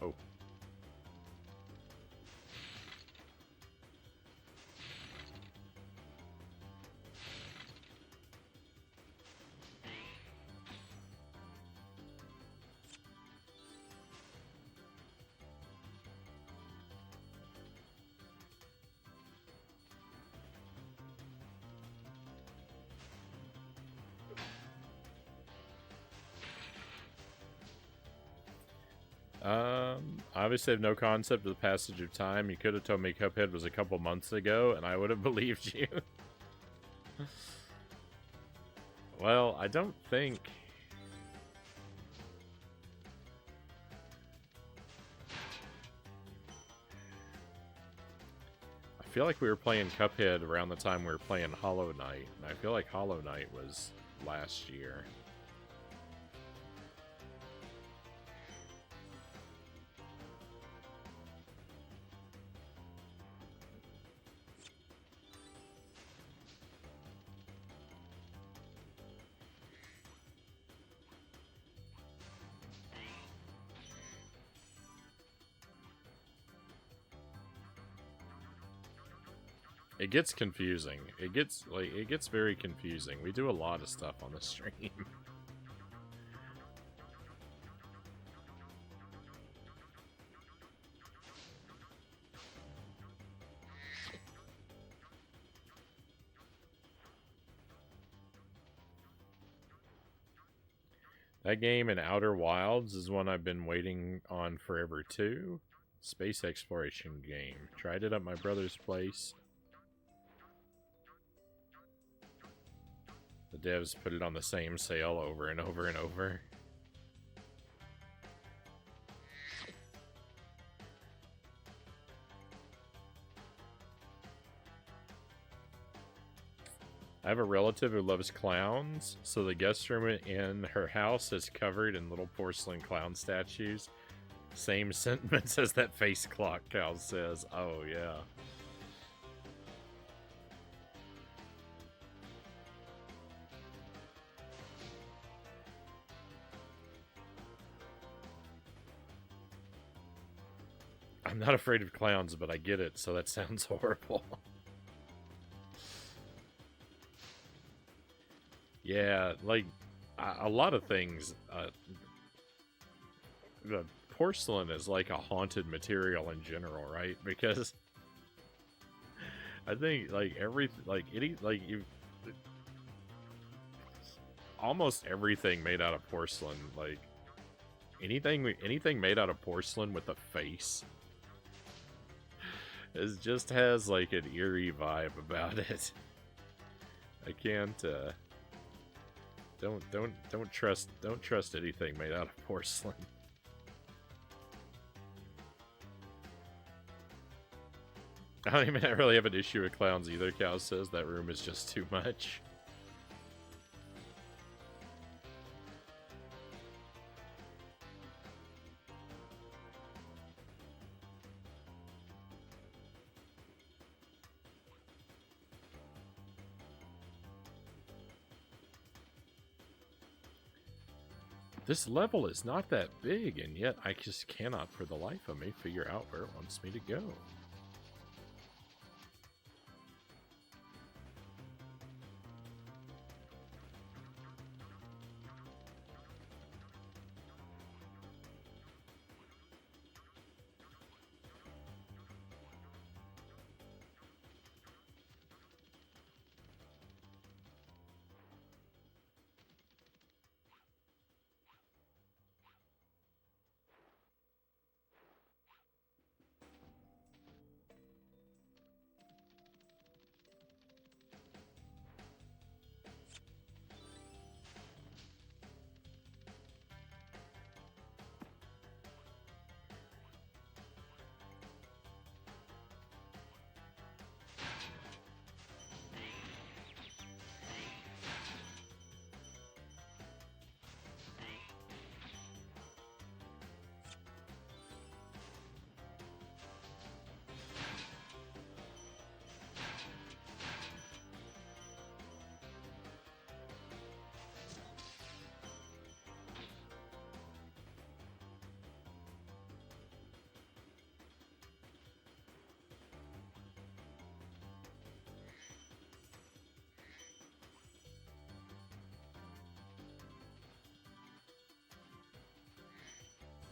Oh. Obviously I have no concept of the passage of time. You could have told me Cuphead was a couple months ago, and I would have believed you. Well, I don't think... I feel like we were playing Cuphead around the time we were playing Hollow Knight, and I feel like Hollow Knight was last year. It gets confusing. It gets very confusing. We do a lot of stuff on the stream. That game in Outer Wilds is one I've been waiting on forever too. Space exploration game. Tried it at my brother's place. The devs put it on the same sale over and over and over. I have a relative who loves clowns, so the guest room in her house is covered in little porcelain clown statues. Same sentiments as that face clock, Cal says. Oh, yeah. I'm not afraid of clowns, but I get it, so that sounds horrible. Yeah, like, a lot of things, the porcelain is like a haunted material in general, right? Because I think, almost everything made out of porcelain, like, anything made out of porcelain with a face, it just has, like, an eerie vibe about it. I can't, don't trust anything made out of porcelain. I don't even really have an issue with clowns either, Cal says. That room is just too much. This level is not that big, and yet I just cannot for the life of me figure out where it wants me to go.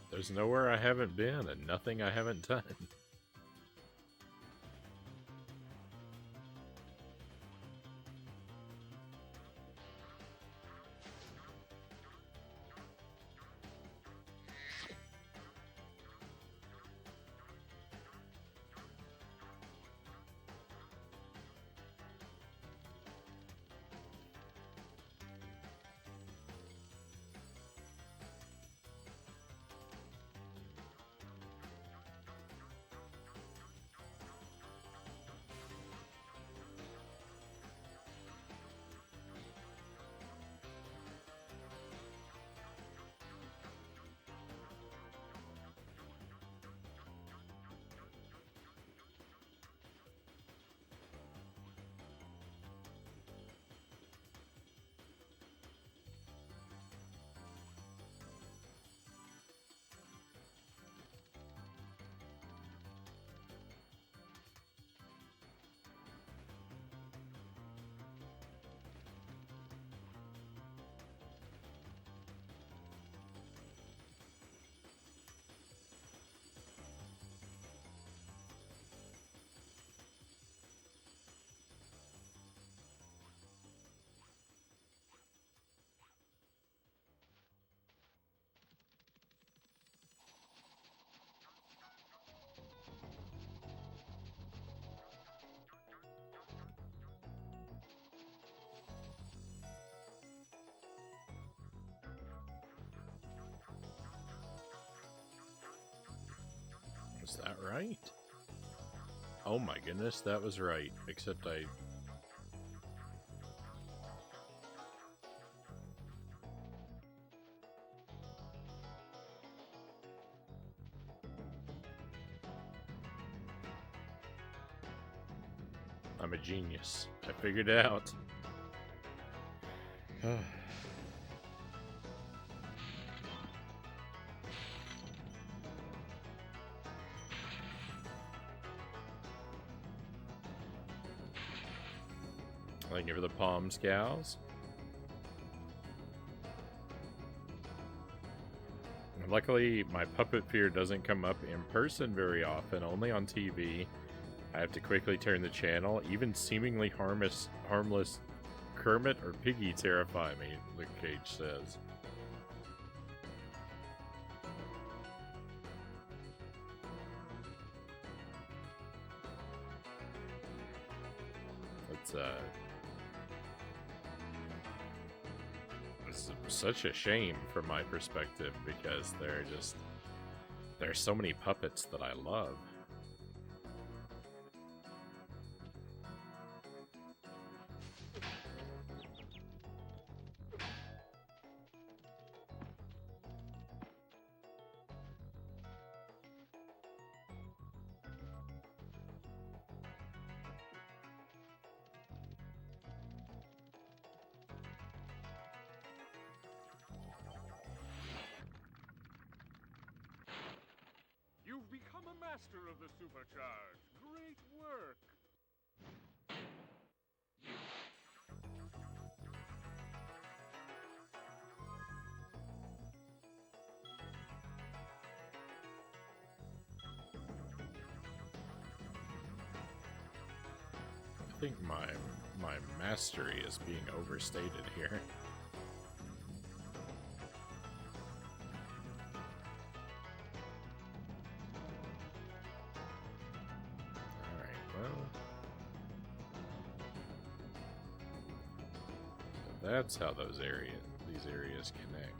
There's nowhere I haven't been and nothing I haven't done. Was that right? Oh my goodness, that was right. Except I'm a genius. I figured it out. Thank you for the palm scowls. Luckily, my puppet fear doesn't come up in person very often, only on TV. I have to quickly turn the channel. Even seemingly harmless Kermit or Piggy terrify me, Luke Cage says. It's such a shame from my perspective because there's so many puppets that I love. You've become a master of the supercharge. Great work. I think my mastery is being overstated here. That's how these areas connect.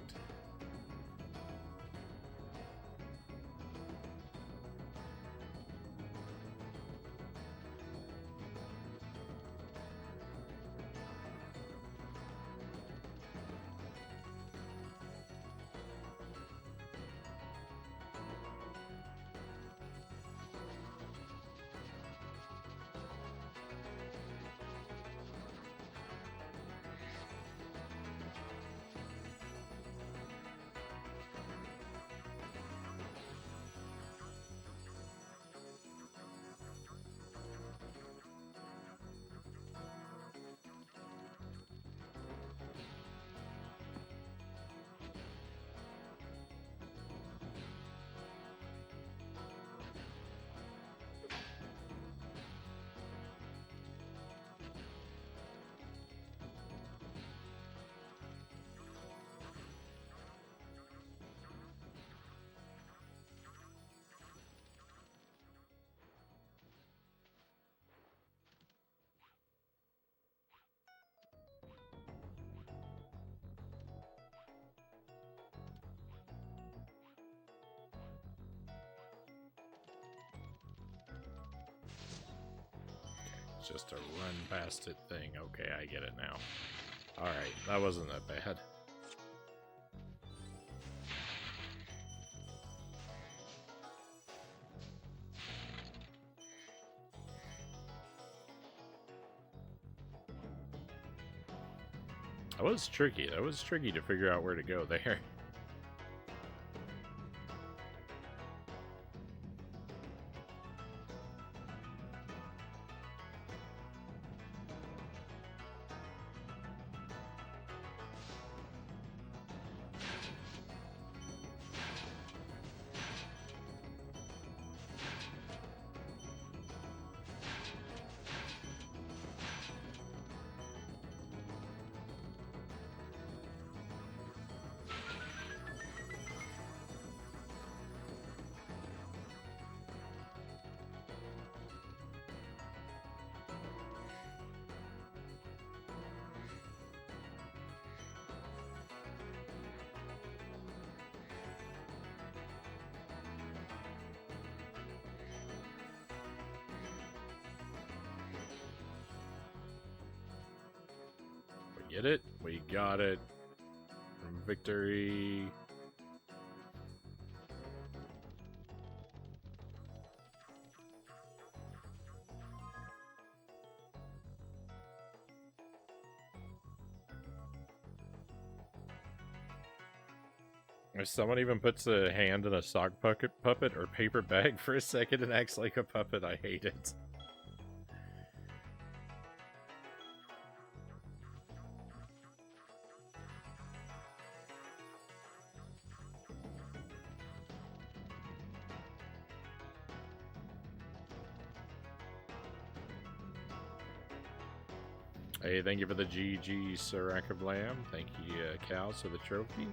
Just a run past it thing. Okay, I get it now. Alright, that wasn't that bad. That was tricky. That was tricky to figure out where to go there. Get it? We got it. Victory. If someone even puts a hand in a sock puppet or paper bag for a second and acts like a puppet, I hate it. Hey, thank you for the GG Sirac of Lamb. Thank you, Cows, for the trophy.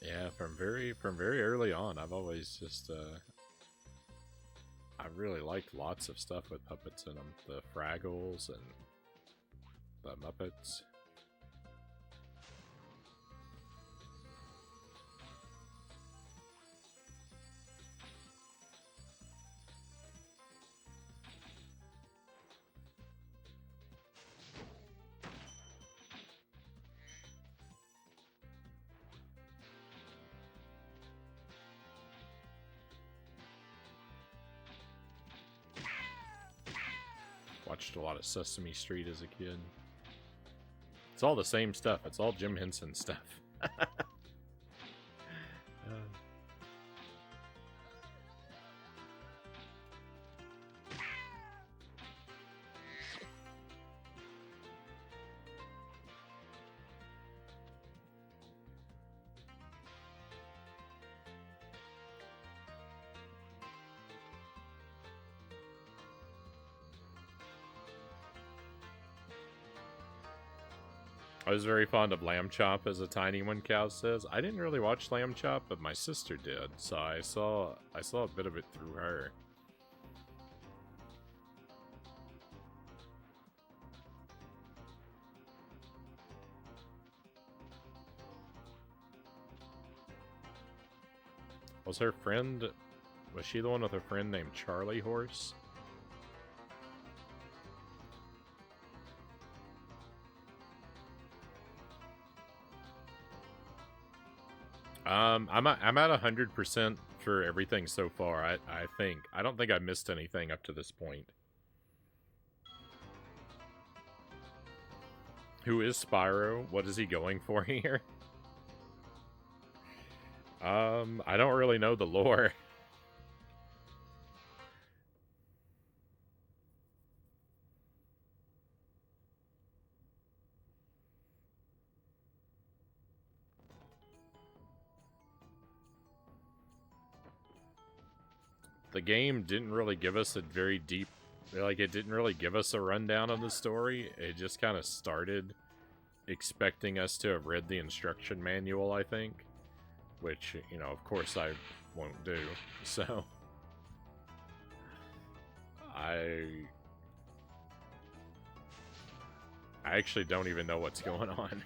Yeah, from very early on, I've always just I really liked lots of stuff with puppets in them. The Fraggles and the Muppets. Watched a lot of Sesame Street as a kid. It's all the same stuff. It's all Jim Henson stuff. I was very fond of Lamb Chop as a tiny one, Cow says. I didn't really watch Lamb Chop, but my sister did, so I saw a bit of it through her. Was she the one with a friend named Charlie Horse? I'm at 100% for everything so far. I think. I don't think I missed anything up to this point. Who is Spyro? What is he going for here? I don't really know the lore. The game didn't really give us a very deep, like, it didn't really give us a rundown of the story. It just kind of started expecting us to have read the instruction manual, I think. Which, you know, of course I won't do. So, I actually don't even know what's going on.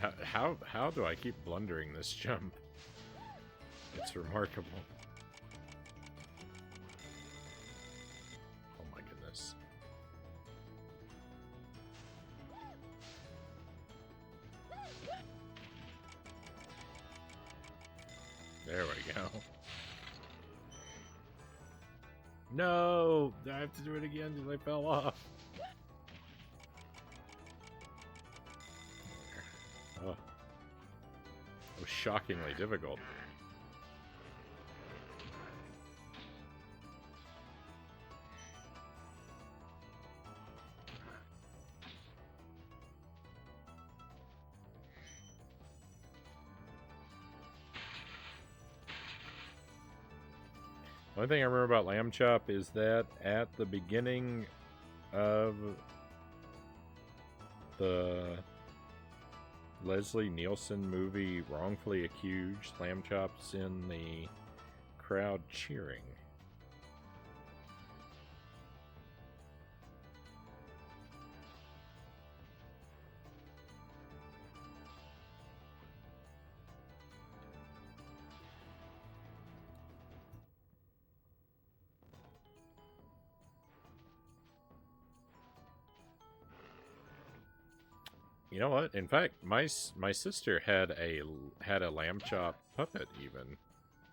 How do I keep blundering this jump? It's remarkable. Oh my goodness. There we go. No! I have to do it again because I fell off. Oh. It was shockingly difficult. One thing I remember about Lamb Chop is that at the beginning of the Leslie Nielsen movie, Wrongfully Accused, Lamb Chop's in the crowd cheering. You know what? In fact, my sister had a Lamb Chop puppet even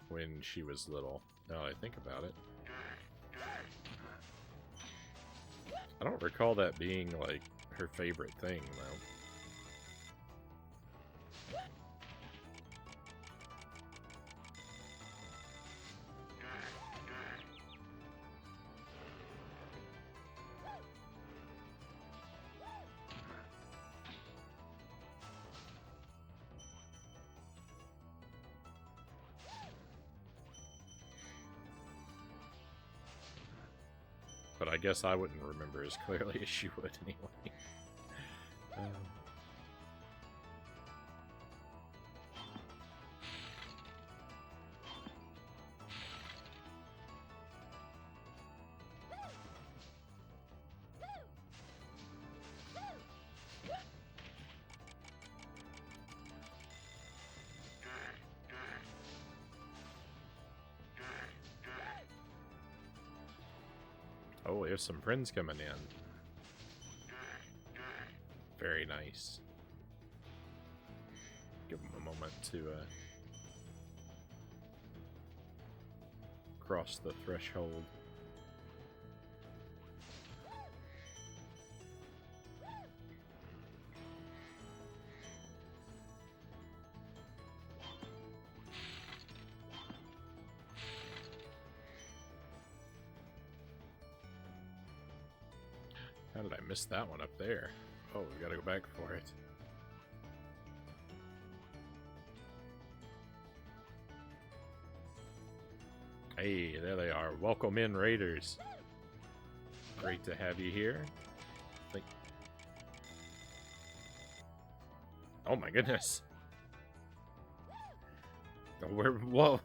when she was little. Now that I think about it, I don't recall that being like her favorite thing though. But I guess I wouldn't remember as clearly as she would anyway. Oh, we have some friends coming in. Very nice. Give them a moment to cross the threshold. How did I miss that one up there? Oh, we gotta go back for it. Hey, there they are. Welcome in, Raiders. Great to have you here. Oh my goodness. Oh, whoa.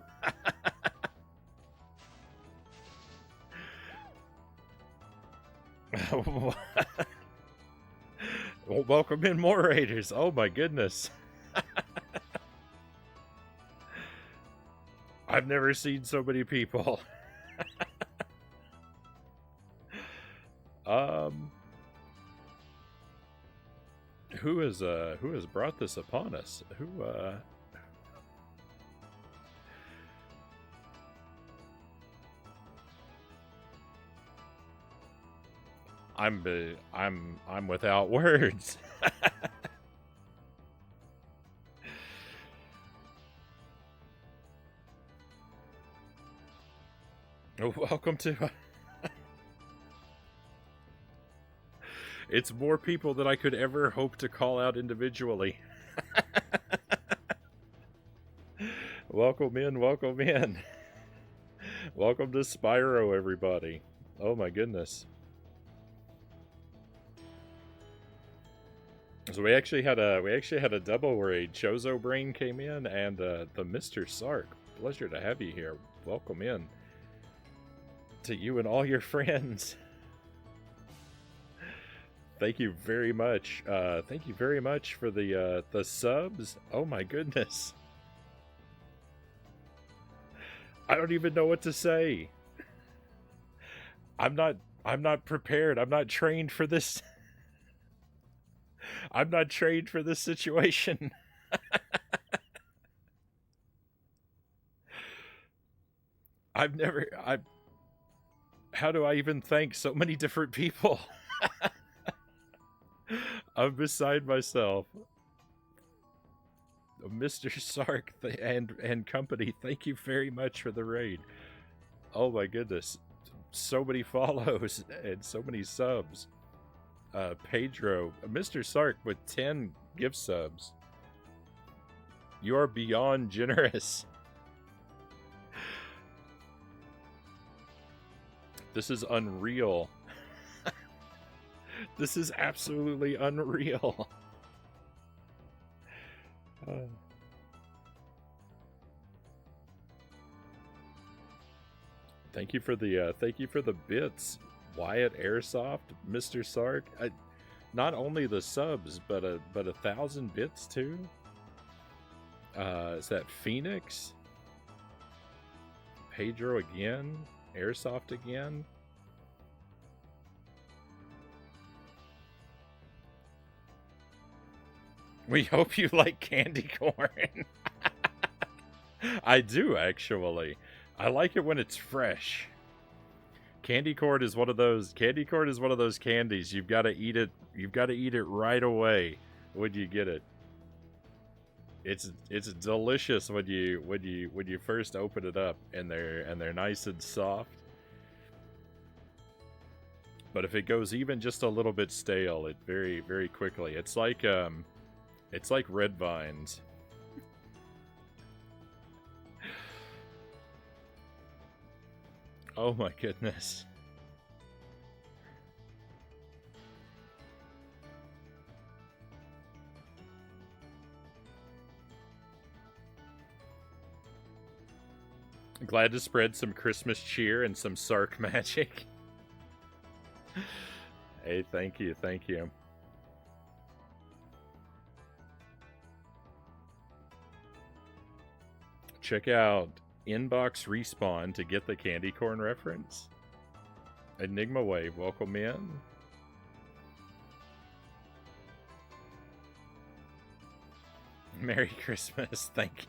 Well, welcome in more Raiders. Oh my goodness. I've never seen so many people. Who has brought this upon us? I'm without words. Welcome to... It's more people than I could ever hope to call out individually. Welcome in, welcome in. Welcome to Spyro, everybody. Oh my goodness. So we actually had a double raid. Chozo Brain came in and the Mr. Sark. Pleasure to have you here. Welcome in. To you and all your friends. Thank you very much. Thank you very much for the subs. Oh my goodness. I don't even know what to say. I'm not prepared. I'm not trained for this. I'm not trained for this situation. How do I even thank so many different people? I'm beside myself. Mr. Sark and company, thank you very much for the raid. Oh my goodness. So many follows and so many subs. Pedro, Mr. Sark with 10 gift subs. You are beyond generous. This is unreal. This is absolutely unreal. Thank you for the bits, Wyatt Airsoft, Mr. Sark. Not only the subs, but 1,000 bits too. Is that Phoenix? Pedro again? Airsoft again? We hope you like candy corn. I do, actually. I like it when it's fresh. Candy corn is one of those candies. You've got to eat it. You've got to eat it right away when you get it. It's delicious when you first open it up and they're nice and soft. But if it goes even just a little bit stale, it very, very quickly. It's like red vines. Oh my goodness. Glad to spread some Christmas cheer and some Sark magic. Hey, thank you, thank you. Check out Inbox Respawn to get the candy corn reference. Enigma Wave, welcome in. Merry Christmas. Thank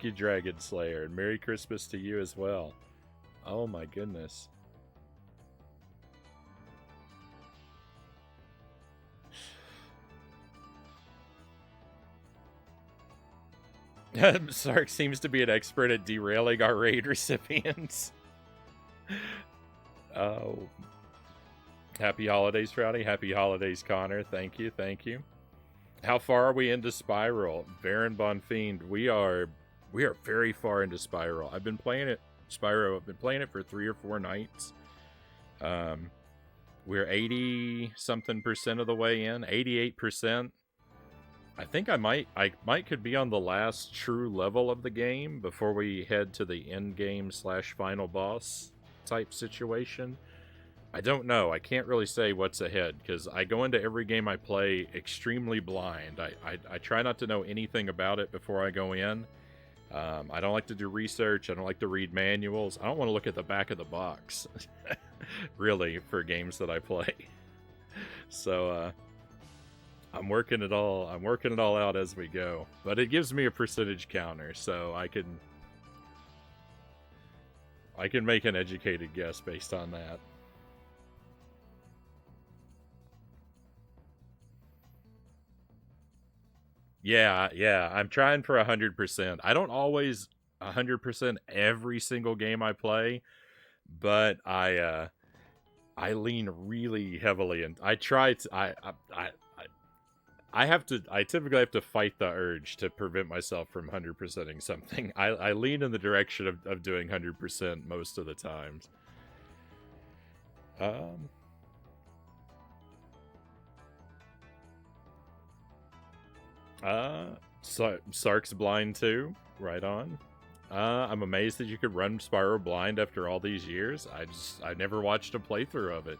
you, Dragon Slayer, and Merry Christmas to you as well. Oh my goodness. Sark seems to be an expert at derailing our raid recipients. Oh. Happy holidays, Frownie. Happy holidays, Connor. Thank you, thank you. How far are we into Spyro? Baron Bonfiend, we are very far into Spyro. I've been playing it for 3 or 4 nights. We're 80-something% of the way in, 88%. I think I might could be on the last true level of the game before we head to the end game / final boss type situation. I don't know. I can't really say what's ahead because I go into every game I play extremely blind. I try not to know anything about it before I go in. I don't like to do research. I don't like to read manuals. I don't want to look at the back of the box, really, for games that I play. So, I'm working it all out as we go. But it gives me a percentage counter, so I can make an educated guess based on that. Yeah, I'm trying for 100%. I don't always 100% every single game I play, but I lean really heavily, and I try to. I typically have to fight the urge to prevent myself from 100%ing something. I lean in the direction of doing 100% most of the times. Sark's blind too. Right on. I'm amazed that you could run Spyro blind after all these years. I never watched a playthrough of it.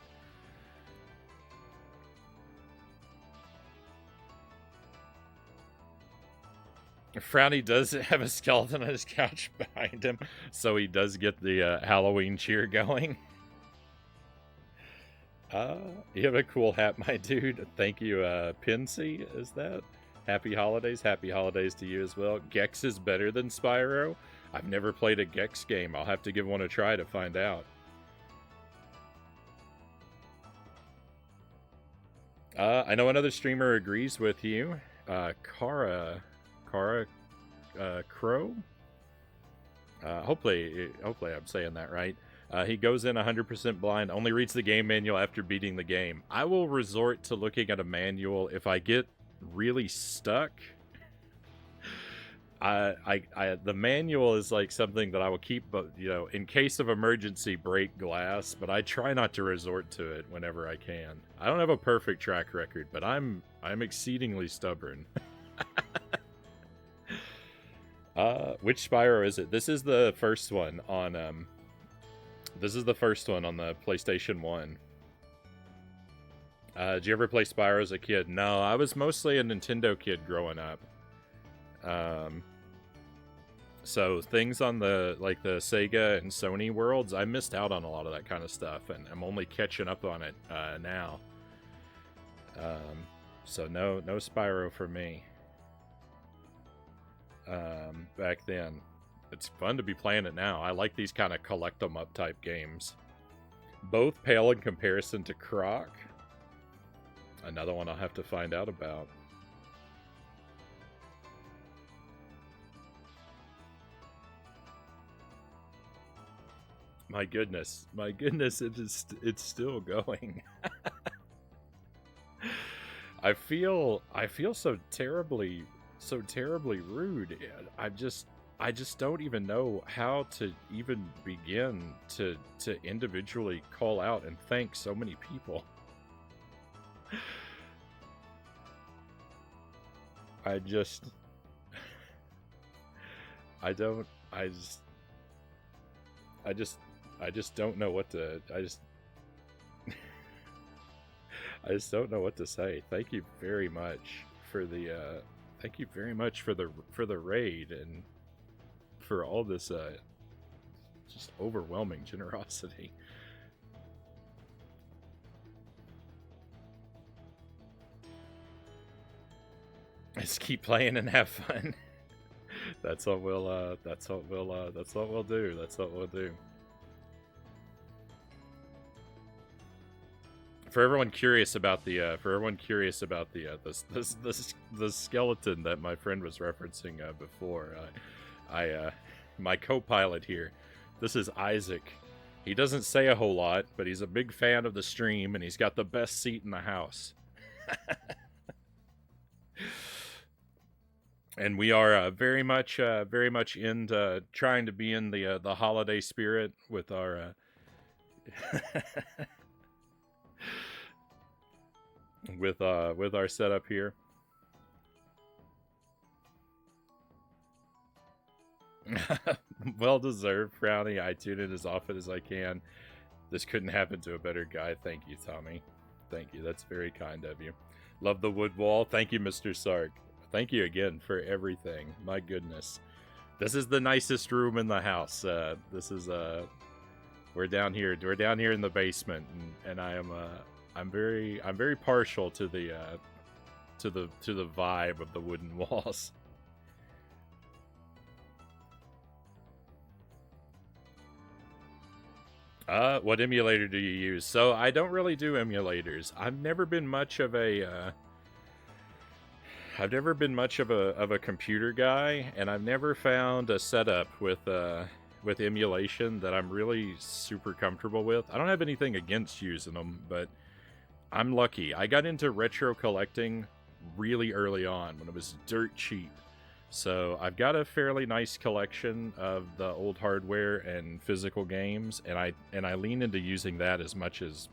Frownie does have a skeleton on his couch behind him, so he does get the Halloween cheer going. You have a cool hat, my dude. Thank you, Pinsy, is that? Happy holidays to you as well. Gex is better than Spyro. I've never played a Gex game. I'll have to give one a try to find out. I know another streamer agrees with you. Kara Crow? Hopefully I'm saying that right. He goes in 100% blind, only reads the game manual after beating the game. I will resort to looking at a manual if I get really stuck. The manual is like something that I will keep, but in case of emergency, break glass. But I try not to resort to it whenever I can. I don't have a perfect track record, but I'm exceedingly stubborn. Which Spyro is it? This is the first one on This is the first one on the PlayStation 1. Did you ever play Spyro as a kid? No, I was mostly a Nintendo kid growing up. So things on the Sega and Sony worlds, I missed out on a lot of that kind of stuff, and I'm only catching up on it now. So no Spyro for me. Back then. It's fun to be playing it now. I like these kind of collect 'em up type games. Both pale in comparison to Croc. Another one I'll have to find out about. My goodness, it's still going. I feel so terribly rude. I just don't even know how to even begin to individually call out and thank so many people. I just don't know what to I just don't know what to say. Thank you very much for the raid and for all this just overwhelming generosity. Just keep playing and have fun. That's what we'll do. For everyone curious about the skeleton that my friend was referencing before, my co-pilot here, this is Isaac. He doesn't say a whole lot, but he's a big fan of the stream, and he's got the best seat in the house. And we are very much into trying to be in the holiday spirit with our with our setup here. Well deserved, Frownie. I tune in as often as I can. This couldn't happen to a better guy. Thank you, Tommy. Thank you. That's very kind of you. Love the wood wall. Thank you, Mr. Sark. Thank you again for everything. My goodness. This is the nicest room in the house. This is we're down here in the basement, and I'm very partial to the vibe of the wooden walls. What emulator do you use? So I don't really do emulators. I've never been much of a computer guy, and I've never found a setup with emulation that I'm really super comfortable with. I don't have anything against using them, but I'm lucky. I got into retro collecting really early on when it was dirt cheap. So I've got a fairly nice collection of the old hardware and physical games, and I lean into using that as much as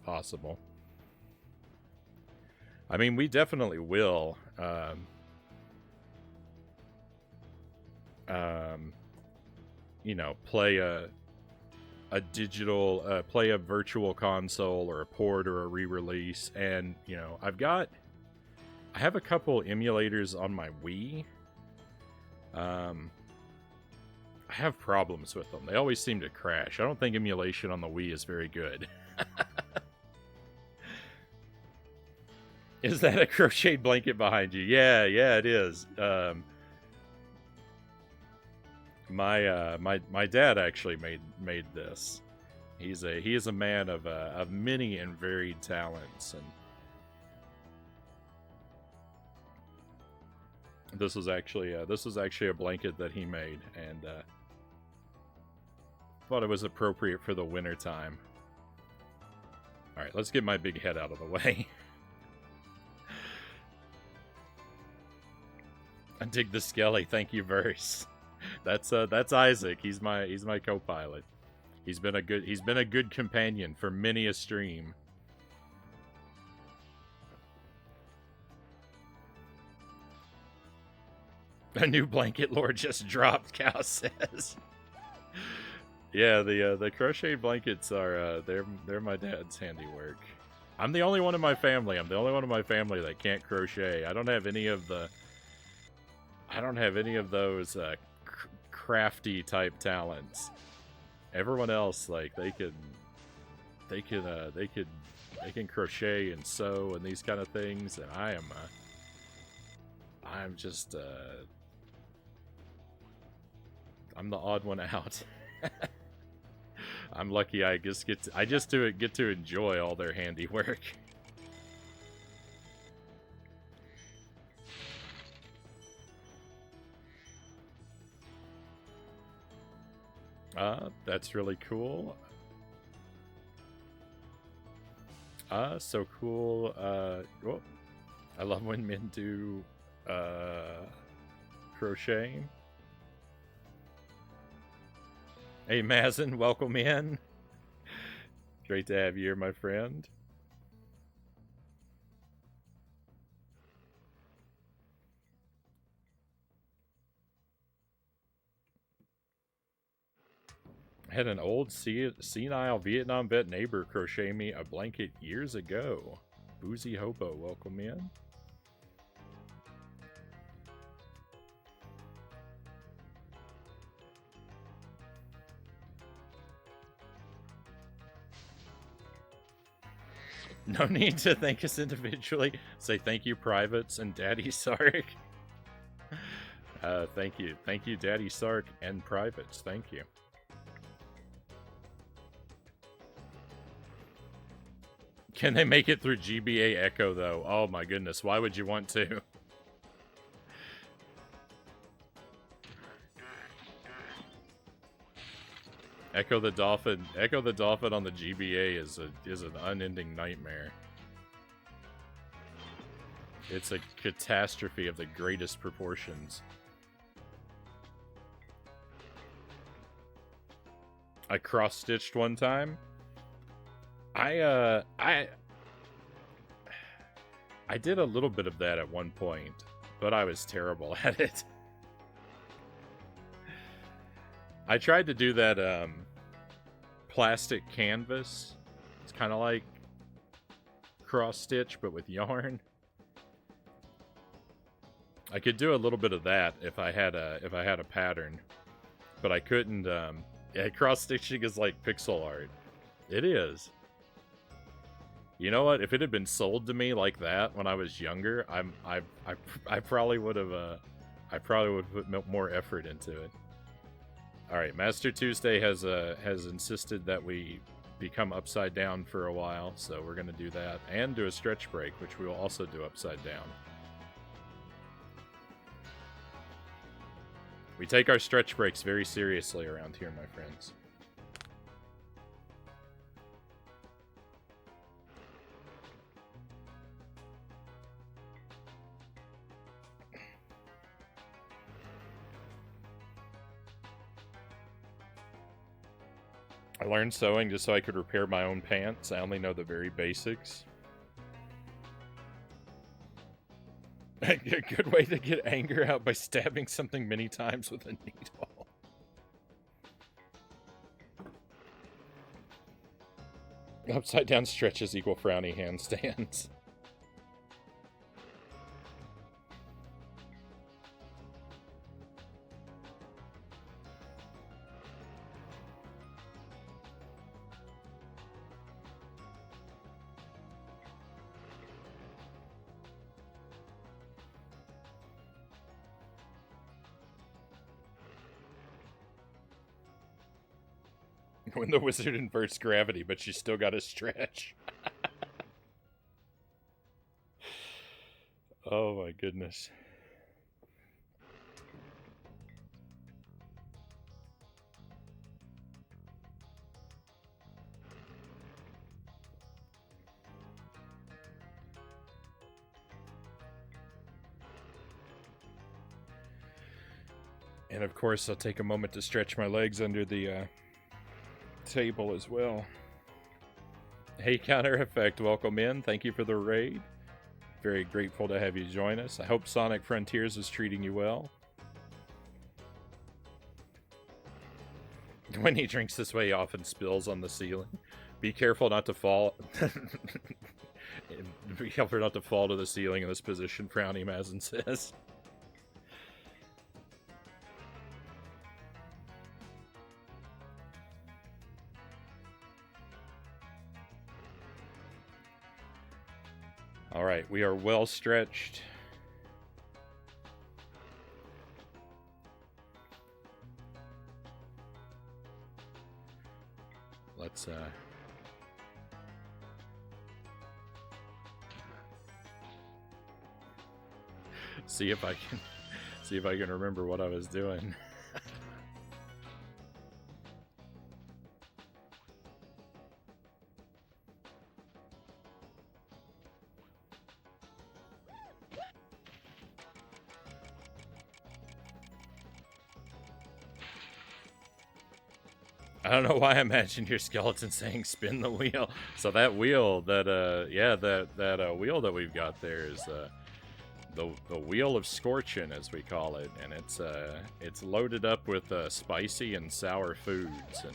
possible. I mean, we definitely will play a digital play a virtual console or a port or a re-release, and I have a couple emulators on my Wii I have problems with them. They always seem to crash. I don't think emulation on the Wii is very good. Is that a crocheted blanket behind you? Yeah, it is. My dad actually made this. He is a man of many and varied talents, and this was actually a blanket that he made, and thought it was appropriate for the winter time. All right, let's get my big head out of the way. I dig the Skelly. Thank you, Verse. That's Isaac. He's my co-pilot. He's been a good companion for many a stream. A new blanket lord just dropped, Cow says. Yeah, the crocheted blankets are they're my dad's handiwork. I'm the only one in my family. I'm the only one in my family that can't crochet. I don't have any of those crafty type talents. Everyone else, like, they can crochet and sew and these kind of things, and I'm just I'm the odd one out. I'm lucky. I just get to enjoy all their handiwork. That's really cool. So cool. Oh, I love when men do crocheting. Hey, Mazin, welcome in. Great to have you here, my friend. I had an old senile Vietnam vet neighbor crochet me a blanket years ago. Boozy Hobo, welcome in. No need to thank us individually. Say thank you, privates, and Daddy Sark. Thank you, Daddy Sark and privates. Thank you. Can they make it through GBA Echo, though? Oh my goodness, why would you want to? Echo the Dolphin on the GBA is an unending nightmare. It's a catastrophe of the greatest proportions. I cross-stitched one time. I did a little bit of that at one point, but I was terrible at it. I tried to do that plastic canvas. It's kind of like cross-stitch, but with yarn. I could do a little bit of that if I had a pattern, but I couldn't. Yeah, cross-stitching is like pixel art. It is. You know what? If it had been sold to me like that when I was younger, I probably would have put more effort into it. All right, Master Tuesday has insisted that we become upside down for a while, so we're gonna do that and do a stretch break, which we will also do upside down. We take our stretch breaks very seriously around here, my friends. I learned sewing just so I could repair my own pants. I only know the very basics. A good way to get anger out by stabbing something many times with a needle. Upside down stretches equal frowny handstands. when the wizard inverts gravity, but she's still got to stretch. Oh my goodness. And of course, I'll take a moment to stretch my legs under the table as well. Hey, Counter Effect, welcome in. Thank you for the raid. Very grateful to have you join us. I hope Sonic Frontiers is treating you well. When he drinks this way, he often spills on the ceiling. Be careful not to fall. Be careful not to fall to the ceiling in this position, Frownie Mazin says. All right, we are well stretched. Let's see if I can remember what I was doing. I don't know why I imagined your skeleton saying spin the wheel. So that wheel, that wheel that we've got there is the wheel of scorchin, as we call it, and it's loaded up with spicy and sour foods, and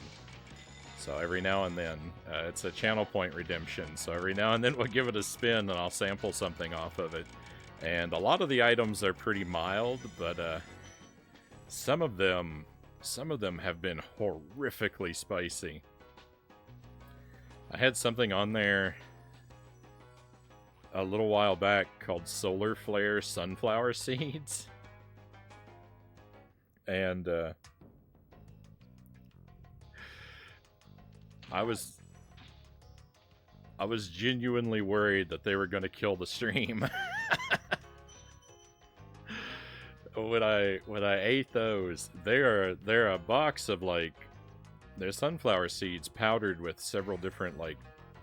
so every now and then it's a channel point redemption. So every now and then we'll give it a spin, and I'll sample something off of it. And a lot of the items are pretty mild, but some of them have been horrifically spicy. I had something on there a little while back called Solar Flare Sunflower Seeds. And I was genuinely worried that they were going to kill the stream. When I ate those, they're a box of they're sunflower seeds powdered with several different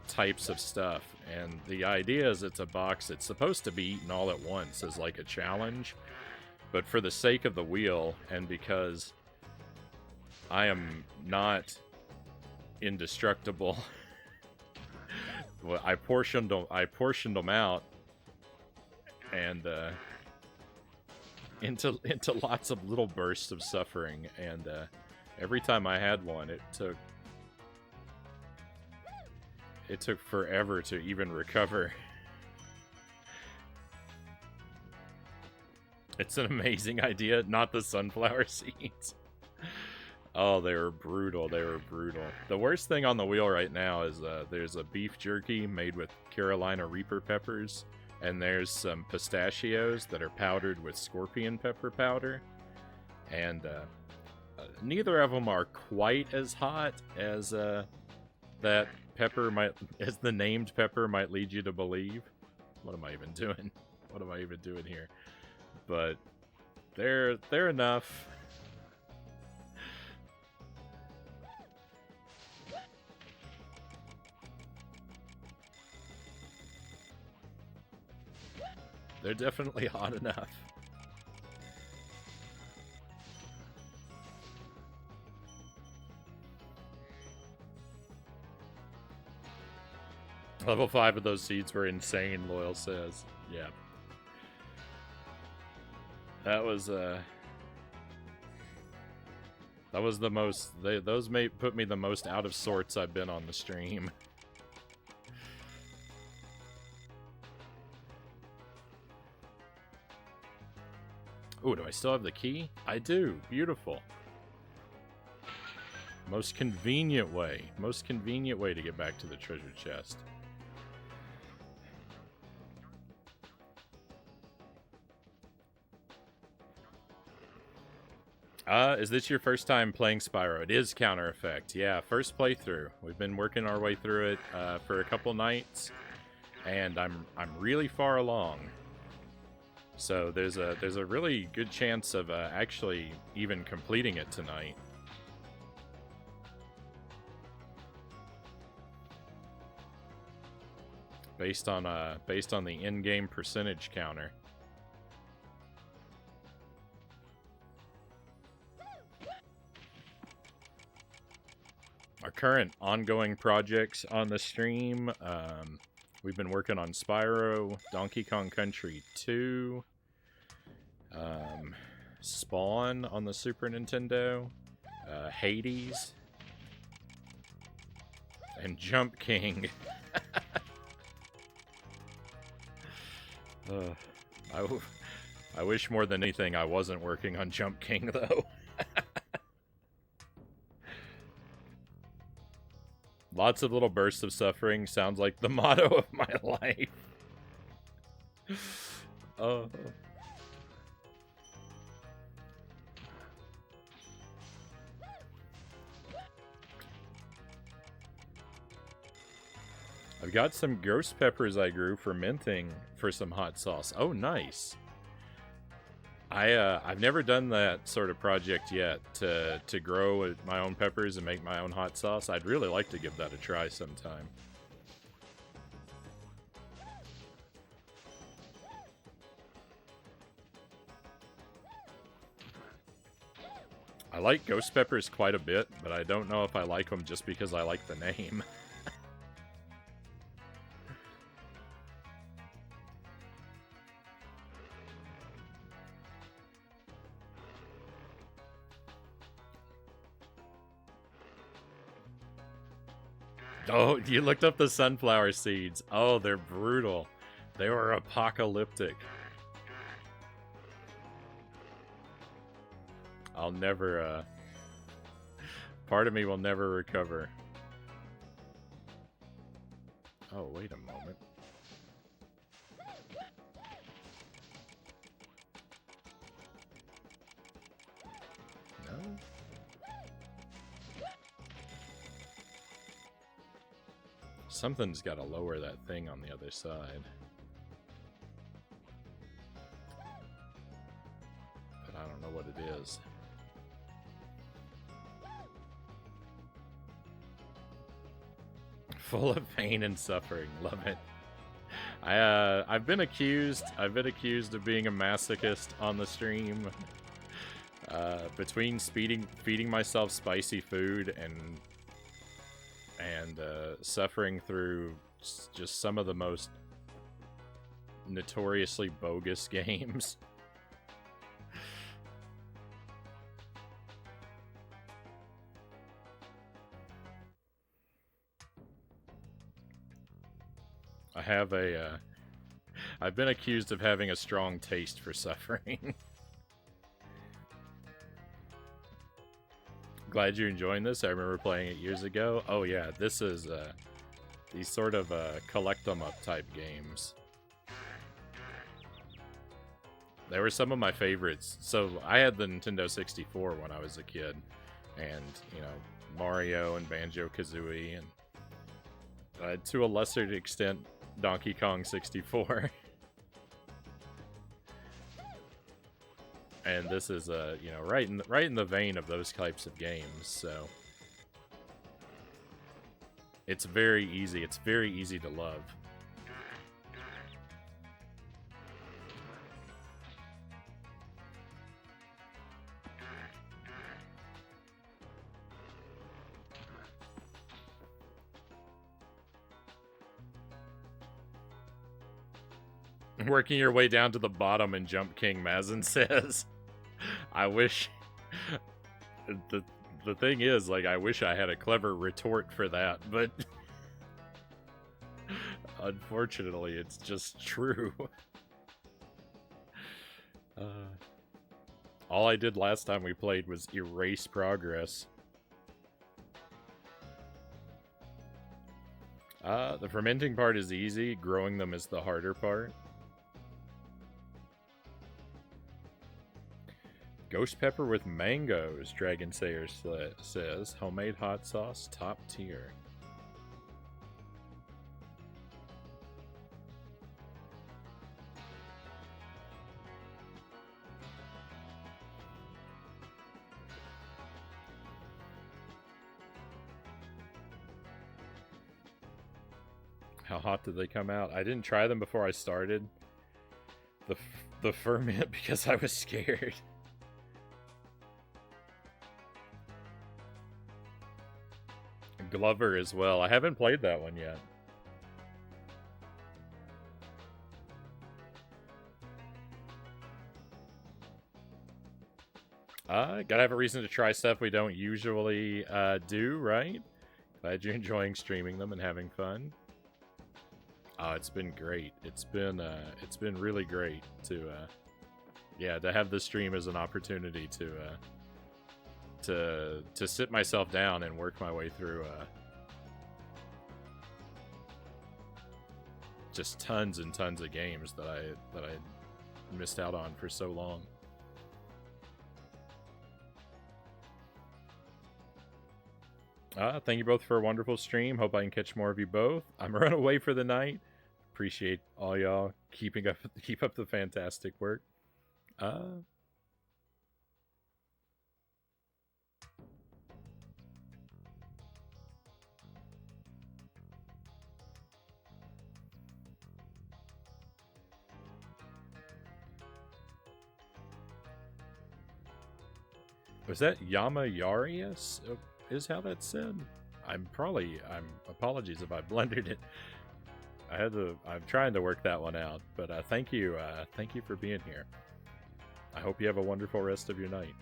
types of stuff, and the idea is it's a box that's supposed to be eaten all at once as a challenge, but for the sake of the wheel and because I am not indestructible, well, I portioned them out and into lots of little bursts of suffering, and every time I had one, it took forever to even recover. It's an amazing idea, not the sunflower seeds. Oh, they were brutal. They were brutal. The worst thing on the wheel right now is there's a beef jerky made with Carolina Reaper peppers, and there's some pistachios that are powdered with scorpion pepper powder. And neither of them are quite as hot as that pepper as the named pepper might lead you to believe. What am I even doing? What am I even doing here? But they're enough. They're definitely hot enough. Level 5 of those seeds were insane, Loyal says. Yeah. That was the most, those may put me the most out of sorts I've been on the stream. Oh, do I still have the key? I do. Beautiful. Most convenient way to get back to the treasure chest. Is this your first time playing Spyro? It is Counter Effect. Yeah, first playthrough. We've been working our way through it for a couple nights, and I'm really far along. So there's a really good chance of actually even completing it tonight. Based on the in-game percentage counter. Our current ongoing projects on the stream, we've been working on Spyro, Donkey Kong Country 2, Spawn on the Super Nintendo, Hades, and Jump King. I wish more than anything I wasn't working on Jump King, though. Lots of little bursts of suffering sounds like the motto of my life. Oh. I've got some ghost peppers I grew fermenting for some hot sauce. Oh, nice. I've never done that sort of project yet, to grow my own peppers and make my own hot sauce. I'd really like to give that a try sometime. I like ghost peppers quite a bit, but I don't know if I like them just because I like the name. Oh, you looked up the sunflower seeds. Oh, they're brutal. They were apocalyptic. I'll never, part of me will never recover. Oh, wait a moment. No? Something's got to lower that thing on the other side. But I don't know what it is. Full of pain and suffering. Love it. I've been accused of being a masochist on the stream. Between feeding myself spicy food and suffering through just some of the most notoriously bogus games. I've been accused of having a strong taste for suffering. Glad you're enjoying this. I remember playing it years ago. Oh yeah, this is these sort of collect 'em up type games. They were some of my favorites. So I had the Nintendo 64 when I was a kid, and you know, Mario and Banjo-Kazooie, and to a lesser extent, Donkey Kong 64. And this is you know, right in the vein of those types of games. So it's very easy. It's very easy to love. Working your way down to the bottom in Jump King, Mazin says. I wish... The thing is, like, I wish I had a clever retort for that, but... unfortunately, it's just true. All I did last time we played was erase progress. The fermenting part is easy, growing them is the harder part. Ghost pepper with mangoes, Dragon Sayer says. Homemade hot sauce, top tier. How hot did they come out? I didn't try them before I started the ferment because I was scared. Glover as well. I haven't played that one yet. Gotta have a reason to try stuff we don't usually do, right? Glad you're enjoying streaming them and having fun. Oh, it's been great. It's been really great to have the stream as an opportunity to sit myself down and work my way through just tons and tons of games that I missed out on for so long. Thank you both for a wonderful stream. Hope I can catch more of you both. I'm running away for the night. Appreciate all y'all keep up the fantastic work. Was that Yamayarius? Is how that's said? I'm apologies if I blundered it. I'm trying to work that one out, but thank you for being here. I hope you have a wonderful rest of your night.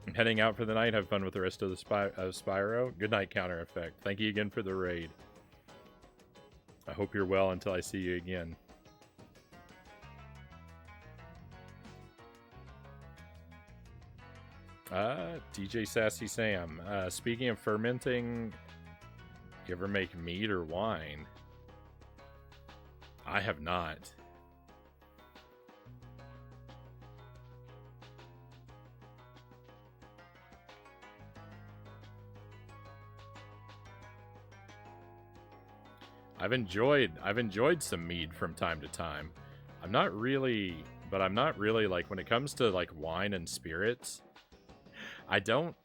I'm heading out for the night. Have fun with the rest of the Spyro. Good night, Counter Effect. Thank you again for the raid. I hope you're well until I see you again. DJ Sassy Sam. Speaking of fermenting, you ever make mead or wine? I have not. I've enjoyed some mead from time to time. I'm not really like when it comes to like wine and spirits. I don't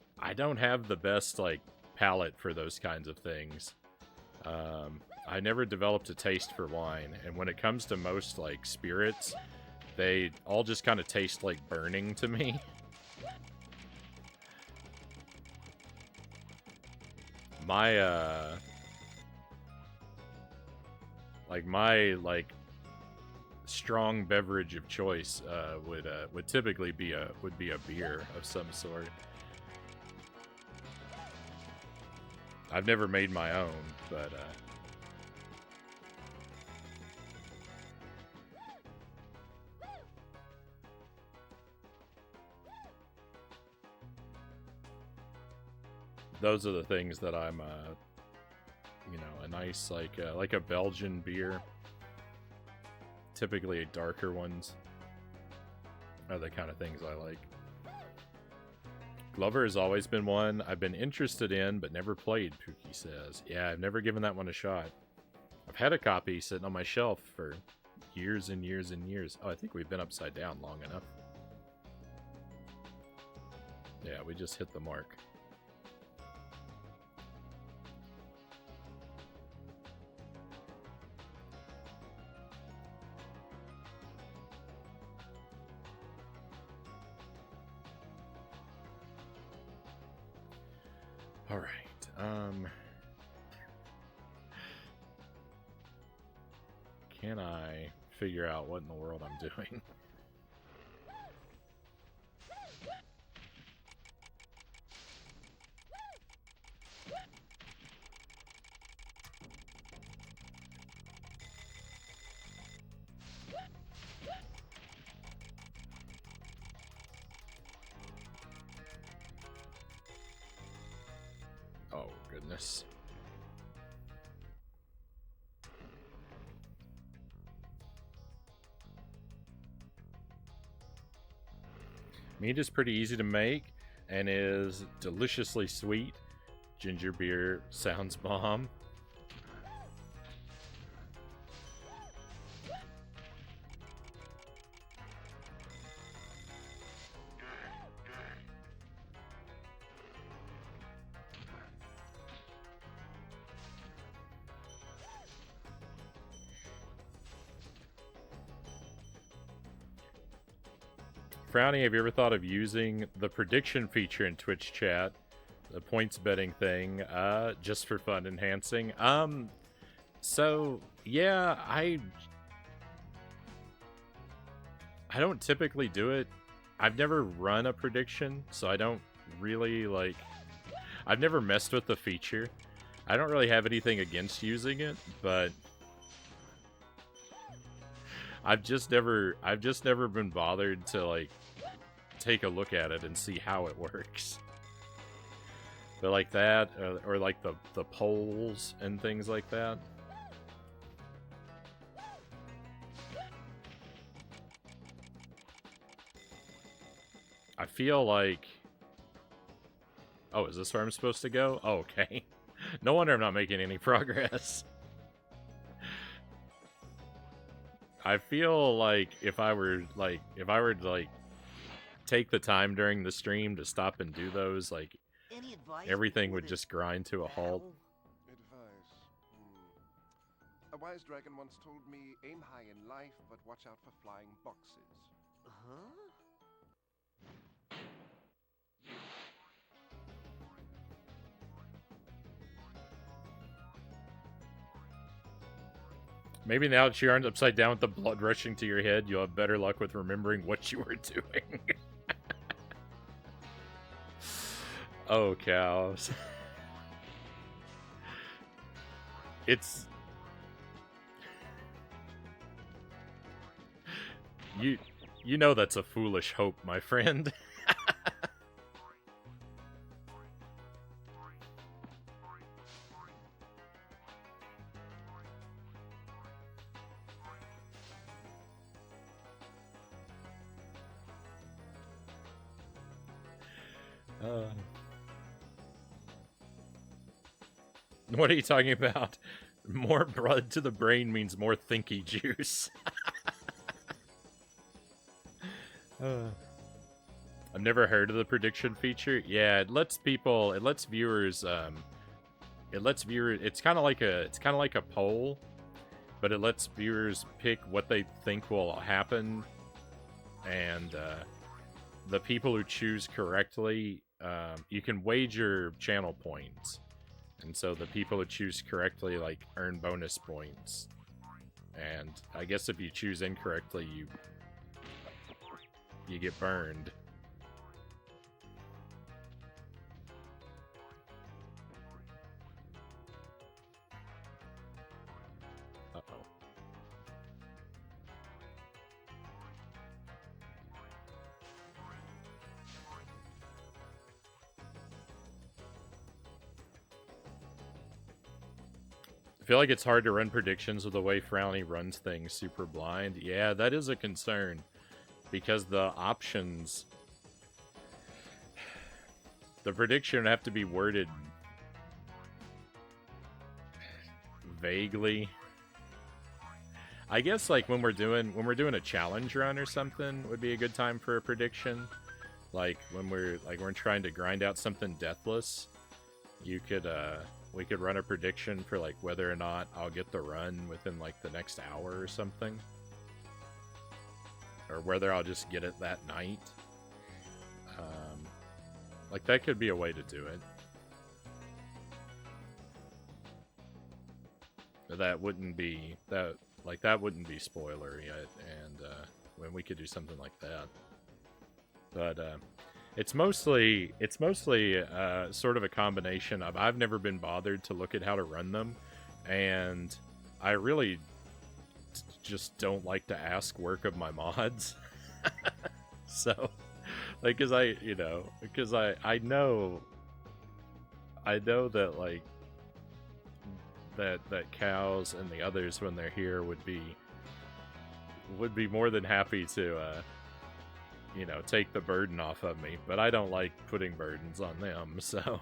have the best like palate for those kinds of things. I never developed a taste for wine, and when it comes to most like spirits, they all just kind of taste like burning to me. My strong beverage of choice would typically be a beer of some sort. I've never made my own, but those are the things that I'm a nice like a Belgian beer. Typically darker ones are the kind of things I like. Glover has always been one I've been interested in, but never played, Pookie says. Yeah, I've never given that one a shot. I've had a copy sitting on my shelf for years and years and years. Oh, I think we've been upside down long enough. Yeah, we just hit the mark. All right. Can I figure out what in the world I'm doing? Oh, goodness. Mead is pretty easy to make and is deliciously sweet. Ginger beer sounds bomb. Frownie, have you ever thought of using the prediction feature in Twitch chat, the points betting thing, just for fun enhancing? So yeah, I don't typically do it. I've never run a prediction, so I don't really like. I've never messed with the feature. I don't really have anything against using it, but I've just never been bothered to like take a look at it and see how it works. But like that, or like the polls and things like that. I feel like... Oh, is this where I'm supposed to go? Oh, okay. No wonder I'm not making any progress. I feel like if I were to take the time during the stream to stop and do those, like Any advice everything before would this just grind to a halt. battle? Advice. A wise dragon once told me, aim high in life, but watch out for flying boxes. Huh? Maybe now that your arm's upside down with the blood rushing to your head, you'll have better luck with remembering what you were doing. Oh, cows. It's... You know that's a foolish hope, my friend. What are you talking about? More blood to the brain means more thinky juice. I've never heard of the prediction feature. Yeah, it lets viewers, it's kind of like a poll, but it lets viewers pick what they think will happen, and the people who choose correctly, you can wager channel points. And so the people who choose correctly, like, earn bonus points. And I guess if you choose incorrectly, you get burned. Uh-oh. I feel like it's hard to run predictions with the way Frownie runs things super blind. Yeah, that is a concern. Because the options... The prediction would have to be worded... vaguely. I guess, like, when we're doing a challenge run or something would be a good time for a prediction. Like, when we're trying to grind out something deathless, you could, we could run a prediction for, like, whether or not I'll get the run within, like, the next hour or something. Or whether I'll just get it that night. Like, that could be a way to do it. But that wouldn't be... that wouldn't be spoiler yet, and, when we could do something like that. But, it's mostly sort of a combination of I've never been bothered to look at how to run them, and I really just don't like to ask work of my mods. So, like, because I know that, like, that Cows and the others, when they're here, would be more than happy to you know, take the burden off of me, but I don't like putting burdens on them, so...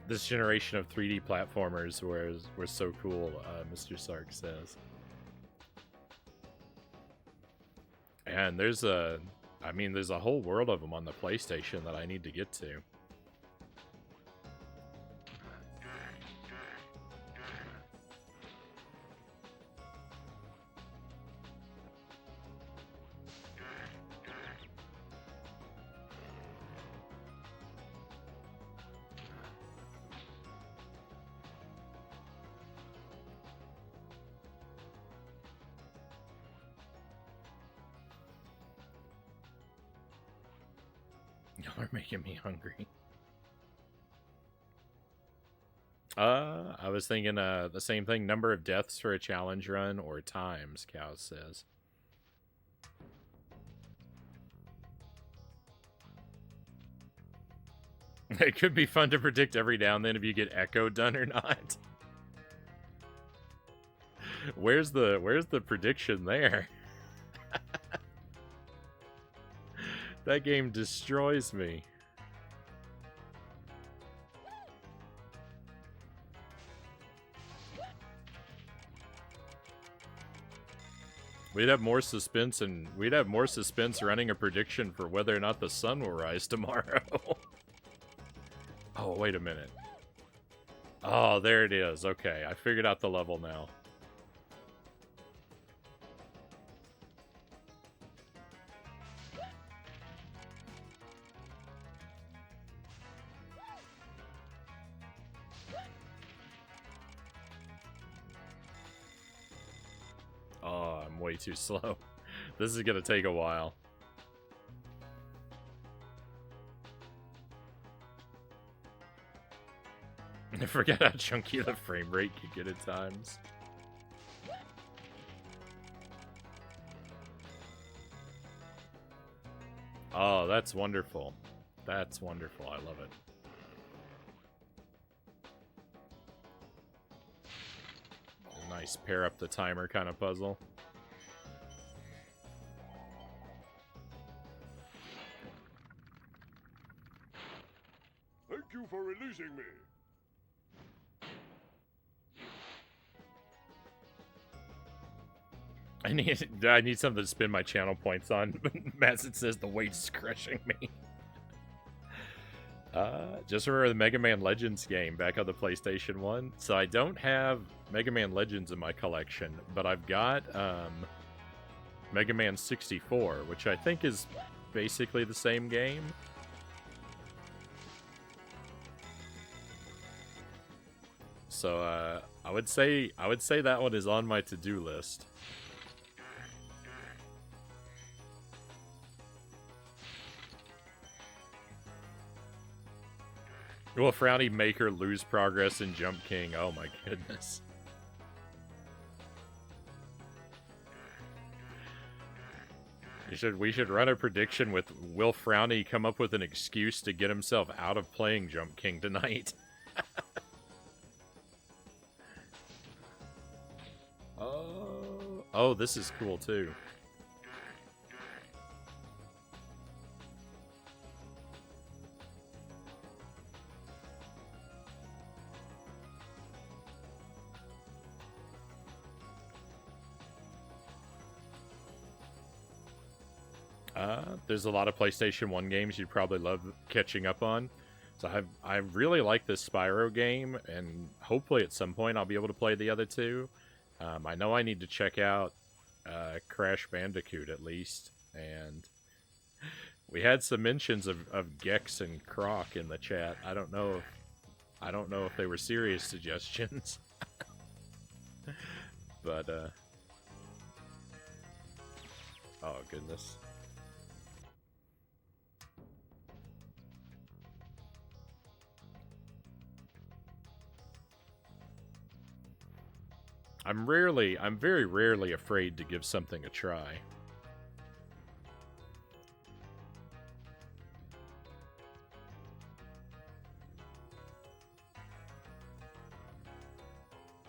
This generation of 3D platformers were so cool, Mr. Sark says. And there's a whole world of them on the PlayStation that I need to get to. Y'all are making me hungry. I was thinking the same thing. Number of deaths for a challenge run or times, Cow says. It could be fun to predict every now and then if you get Echo done or not. Where's the prediction there? That game destroys me. We'd have more suspense running a prediction for whether or not the sun will rise tomorrow. Oh, wait a minute. Oh, there it is. Okay, I figured out the level now. Oh, I'm way too slow. This is gonna take a while. I forget how chunky the frame rate could get at times. Oh, that's wonderful. That's wonderful. I love it. Nice pair up the timer kind of puzzle. Thank you for releasing me. I need something to spend my channel points on. Madsen says the weight's crushing me. Just remember the Mega Man Legends game back on the PlayStation 1. So I don't have Mega Man Legends in my collection, but I've got Mega Man 64, which I think is basically the same game. So I would say that one is on my to-do list. Will Frownie make her lose progress in Jump King? Oh my goodness. We should run a prediction with will Frownie come up with an excuse to get himself out of playing Jump King tonight? Oh, this is cool too. There's a lot of PlayStation 1 games you'd probably love catching up on. So I really like this Spyro game, and hopefully at some point I'll be able to play the other two. I know I need to check out Crash Bandicoot at least, and we had some mentions of Gex and Croc in the chat. I don't know if they were serious suggestions, but oh goodness. I'm very rarely afraid to give something a try.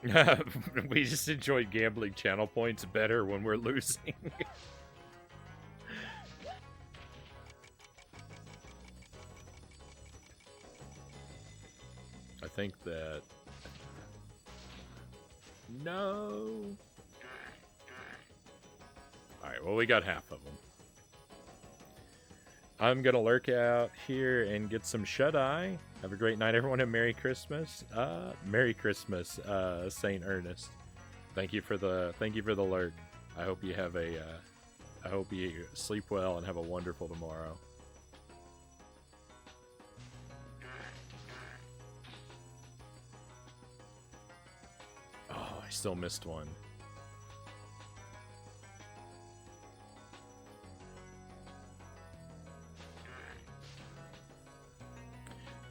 We just enjoy gambling channel points better when we're losing. I think that... No! Alright, well, we got half of them. I'm gonna lurk out here and get some shut-eye. Have a great night, everyone, and Merry Christmas. Merry Christmas, Saint Ernest. Thank you for the lurk. I hope you have a I hope you sleep well and have a wonderful tomorrow. Oh, I still missed one.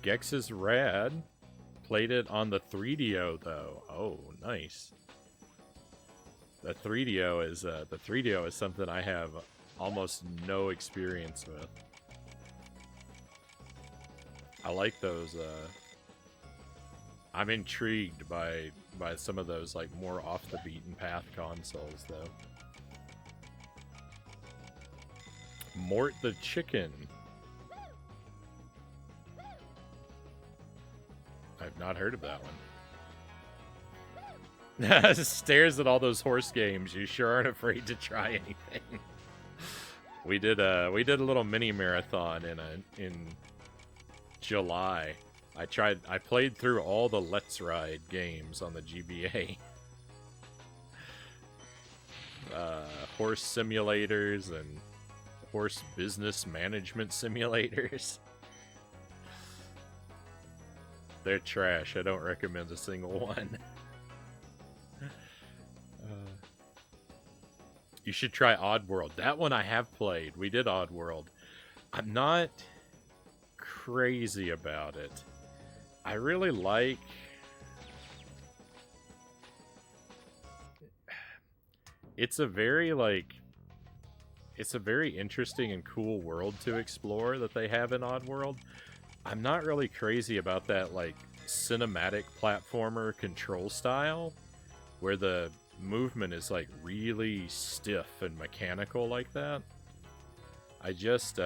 Gex is rad. Played it on the 3DO though. Oh, nice. The 3DO is something I have almost no experience with. I like those. I'm intrigued by some of those like more off the beaten path consoles though. Mort the Chicken. I've not heard of that one. Stares at all those horse games. You sure aren't afraid to try anything. We did a little mini marathon in July. I played through all the Let's Ride games on the GBA. Horse simulators and horse business management simulators. They're trash. I don't recommend a single one. You should try Oddworld. That one I have played. We did Oddworld. I'm not crazy about it. I really like... It's a very, interesting and cool world to explore that they have in Oddworld. I'm not really crazy about that, cinematic platformer control style, where the movement is, really stiff and mechanical like that. I just,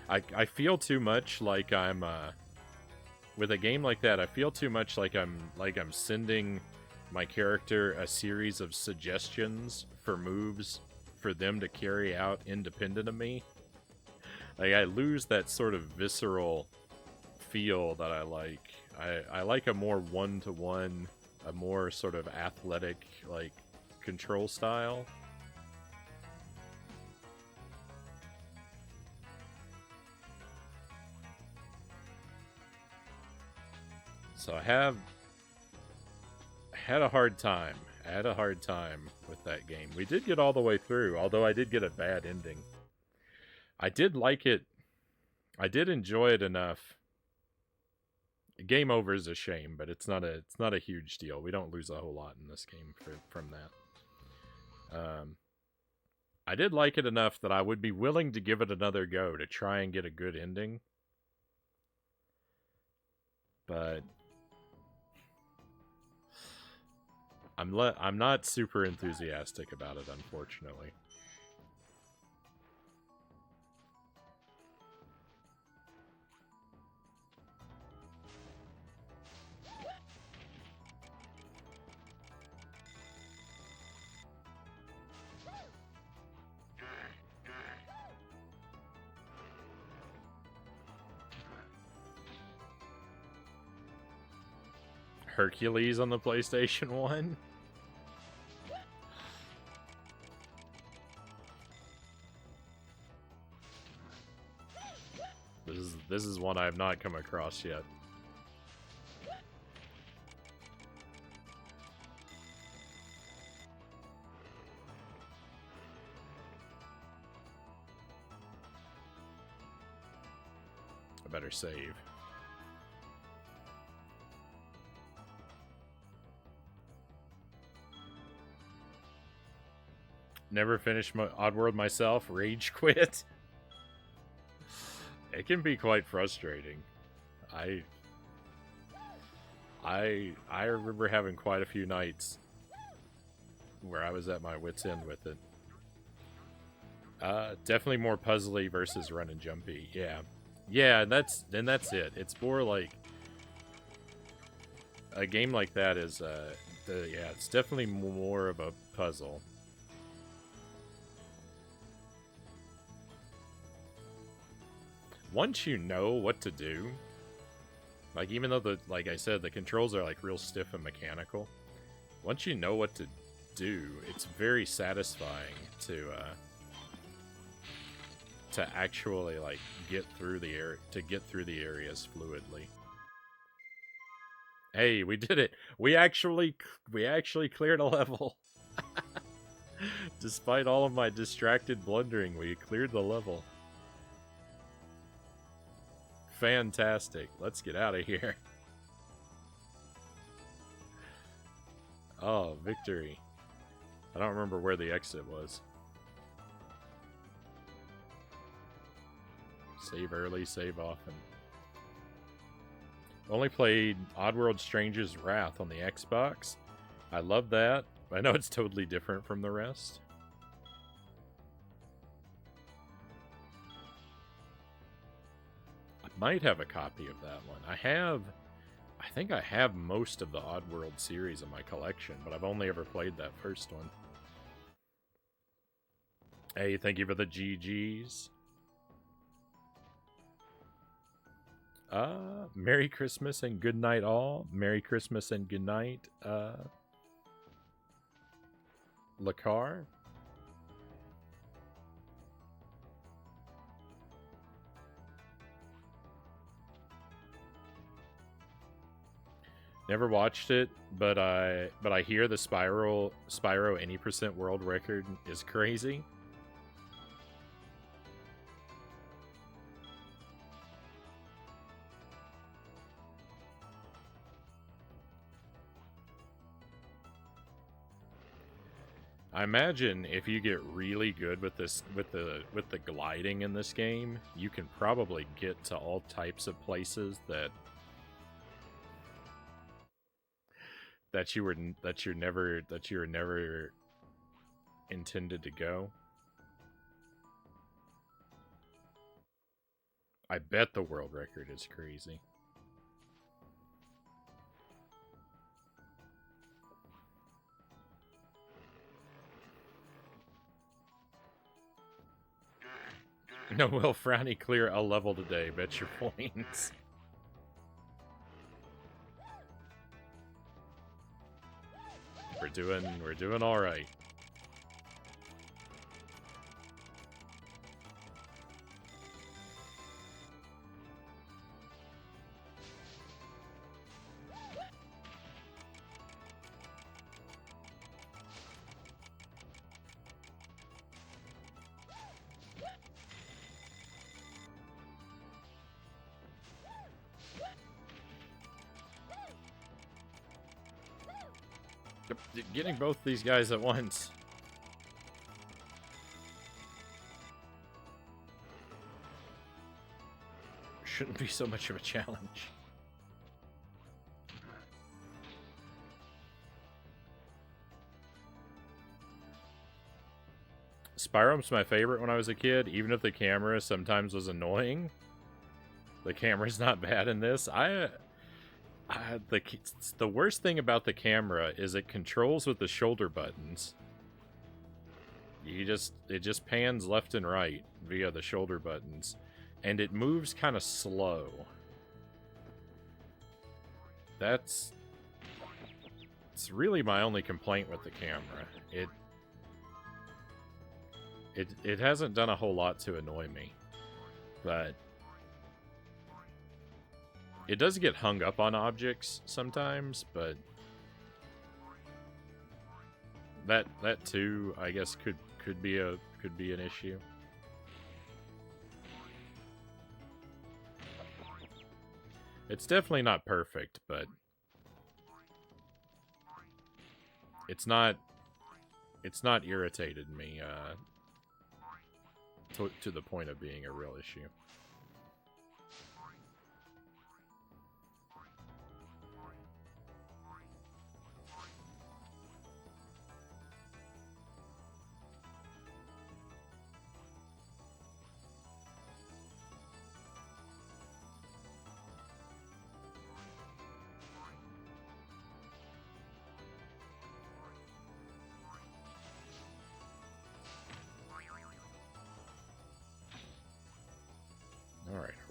I feel too much like I'm, with a game like that, I feel too much like I'm sending my character a series of suggestions for moves for them to carry out independent of me. I lose that sort of visceral feel that I like. I like a more one-to-one, a more sort of athletic, control style. So I had a hard time. I had a hard time with that game. We did get all the way through, although I did get a bad ending. I did like it. I did enjoy it enough. Game over is a shame, but it's not a huge deal. We don't lose a whole lot in this game from that. I did like it enough that I would be willing to give it another go to try and get a good ending. But I'm not super enthusiastic about it, unfortunately. Hercules on the PlayStation 1. This is one I have not come across yet. I better save. Never finished Oddworld myself. Rage quit. It can be quite frustrating. I I remember having quite a few nights where I was at my wit's end with it. Definitely more puzzly versus run and jumpy. Yeah. Yeah, that's it. It's more like a game like that is yeah, it's definitely more of a puzzle. Once you know what to do, like even though like I said, the controls are like real stiff and mechanical, once you know what to do, it's very satisfying to actually like get through the areas fluidly. Hey, we did it. We actually cleared a level. Despite all of my distracted blundering, we cleared the level. Fantastic. Let's get out of here. Oh, victory. I don't remember where the exit was. Save early, save often. Only played Oddworld Stranger's Wrath on the Xbox. I love that. I know it's totally different from the rest. I might have a copy of that one. I think I have most of the Oddworld series in my collection, but I've only ever played that first one. Hey, thank you for the GGs. Merry Christmas and good night all. Merry Christmas and good night, Lacar. Never watched it, but I hear the Spyro any % world record is crazy. I imagine if you get really good with this, with the gliding in this game, you can probably get to all types of places that you were never intended to go. I bet the world record is crazy. No, will Frownie clear a level today? Bet your points. We're doing all right. Getting both these guys at once. Shouldn't be so much of a challenge. Spyro's my favorite when I was a kid, even if the camera sometimes was annoying. The camera's not bad in this. The worst thing about the camera is it controls with the shoulder buttons. It just pans left and right via the shoulder buttons, and it moves kind of slow. It's really my only complaint with the camera. It hasn't done a whole lot to annoy me, but it does get hung up on objects sometimes, but that too, I guess, could be an issue. It's definitely not perfect, but it's not irritated me to the point of being a real issue.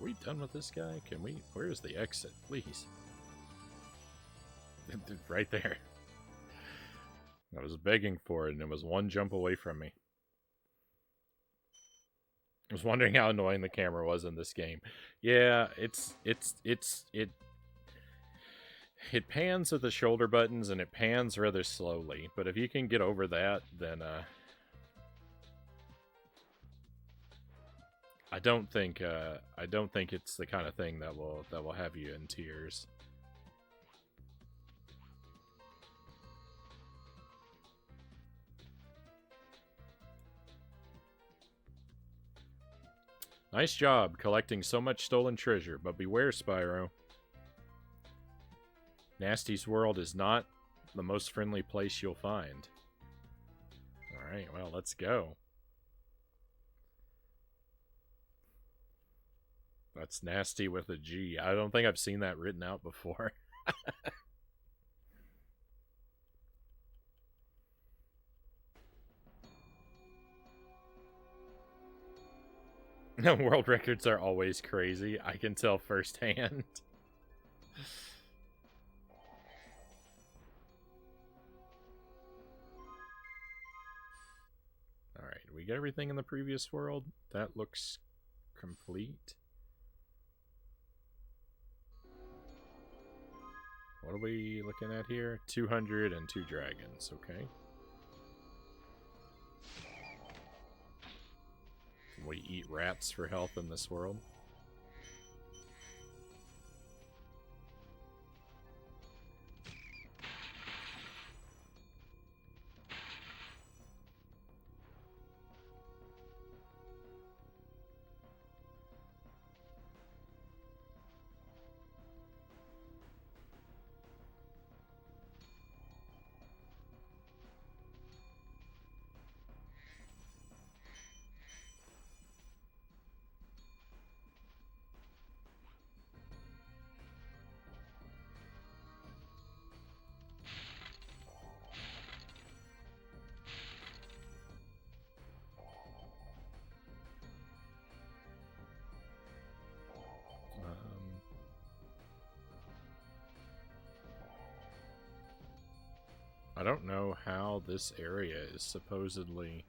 we done with this guy? Can we... Where's the exit? Please. Right there. I was begging for it, and it was one jump away from me. I was wondering how annoying the camera was in this game. Yeah, it pans at the shoulder buttons, and it pans rather slowly. But if you can get over that, then I don't think it's the kind of thing that will have you in tears. Nice job collecting so much stolen treasure, but beware, Spyro. Nasty's world is not the most friendly place you'll find. Alright, well, let's go. That's Nasty with a G. I don't think I've seen that written out before. World records are always crazy. I can tell firsthand. Alright, we get everything in the previous world? That looks complete. What are we looking at here? 202 dragons, okay. Can we eat rats for health in this world? I don't know how this area is supposedly...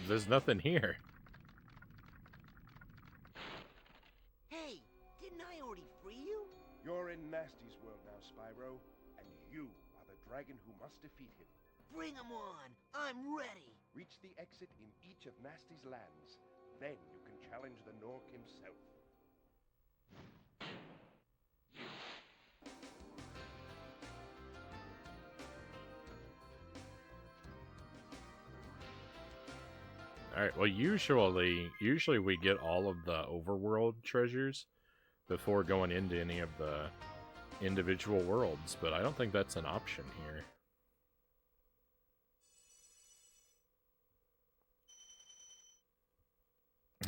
There's nothing here. Hey, didn't I already free you? You're in Nasty's world now, Spyro, and you are the dragon who must defeat him. Bring him on! I'm ready! Reach the exit in each of Nasty's lands. Then you can challenge the Nork himself. Alright, well usually we get all of the overworld treasures before going into any of the individual worlds, but I don't think that's an option here.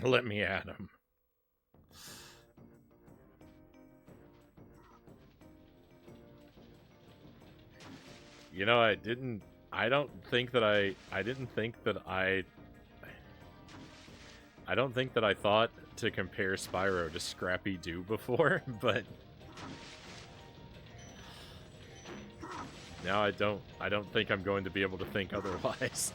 Let me at him. You know, I don't think that I thought to compare Spyro to Scrappy Doo before, but now I don't think I'm going to be able to think otherwise.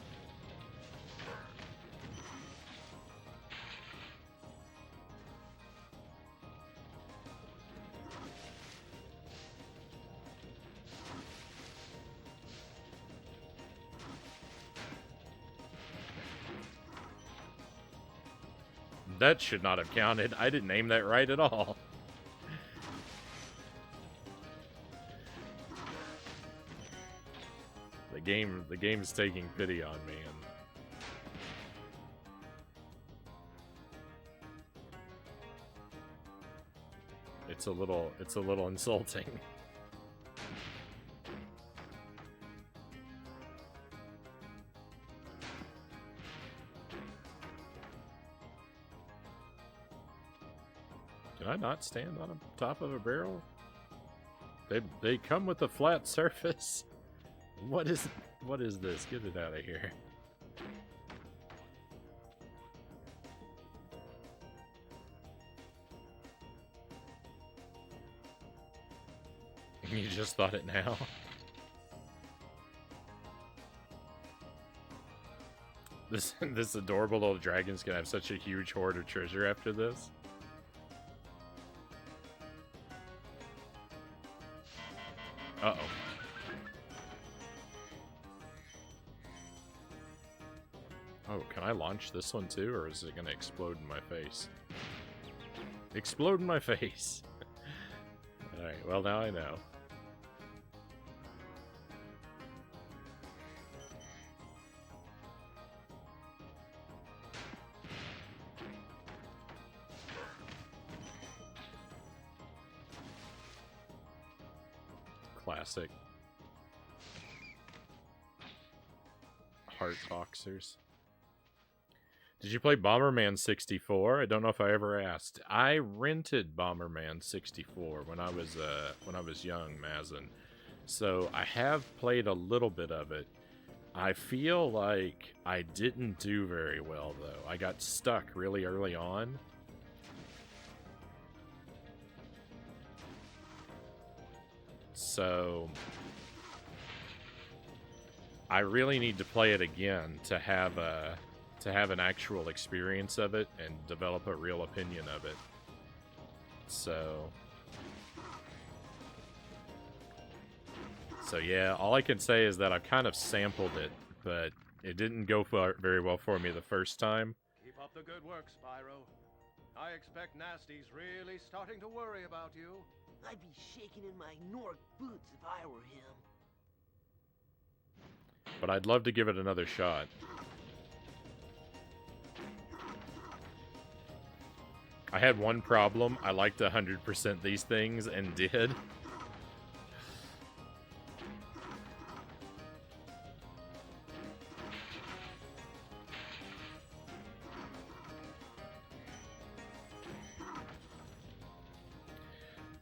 That should not have counted. I didn't aim that right at all. The game's taking pity on me, and it's a little insulting. Can I not stand on the top of a barrel? They come with a flat surface. What is this? Get it out of here. You just thought it now? This adorable little dragon's gonna have such a huge hoard of treasure after this. Uh-oh. Oh, can I launch this one too, or is it gonna explode in my face? Explode in my face! Alright, well now I know. Classic. Heart boxers. Did you play Bomberman 64? I don't know if I ever asked. I rented Bomberman 64 when I was young, Mazin. So I have played a little bit of it. I feel like I didn't do very well though. I got stuck really early on. So I really need to play it again to have an actual experience of it and develop a real opinion of it. So yeah, all I can say is that I've kind of sampled it, but it didn't go very well for me the first time. Keep up the good work, Spyro. I expect Nasty's really starting to worry about you. I'd be shaking in my Nork boots if I were him. But I'd love to give it another shot. I had one problem. I liked to 100% these things and did.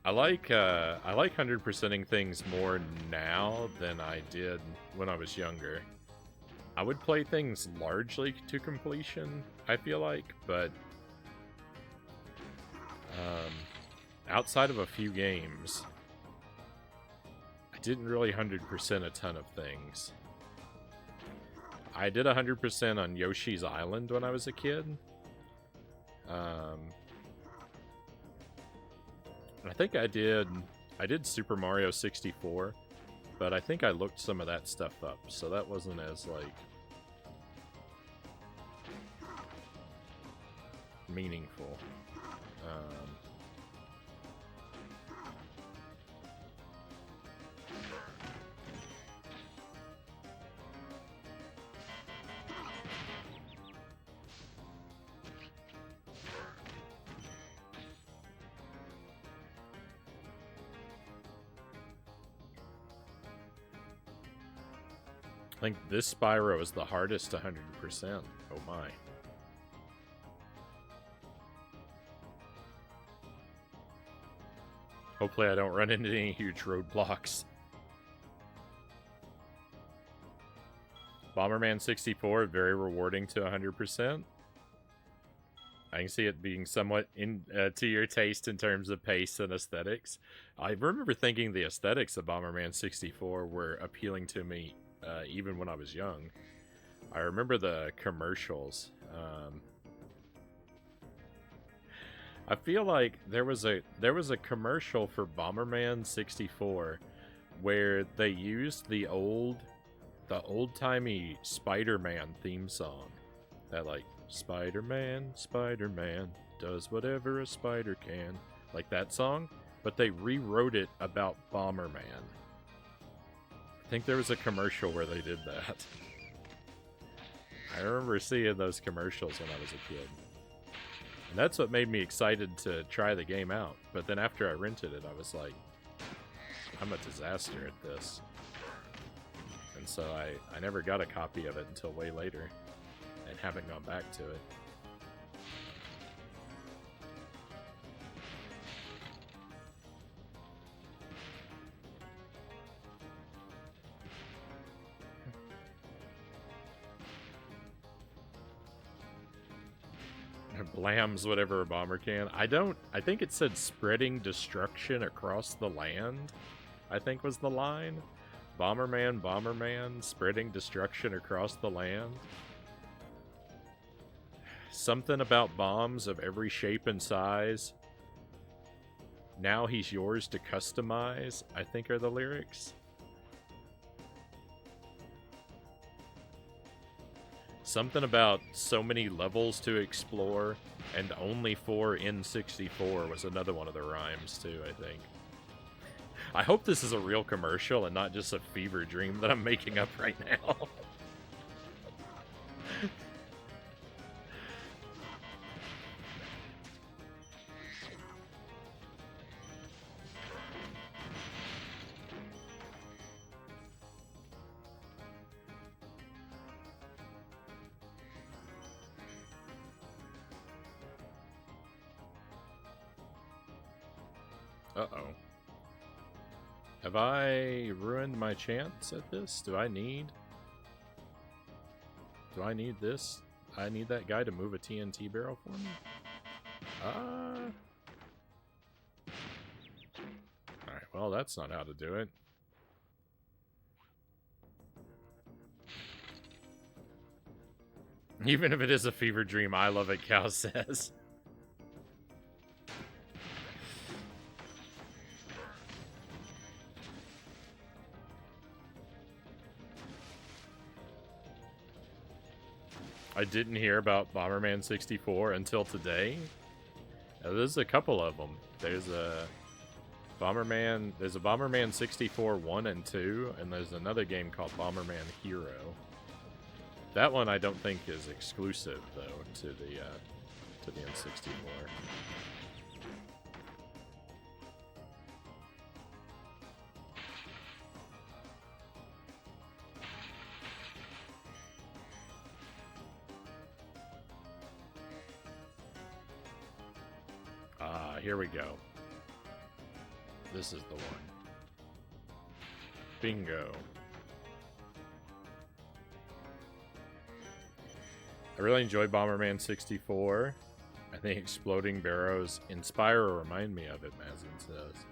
I like 100%ing things more now than I did when I was younger. I would play things largely to completion, I feel like, but outside of a few games, I didn't really 100% a ton of things. I did 100% on Yoshi's Island when I was a kid. I think I did Super Mario 64, but I think I looked some of that stuff up, so that wasn't as, like, meaningful. I think this Spyro is the hardest 100%. Oh my. Hopefully I don't run into any huge roadblocks. Bomberman 64, very rewarding to 100%. I can see it being somewhat to your taste in terms of pace and aesthetics. I remember thinking the aesthetics of Bomberman 64 were appealing to me even when I was young. I remember the commercials. I feel like there was a commercial for Bomberman 64 where they used the old-timey Spider-Man theme song. That, like, Spider-Man, Spider-Man does whatever a spider can. Like that song, but they rewrote it about Bomberman. I think there was a commercial where they did that. I remember seeing those commercials when I was a kid. And that's what made me excited to try the game out. But then after I rented it, I was like, I'm a disaster at this. And so I never got a copy of it until way later. And haven't gone back to it. Blams whatever a bomber can. I think it said spreading destruction across the land. I think was the line. Bomberman, Bomberman, spreading destruction across the land. Something about bombs of every shape and size. Now he's yours to customize, I think are the lyrics. Something about so many levels to explore, and only 4 N64 was another one of the rhymes too, I think. I hope this is a real commercial and not just a fever dream that I'm making up right now. Uh-oh. Have I ruined my chance at this? Do I need this? I need that guy to move a TNT barrel for me? Alright, well, that's not how to do it. Even if it is a fever dream, I love it, Cal says. I didn't hear about Bomberman 64 until today. There's a couple of them. There's a Bomberman 64 1 and 2, and there's another game called Bomberman Hero. That one I don't think is exclusive though to the N64. Here we go. This is the one. Bingo. I really enjoyed Bomberman 64. I think exploding barrows in Spyro remind me of it, Mazin says.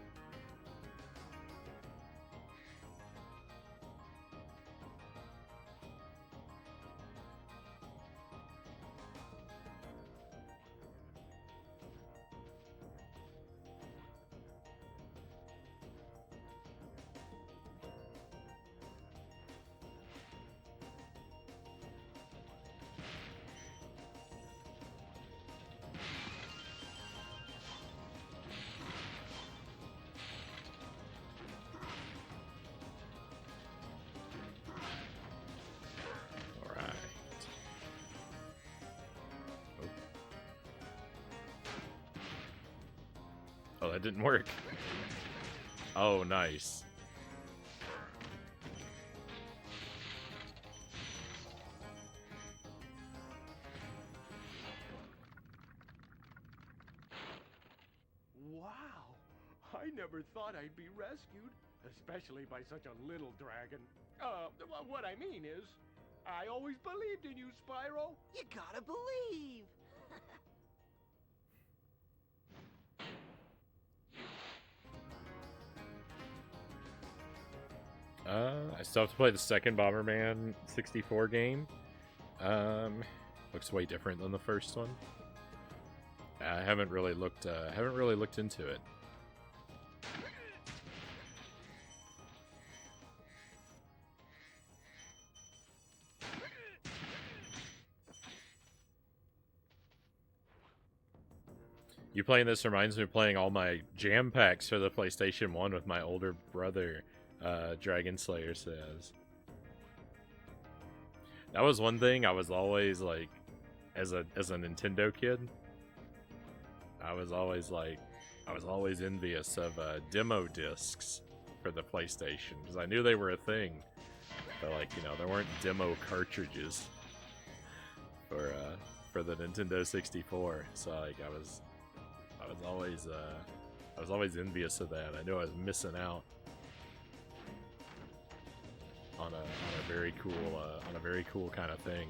Oh, that didn't work. Oh, nice. Wow! I never thought I'd be rescued, especially by such a little dragon. What I mean is, I always believed in you, Spyro. You gotta believe! I still have to play the second Bomberman 64 game. Looks way different than the first one. I haven't really looked into it. You playing this reminds me of playing all my jam packs for the PlayStation 1 with my older brother, Dragon Slayer says. That was one thing I was always like, as a Nintendo kid, I was always envious of demo discs for the PlayStation, because I knew they were a thing, but like, you know, there weren't demo cartridges for the Nintendo 64, so like I was always envious of that. I knew I was missing out on a very cool kind of thing.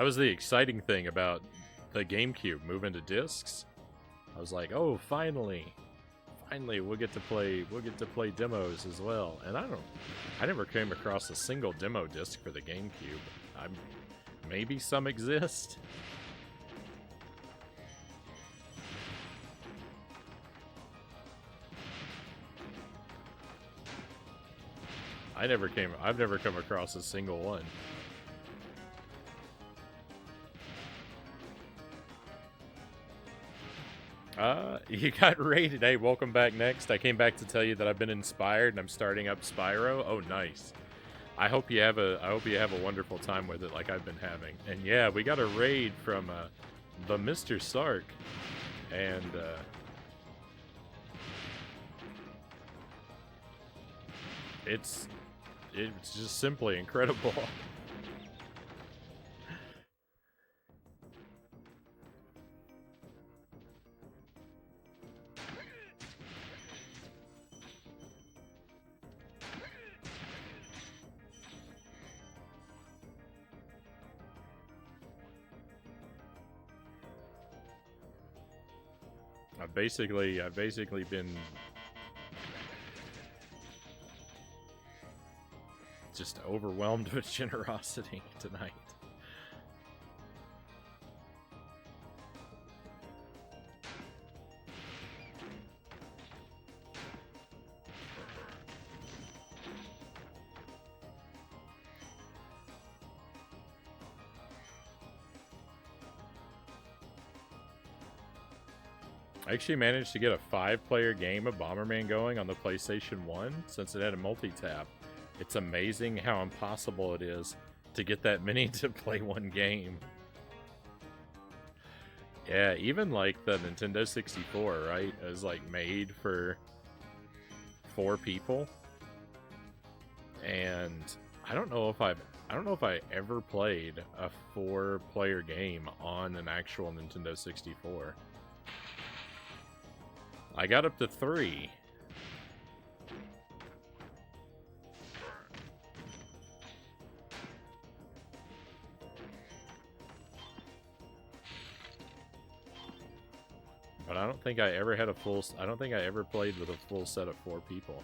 That was the exciting thing about the GameCube moving to discs. I was like, oh, finally we'll get to play demos as well. And I never came across a single demo disc for the GameCube. Maybe some exist. I've never come across a single one. You got rated. Hey, welcome back next. I came back to tell you that I've been inspired and I'm starting up Spyro. Oh, nice. I hope you have a wonderful time with it like I've been having. And yeah, we got a raid from the Mr. Sark. And it's just simply incredible. I've basically been just overwhelmed with generosity tonight. I actually managed to get a 5-player game of Bomberman going on the PlayStation 1 since it had a multi-tap. It's amazing how impossible it is to get that many to play one game. Yeah, even like the Nintendo 64, right, is like made for 4 people. And I don't know if I ever played a 4-player game on an actual Nintendo 64. I got up to 3. But I don't think I ever had I don't think I ever played with a full set of 4 people.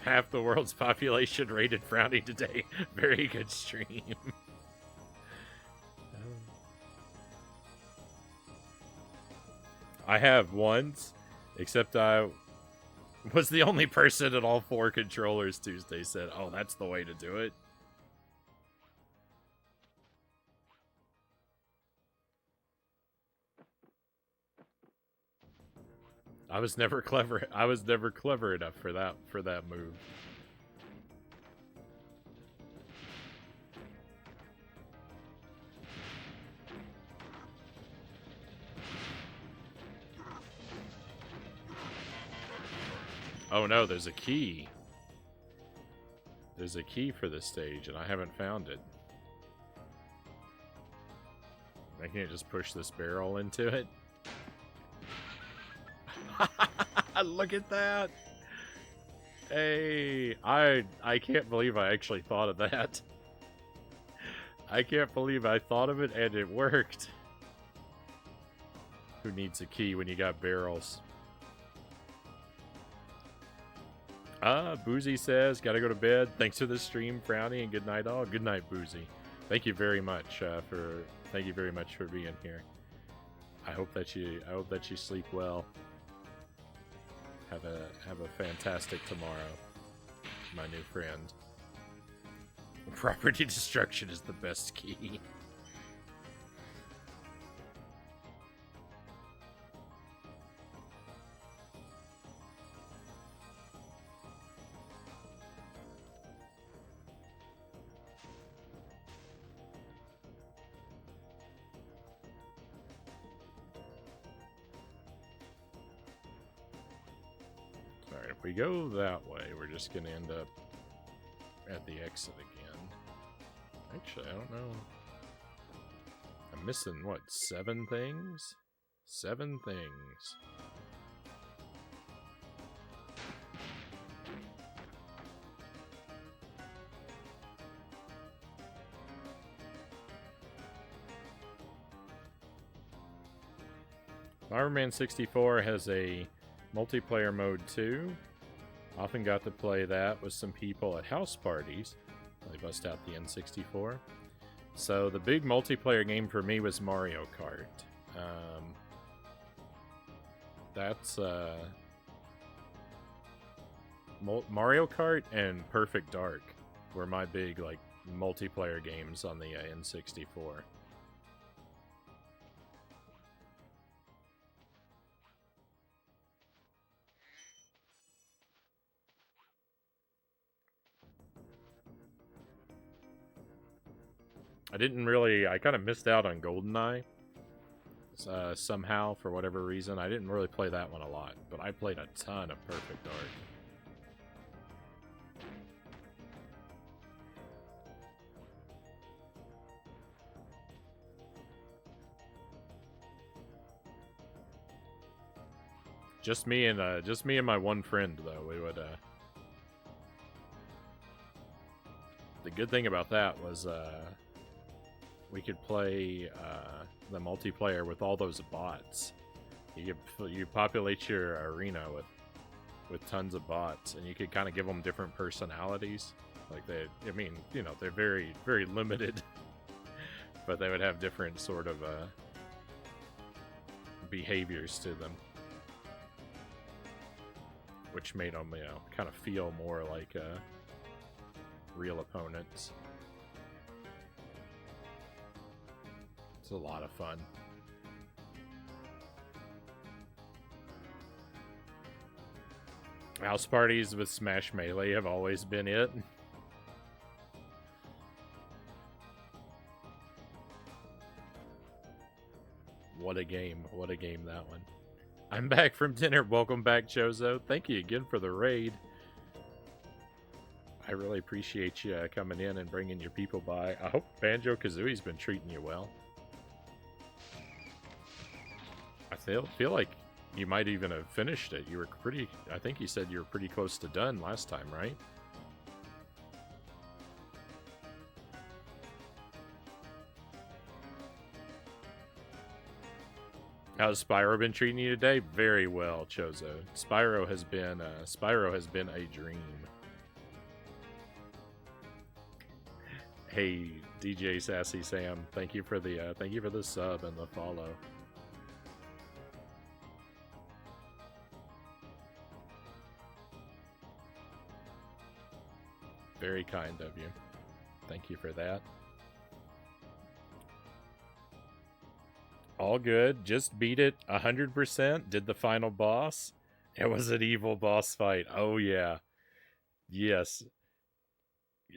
Half the world's population rated Frownie today. Very good stream. I have once, except I was the only person at all 4 controllers Tuesday said, oh, that's the way to do it. I was never clever enough for that move. Oh no, there's a key. There's a key for this stage and I haven't found it. I can't just push this barrel into it. Look at that! Hey, I can't believe I actually thought of that. I can't believe I thought of it and it worked. Who needs a key when you got barrels? Boozy says, gotta go to bed. Thanks for the stream, Frownie, and good night all. Good night, Boozy. Thank you very much for being here. I hope that you sleep well. Have a fantastic tomorrow, my new friend. Property destruction is the best key. we go that way, we're just gonna end up at the exit again. Actually, I don't know. I'm missing, what, 7 things? 7 things. Bomberman 64 has a multiplayer mode too. Often got to play that with some people at house parties. They bust out the N64. So the big multiplayer game for me was Mario Kart. That's Mario Kart and Perfect Dark were my big like multiplayer games on the N64. I kind of missed out on GoldenEye somehow, for whatever reason. I didn't really play that one a lot, but I played a ton of Perfect Dark. Just me and my one friend, though. We would, the good thing about that was, we could play the multiplayer with all those bots. You populate your arena with tons of bots, and you could kind of give them different personalities. Like they're very, very limited, but they would have different sort of behaviors to them, which made them, kind of feel more like real opponents. It's a lot of fun. House parties with Smash Melee have always been it. What a game that one. I'm back from dinner. Welcome back, Chozo. Thank you again for the raid. I really appreciate you coming in and bringing your people by. I hope Banjo-Kazooie's been treating you well. I feel like you might even have finished it. You were I think you said you were pretty close to done last time, right? How's Spyro been treating you today? Very well, Chozo. Spyro has been a dream. Hey, DJ Sassy Sam, thank you for the sub and the follow. Very kind of you. Thank you for that. All good. Just beat it 100%. Did the final boss. It was an evil boss fight. Oh, yeah. Yes.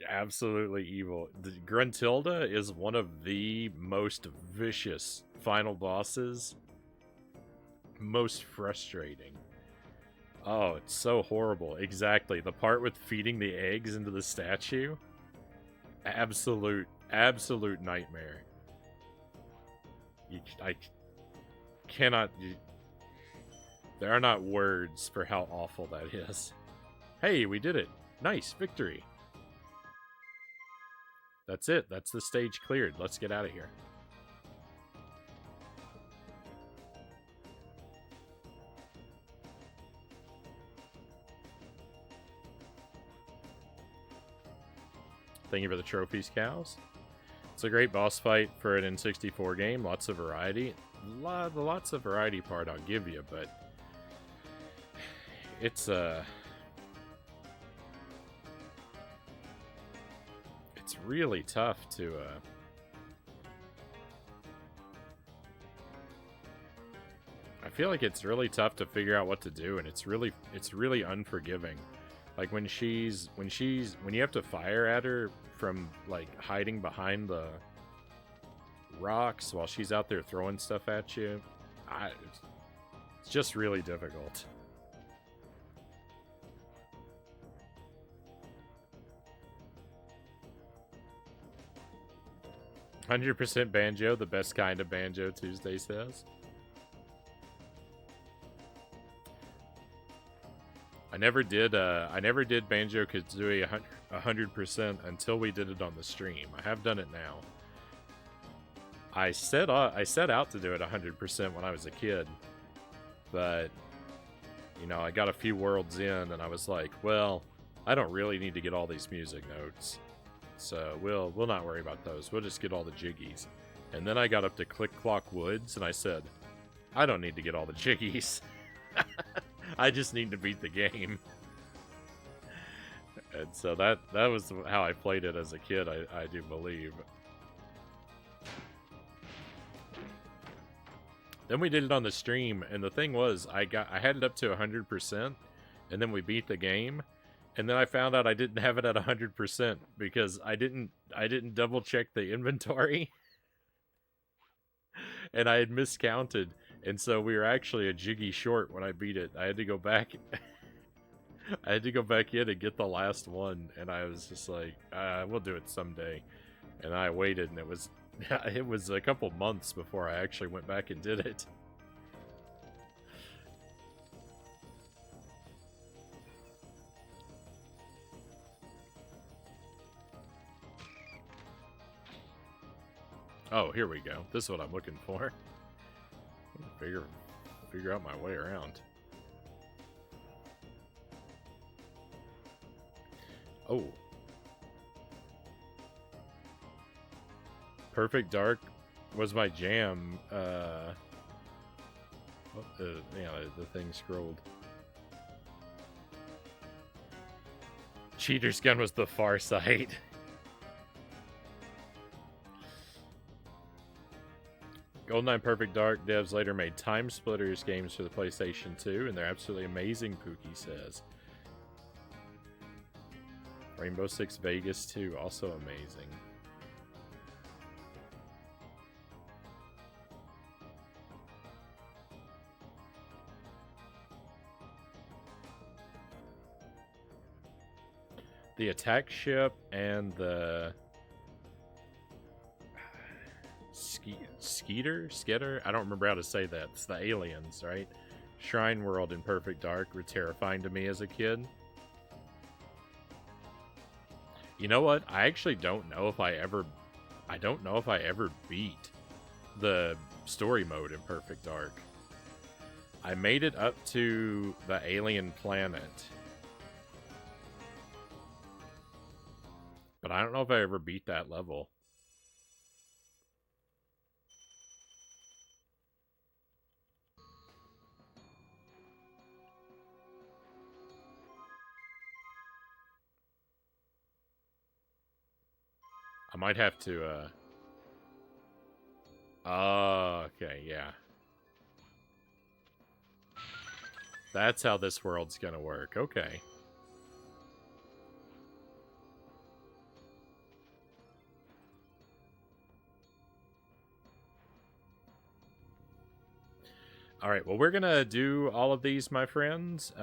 Absolutely evil. The Gruntilda is one of the most vicious final bosses. Most frustrating. Oh, it's so horrible. Exactly. The part with feeding the eggs into the statue. Absolute nightmare. I cannot... there are not words for how awful that is. Hey, we did it. Nice. Victory. That's it. That's the stage cleared. Let's get out of here. Thank you for the trophies, cows. It's a great boss fight for an N64 game. Lots of variety. Lots of variety part I'll give you, but it's really tough to I feel like it's really tough to figure out what to do, and it's really unforgiving. Like when you have to fire at her from like hiding behind the rocks while she's out there throwing stuff at you, it's just really difficult. 100% banjo, the best kind of banjo, Tuesday says. I never did Banjo Kazooie 100% until we did it on the stream. I have done it now. I set out to do it 100% when I was a kid, but you know, I got a few worlds in and I was like, well, I don't really need to get all these music notes, so we'll not worry about those. We'll just get all the jiggies. And then I got up to Click Clock Woods and I said, I don't need to get all the jiggies. I just need to beat the game. And so that was how I played it as a kid, I do believe. Then we did it on the stream, and the thing was, I had it up to 100%, and then we beat the game, and then I found out I didn't have it at 100% because I didn't double check the inventory, and I had miscounted, and so we were actually a jiggy short when I beat it. I had to go back. I had to go back in and get the last one, and I was just like, we'll do it someday. And I waited, and it was a couple months before I actually went back and did it. Oh, here we go. This is what I'm looking for. Figure out my way around. Oh. Perfect Dark was my jam. Yeah, the thing scrolled. Cheater's Gun was the Far Side. GoldenEye Perfect Dark devs later made Time Splitters games for the PlayStation 2, and they're absolutely amazing, Pookie says. Rainbow Six Vegas 2, also amazing. The attack ship and the Skeeter? I don't remember how to say that. It's the aliens, right? Shrine World and Perfect Dark were terrifying to me as a kid. You know what? I actually don't know if I ever beat the story mode in Perfect Dark. I made it up to the alien planet, but I don't know if I ever beat that level. I might have to, oh, okay, yeah. That's how this world's gonna work. Okay. Alright, well, we're gonna do all of these, my friends.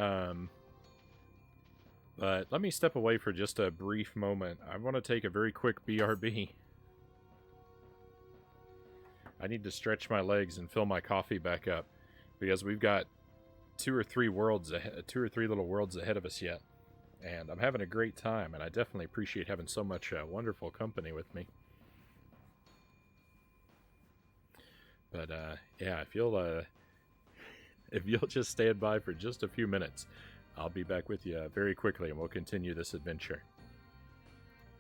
But let me step away for just a brief moment. I want to take a very quick BRB. I need to stretch my legs and fill my coffee back up, because we've got two or three little worlds ahead of us yet. And I'm having a great time, and I definitely appreciate having so much wonderful company with me. But yeah, if you'll just stand by for just a few minutes, I'll be back with you very quickly, and we'll continue this adventure.